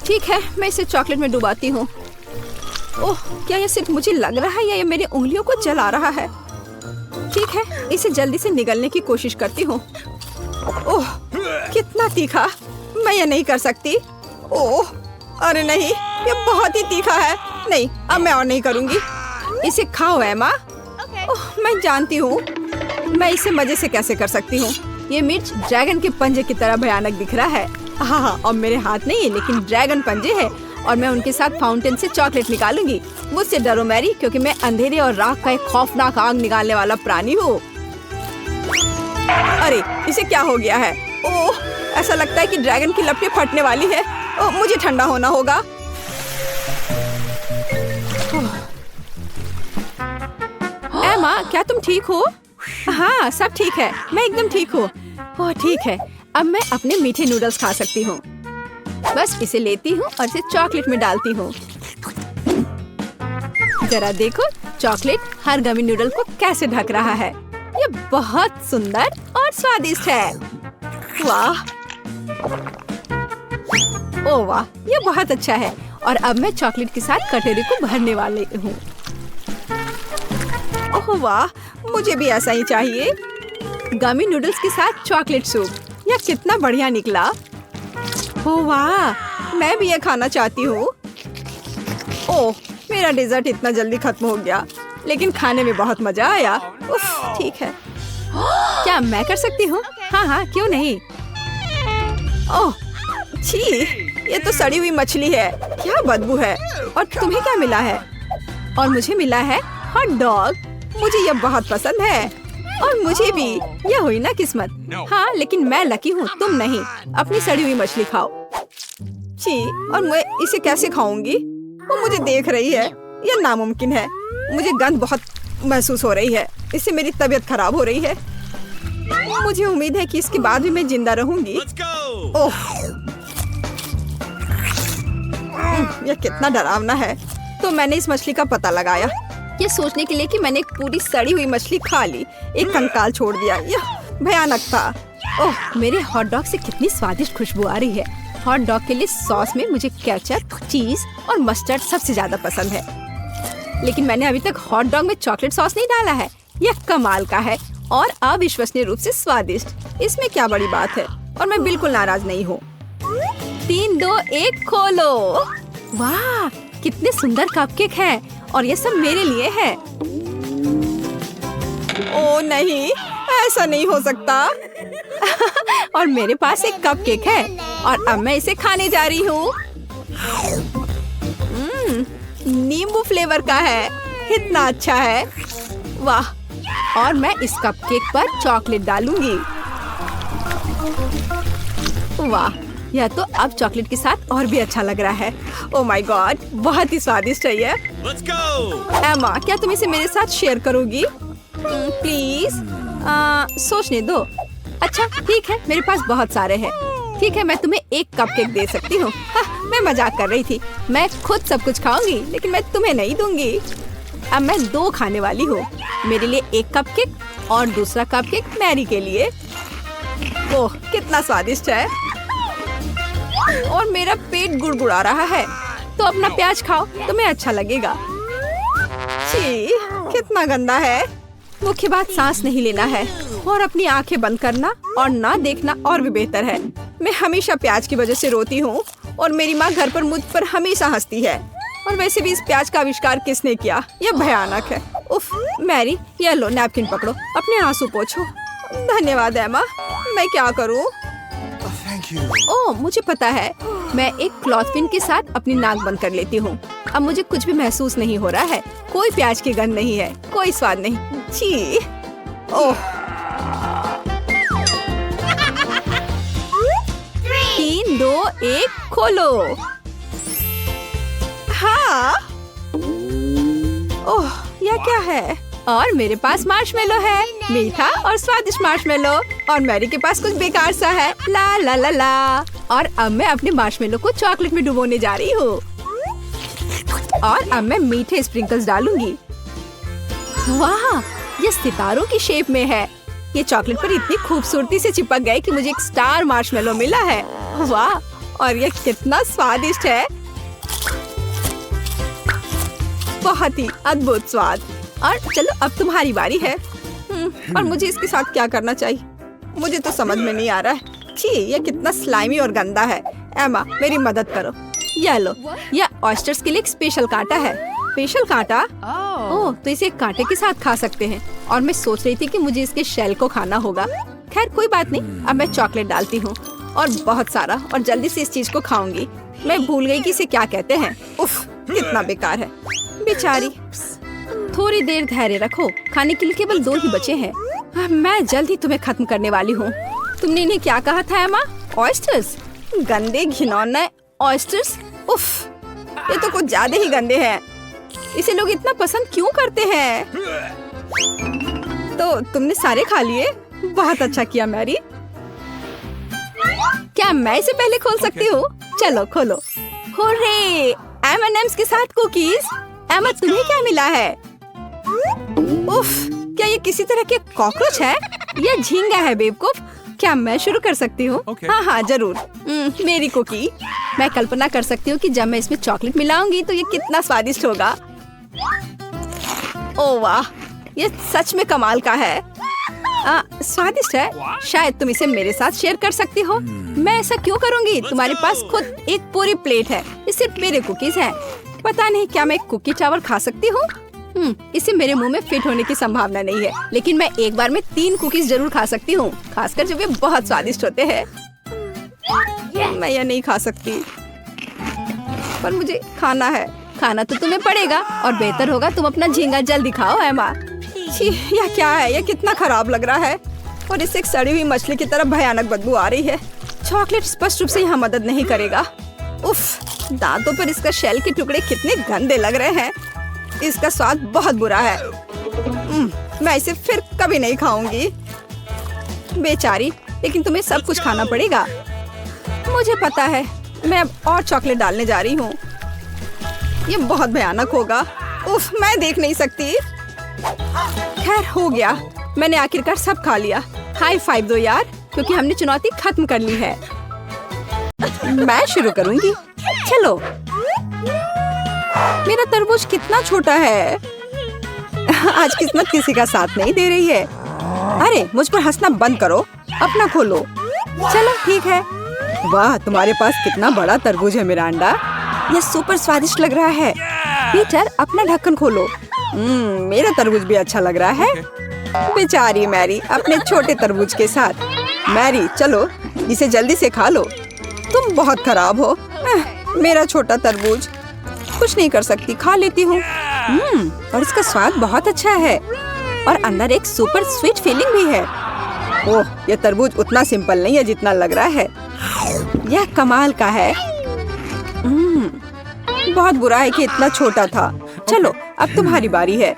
ठीक है, मैं इसे चॉकलेट में डुबाती हूँ। ओह, क्या ये सिर्फ मुझे लग रहा है या ये मेरी उंगलियों को जला रहा है? ठीक है, इसे जल्दी से निगलने की कोशिश करती हूँ। ओह, कितना तीखा! मैं ये नहीं कर सकती। ओह, अरे नहीं, ये बहुत ही तीखा है। नहीं, अब मैं और नहीं करूँगी। इसे खाओ एमा। ओह, मैं जानती हूँ मैं इसे मजे से कैसे कर सकती हूँ। ये मिर्च ड्रैगन के पंजे की तरह भयानक दिख रहा है। हाँ, अब मेरे हाथ नहीं है लेकिन ड्रैगन पंजे है और मैं उनके साथ फाउंटेन से चॉकलेट निकालूंगी। मुझसे डरो मैरी, क्योंकि मैं अंधेरे और राख का एक खौफनाक आग निकालने वाला प्राणी हूँ। अरे, इसे क्या हो गया है? ओह, ऐसा लगता है कि ड्रैगन की लपटें फटने वाली है। ओह, मुझे ठंडा होना होगा। एमा, क्या तुम ठीक हो? हाँ, सब ठीक है, मैं एकदम ठीक हूँ। ओह, ठीक है, अब मैं अपने मीठे नूडल्स खा सकती हूँ। बस इसे लेती हूँ और इसे चॉकलेट में डालती हूँ। जरा देखो, चॉकलेट हर गमी नूडल को कैसे ढक रहा है। ये बहुत सुंदर और स्वादिष्ट है। वाह, ओह वाह, ये बहुत अच्छा है। और अब मैं चॉकलेट के साथ कटोरे को भरने वाली हूँ। ओह वाह, मुझे भी ऐसा ही चाहिए। गमी नूडल्स के साथ चॉकलेट सूप, यह कितना बढ़िया निकला। ओह वाह, मैं भी यह खाना चाहती हूँ। ओह, मेरा डेजर्ट इतना जल्दी खत्म हो गया, लेकिन खाने में बहुत मजा आया। उफ, ठीक है। क्या मैं कर सकती हूँ? हाँ हाँ, क्यों नहीं। ओह छी, ये तो सड़ी हुई मछली है। क्या बदबू है। और तुम्हें क्या मिला है? और मुझे मिला है हॉट डॉग। मुझे यह बहुत पसंद है। और मुझे भी। यह हुई ना किस्मत। हाँ, लेकिन मैं लकी हूँ, तुम नहीं। अपनी सड़ी हुई मछली खाओ। छी, और मैं इसे कैसे खाऊंगी? वो मुझे देख रही है। यह नामुमकिन है। मुझे गंध बहुत महसूस हो रही है। इससे मेरी तबीयत खराब हो रही है। मुझे उम्मीद है कि इसके बाद भी मैं जिंदा रहूंगी। ओह, यह कितना डरावना है। तो मैंने इस मछली का पता लगाया, ये सोचने के लिए कि मैंने एक पूरी सड़ी हुई मछली खा ली, एक कंकाल छोड़ दिया। यह भयानक था। ओह, मेरे हॉट डॉग से कितनी स्वादिष्ट खुशबू आ रही है। हॉट डॉग के लिए सॉस में मुझे केचप, चीज और मस्टर्ड सबसे ज्यादा पसंद है। लेकिन मैंने अभी तक हॉट डॉग में चॉकलेट सॉस नहीं डाला है। यह कमाल का है और अविश्वसनीय रूप से स्वादिष्ट। इसमें क्या बड़ी बात है। और मैं बिल्कुल नाराज नहीं हूँ। 3, 2, 1 खोलो। वाह, कितने सुंदर कपकेक हैं और ये सब मेरे लिए है। ओ नहीं, ऐसा नहीं हो सकता। और मेरे पास एक कपकेक है और अब मैं इसे खाने जा रही हूँ। नींबू फ्लेवर का है। इतना अच्छा है। वाह, और मैं इस कपकेक पर चॉकलेट डालूंगी। वाह, यह तो अब चॉकलेट के साथ और भी अच्छा लग रहा है। ओह माय गॉड, बहुत ही स्वादिष्ट है यह। एमा, क्या तुम इसे मेरे साथ शेयर करोगी? प्लीज, सोचने दो। अच्छा ठीक है, मेरे पास बहुत सारे हैं। ठीक है, मैं तुम्हें एक कपकेक दे सकती हूँ। मैं मजाक कर रही थी। मैं खुद सब कुछ खाऊंगी, लेकिन मैं तुम्हें नहीं दूंगी। अब मैं 2 खाने वाली हूँ। मेरे लिए एक कपकेक और दूसरा कपकेक मैरी के लिए। ओह, कितना स्वादिष्ट है। और मेरा पेट गुड़गुड़ा रहा है। तो अपना प्याज खाओ, तुम्हें अच्छा लगेगा। छी, कितना गंदा है। मुख्य बात सांस नहीं लेना है और अपनी आंखें बंद करना और ना देखना और भी बेहतर है। मैं हमेशा प्याज की वजह से रोती हूँ और मेरी माँ घर पर मुझ पर हमेशा हंसती है। और वैसे भी इस प्याज का आविष्कार किसने किया? यह भयानक है। उफ, मैरी, ये लो नैपकिन पकड़ो, अपने आंसू पोंछो। धन्यवाद एमा, मैं क्या करूँ? ओह, मुझे पता है। मैं एक क्लॉथ पिन के साथ अपनी नाक बंद कर लेती हूँ। अब मुझे कुछ भी महसूस नहीं हो रहा है। कोई प्याज की गंध नहीं है, कोई स्वाद नहीं। छी, ओह। 3, 2, 1 खोलो। हाँ। ओह, यह क्या है? और मेरे पास मार्शमेलो है, मीठा और स्वादिष्ट मार्शमेलो। और मैरी के पास कुछ बेकार सा है। ला ला ला ला। और अब मैं अपने मार्शमेलो को चॉकलेट में डुबोने जा रही हूँ। और अब मैं मीठे स्प्रिंकल्स डालूंगी। वाह, ये सितारों की शेप में है। ये चॉकलेट पर इतनी खूबसूरती से चिपक गए कि मुझे एक स्टार मार्शमेलो मिला है। वाह, और ये कितना स्वादिष्ट है। बहुत ही अद्भुत स्वाद। और चलो अब तुम्हारी बारी है। और मुझे इसके साथ क्या करना चाहिए, मुझे तो समझ में नहीं आ रहा है। छी, ये कितना स्लाइमी और गंदा है। एमा, मेरी मदद करो। ये लो, ये ऑयस्टर्स के लिए एक स्पेशल कांटा है। स्पेशल कांटा? ओह, तो इसे कांटे के साथ खा सकते हैं। और मैं सोच रही थी कि मुझे इसके शेल को खाना होगा। खैर कोई बात नहीं, अब मैं चॉकलेट डालती हूँ और बहुत सारा, और जल्दी से इस चीज को खाऊंगी। मैं भूल गई कि इसे क्या कहते हैं। उफ, कितना बेकार है। बेचारी। थोड़ी देर धैर्य रखो, खाने के लिए केवल 2 ही बचे हैं। मैं जल्द ही तुम्हें खत्म करने वाली हूँ। तुमने इन्हें क्या कहा था एमा? ऑयस्टर्स? गंदे घिनौने ऑयस्टर्स। उफ, ये तो कुछ ज्यादा ही गंदे हैं। इसे लोग इतना पसंद क्यों करते हैं? तो तुमने सारे खा लिए? बहुत अच्छा किया मैरी। क्या मैं इसे पहले खोल सकती हूँ? चलो खोलो। होरे, M&M's के साथ कुकीज। एमा, तुम्हें क्या मिला है? उफ, क्या ये किसी तरह के कॉकरोच है? ये झींगा है बेवकूफ। क्या मैं शुरू कर सकती हूँ? हाँ हाँ जरूर। मेरी कुकी। मैं कल्पना कर सकती हूँ कि जब मैं इसमें चॉकलेट मिलाऊंगी तो ये कितना स्वादिष्ट होगा। ओह वाह, ये सच में कमाल का है। स्वादिष्ट है। शायद तुम इसे मेरे साथ शेयर कर सकती हो। मैं ऐसा क्यों करूँगी? तुम्हारे पास खुद एक पूरी प्लेट है। ये सिर्फ मेरे कुकीज हैं। पता नहीं क्या मैं कुकी टावर खा सकती हूँ? इसे मेरे मुंह में फिट होने की संभावना नहीं है, लेकिन मैं एक बार में 3 कुकीज जरूर खा सकती हूँ, खासकर जब ये बहुत स्वादिष्ट होते हैं। मैं यह नहीं खा सकती, पर मुझे खाना है। खाना तो तुम्हें पड़ेगा, और बेहतर होगा तुम अपना झींगा जल्दी खाओ एमा। छी, यह क्या है? यह कितना खराब लग रहा है, और इससे एक सड़ी हुई मछली की तरह भयानक बदबू आ रही है। चॉकलेट स्पष्ट रूप से यहाँ मदद नहीं करेगा। उफ, दांतों पर इसका शेल के टुकड़े कितने गंदे लग रहे हैं। इसका स्वाद बहुत बुरा है। मैं इसे फिर कभी नहीं खाऊंगी। बेचारी, लेकिन तुम्हें सब कुछ खाना पड़ेगा। मुझे पता है। मैं अब और चॉकलेट डालने जा रही हूँ। ये बहुत भयानक होगा। उफ, मैं देख नहीं सकती। खैर हो गया, मैंने आखिरकार सब खा लिया। हाई फाइव दो यार, क्योंकि हमने चुनौती खत्म कर ली है। मैं शुरू करूंगी। चलो। मेरा तरबूज कितना छोटा है। आज किस्मत किसी का साथ नहीं दे रही है। अरे, मुझ पर हंसना बंद करो, अपना खोलो। चलो ठीक है। वाह, तुम्हारे पास कितना बड़ा तरबूज है मिरांडा। यह सुपर स्वादिष्ट लग रहा है। पीटर, अपना ढक्कन खोलो। मेरा तरबूज भी अच्छा लग रहा है। बेचारी मैरी अपने छोटे तरबूज के साथ। मैरी, चलो इसे जल्दी से खा लो। तुम बहुत खराब हो। मेरा छोटा तरबूज। कुछ नहीं कर सकती, खा लेती हूँ। और इसका स्वाद बहुत अच्छा है, और अंदर एक सुपर स्वीट फीलिंग भी है। ओह, यह तरबूज उतना सिंपल नहीं है जितना लग रहा है। यह कमाल का है। बहुत बुरा है कि इतना छोटा था। चलो, अब तुम्हारी बारी है।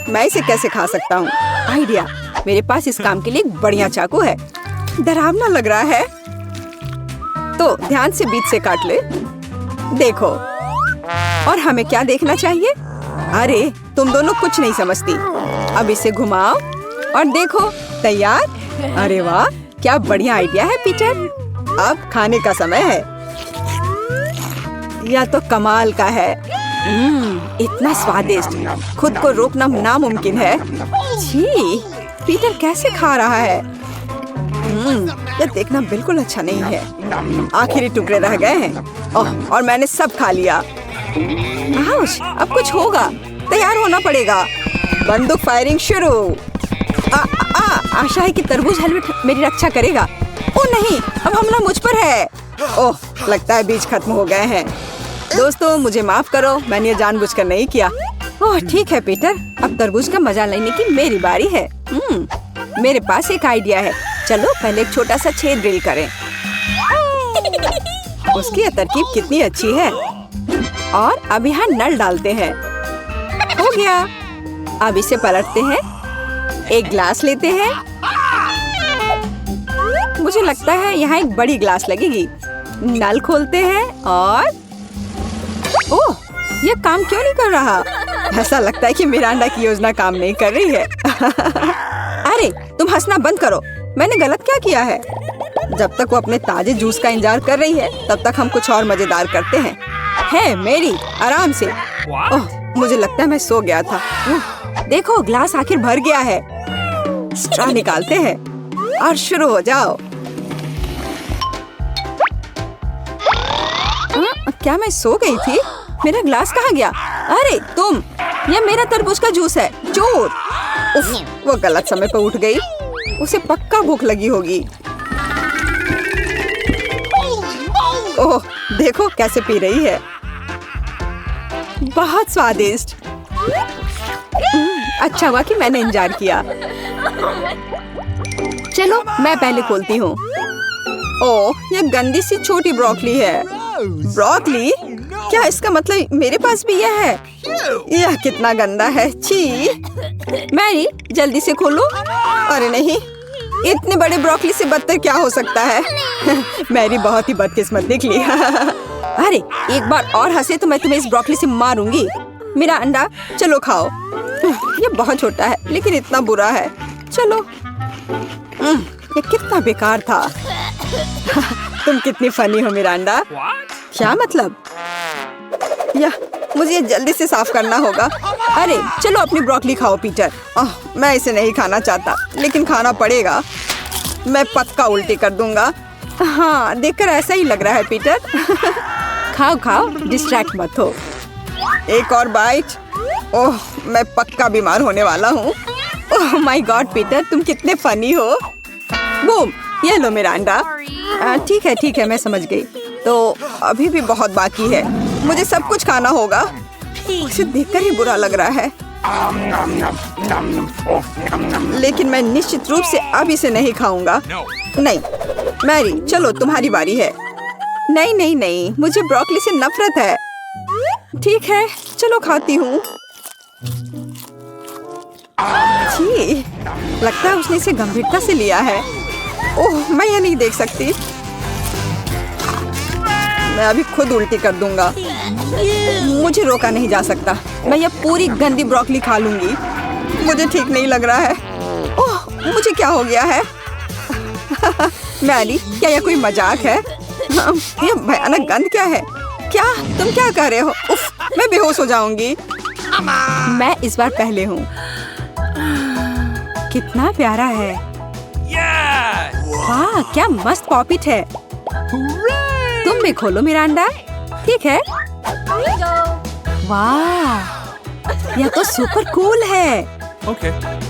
मैं इसे कैसे खा सकता हूँ? आइडिया, मेरे पास इस काम के लिए एक बढ़िया चाकू है। डरावना लग रहा है, तो ध्यान से बीच से काट ले। देखो, और हमें क्या देखना चाहिए? अरे, तुम दोनों कुछ नहीं समझती। अब इसे घुमाओ और देखो, तैयार। अरे वाह, क्या बढ़िया आइडिया है पीटर। अब खाने का समय है। यह तो कमाल का है। इतना स्वादिष्ट, खुद को रोकना नामुमकिन है। छी, पीटर कैसे खा रहा है? यह देखना बिल्कुल अच्छा नहीं है। आखिरी टुकड़े रह गए हैं। ओह, और मैंने सब खा लिया। आउश, अब कुछ होगा। तैयार होना पड़ेगा। बंदूक फायरिंग शुरू। आशा है कि तरबूज हेलमेट मेरी रक्षा करेगा। ओह नहीं, अब हमला मुझ पर है। ओह, लगता है बीज खत्म हो गए हैं। दोस्तों, मुझे माफ करो, मैंने ये जानबूझकर नहीं किया। ओह ठीक है पीटर, अब तरबूज का मजा लेने की मेरी बारी है। मेरे पास एक आइडिया है। चलो पहले एक छोटा सा छेद ड्रिल करें। उसकी यह तरकीब कितनी अच्छी है। और अब यहाँ नल डालते हैं। हो गया। अब इसे पलटते हैं। एक ग्लास लेते हैं। मुझे लगता है यहाँ एक बड़ी ग्लास लगेगी। नल खोलते हैं और ओह, ये काम क्यों नहीं कर रहा? ऐसा लगता है कि मिरांडा की योजना काम नहीं कर रही है। अरे तुम हंसना बंद करो। मैंने गलत क्या किया है? जब तक वो अपने ताजे जूस का इंतजार कर रही है तब तक हम कुछ और मजेदार करते हैं। है मेरी, आराम से। ओह, मुझे लगता है मैं सो गया था। देखो ग्लास आखिर भर गया है। स्ट्रॉ निकालते हैं और शुरू हो जाओ। क्या मैं सो गई थी? मेरा ग्लास कहाँ गया? अरे तुम, ये मेरा तरबूज का जूस है, चोर। उफ, वो गलत समय पर उठ गई। उसे पक्का भूख लगी होगी। ओह, देखो कैसे पी रही है। बहुत स्वादिष्ट। अच्छा हुआ कि मैंने इंतजार किया। चलो मैं पहले खोलती हूँ। ओह, ये गंदी सी छोटी ब्रोकली है। ब्रोकली? क्या इसका मतलब मेरे पास भी यह है? यह कितना गंदा है। छी। मैरी जल्दी से खोलो। अरे नहीं, इतने बड़े ब्रोकली से बदतर क्या हो सकता है? मैरी बहुत ही बदकिस्मत निकली। अरे एक बार और हंसे तो मैं तुम्हें इस ब्रोकली से मारूंगी। मेरा अंडा, चलो खाओ। ये बहुत छोटा है लेकिन इतना बुरा है। चलो। ये कितना बेकार था। तुम कितनी फनी हो मिरांडा। क्या मतलब? या मुझे जल्दी से साफ करना होगा। अरे चलो अपनी ब्रोकली खाओ पीटर। मैं इसे नहीं खाना चाहता लेकिन खाना पड़ेगा। मैं पक्का उल्टी कर दूंगा। हाँ, देखकर ऐसा ही लग रहा है पीटर। खाओ खाओ, डिस्ट्रैक्ट मत हो। एक और बाइट। ओह, मैं पक्का बीमार होने वाला हूँ। ओह माय गॉड पीटर, तुम कितने फनी हो। बूम, ये लो मिरांडा। ठीक है, मैं समझ गई। तो अभी भी बहुत बाकी है। मुझे सब कुछ खाना होगा। उसे देखकर ही बुरा लग रहा है। लेकिन मैं निश्चित रूप से अब इसे नहीं खाऊंगा। नहीं मैरी, चलो तुम्हारी बारी है। नहीं, मुझे ब्रोकली से नफरत है। ठीक है, चलो खाती हूँ। जी, लगता है उसने इसे गंभीरता से लिया है। ओह, मैं यह नहीं देख सकती। मैं अभी खुद उल्टी कर दूंगा। मुझे रोका नहीं जा सकता। मैं यह पूरी गंदी ब्रोकली खा लूंगी। मुझे ठीक नहीं लग रहा है। ओह, मुझे क्या हो गया है? मैरी, क्या यह कोई मजाक है? यह भयानक गंध क्या है? क्या तुम क्या कर रहे हो? उफ, मैं बेहोश हो जाऊंगी। मैं इस बार पहले हूँ। कितना प्यारा है। वाह, क्या मस्त पॉपिट है। तुम भी खोलो मिरांडा। ठीक है। वाह, यह तो सुपर कूल है।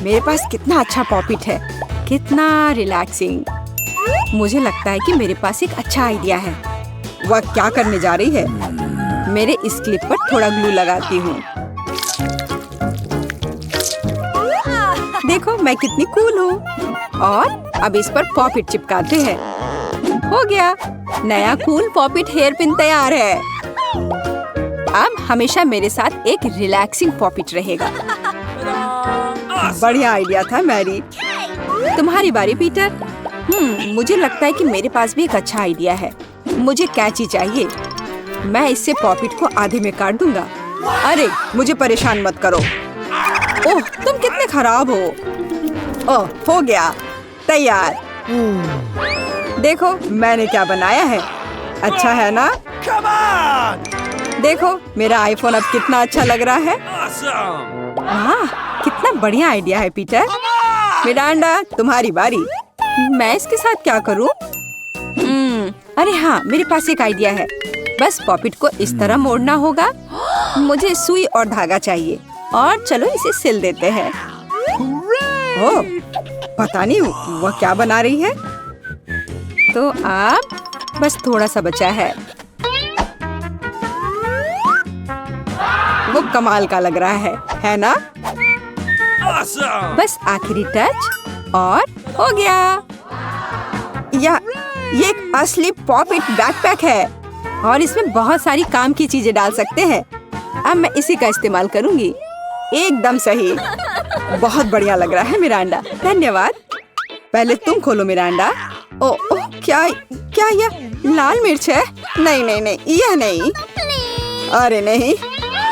मेरे पास कितना अच्छा पॉपिट है। कितना रिलैक्सिंग। मुझे लगता है कि मेरे पास एक अच्छा आइडिया है। वह क्या करने जा रही है? मेरे इस क्लिप पर थोड़ा ग्लू लगाती हूँ। देखो मैं कितनी कूल हूँ। और अब इस पर पॉपिट चिपकाते हैं। हो गया, नया कूल पॉपिट हेयर पिन तैयार है। अब हमेशा मेरे साथ एक रिलैक्सिंग पॉपिट रहेगा। बढ़िया आइडिया था मैरी। तुम्हारी बारी पीटर। मुझे लगता है कि मेरे पास भी एक अच्छा आइडिया है। मुझे कैची चाहिए। मैं इससे पॉपिट को आधे में काट दूंगा। अरे मुझे परेशान मत करो। ओह, तुम कितने खराब हो। ओह, हो गया, तैयार। देखो मैंने क्या बनाया है। अच्छा है ना? देखो मेरा आईफोन अब कितना अच्छा लग रहा है। वाह, कितना बढ़िया आइडिया है पीटर। मिरांडा, तुम्हारी बारी। मैं इसके साथ क्या करूं? अरे हाँ, मेरे पास एक आइडिया है। बस पॉपिट को इस तरह मोड़ना होगा। मुझे सुई और धागा चाहिए। और चलो इसे सिल देते हैं। ओह, पता नहीं वह क्या बना रही है। तो अब बस थोड़ा सा बचा है। वो कमाल का लग रहा है ना? बस आखिरी टच और हो गया। ये एक असली पॉपिट बैकपैक है और इसमें बहुत सारी काम की चीजें डाल सकते हैं। अब मैं इसी का इस्तेमाल करूंगी। एकदम सही। बहुत बढ़िया लग रहा है मिरांडा। धन्यवाद। पहले तुम खोलो मिरांडा। ओह, क्या यह लाल मिर्च है? नहीं, यह नहीं। अरे नहीं,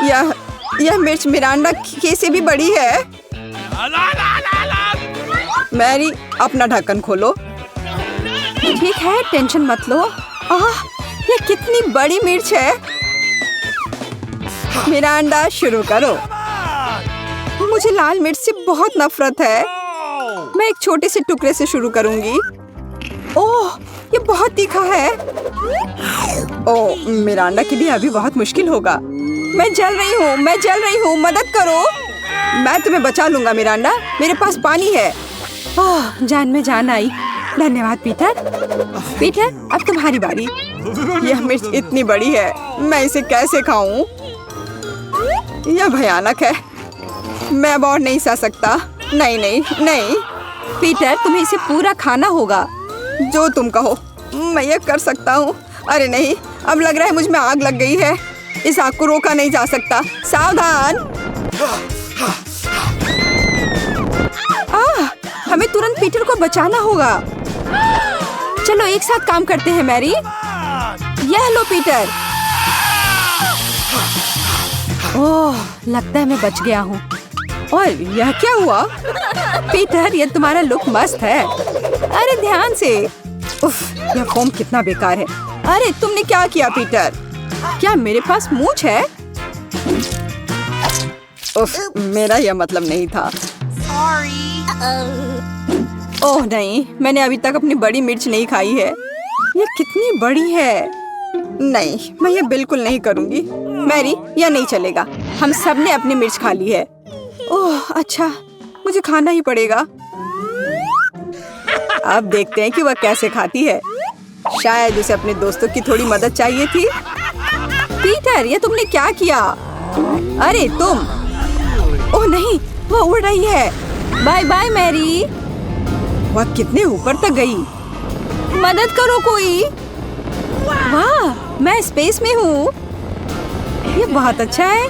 यह मिर्च मिरांडा के से भी बड़ी है। मैरी, अपना ढक्कन खोलो। ठीक है, टेंशन मत लो। ये कितनी बड़ी मिर्च है। मिरांडा, शुरू करो। मुझे लाल मिर्च से बहुत नफरत है। मैं एक छोटे से टुकड़े से शुरू करूंगी। ओह, ये बहुत तीखा है। ओह, मिरांडा के लिए अभी बहुत मुश्किल होगा। मैं जल रही हूँ, मदद करो। मैं तुम्हें बचा लूंगा मिरांडा, मेरे पास पानी है। ओह, जान में जान आई। धन्यवाद पीटर। पीटर, अब तुम्हारी बारी। यह मिर्च इतनी बड़ी है, मैं इसे कैसे खाऊं? यह भयानक है। मैं अब और नहीं सह सकता। नहीं। पीटर, तुम्हें इसे पूरा खाना होगा। जो तुम कहो, मैं ये कर सकता हूँ। अरे नहीं, अब लग रहा है मुझ में आग लग गई है। इस आग को रोका नहीं जा सकता। सावधान। हमें तुरंत पीटर को बचाना होगा। चलो एक साथ काम करते हैं मैरी। यह लो पीटर। ओह, लगता है मैं बच गया हूँ। और यह क्या हुआ? पीटर, यह तुम्हारा लुक मस्त है। अरे ध्यान से। उफ, यह फोम कितना बेकार है। अरे तुमने क्या किया पीटर? क्या मेरे पास मूंछ है? उफ, मेरा यह मतलब नहीं था। ओह नहीं, मैंने अभी तक अपनी बड़ी मिर्च नहीं खाई है। यह कितनी बड़ी है। नहीं, मैं यह बिल्कुल नहीं करूंगी। मैरी, यह नहीं चलेगा। हम सब ने अपनी मिर्च खा ली है। ओह अच्छा, मुझे खाना ही पड़ेगा। अब देखते हैं कि वह कैसे खाती है। शायद उसे अपने दोस्तों की थोड़ी मदद चाहिए थी। पीटर, ये तुमने क्या किया? अरे तुम। ओह नहीं, वह उड़ रही है। Bye bye Mary. वह कितने ऊपर तक गई? मदद करो कोई। वाह, मैं स्पेस में हूँ। ये बहुत अच्छा है।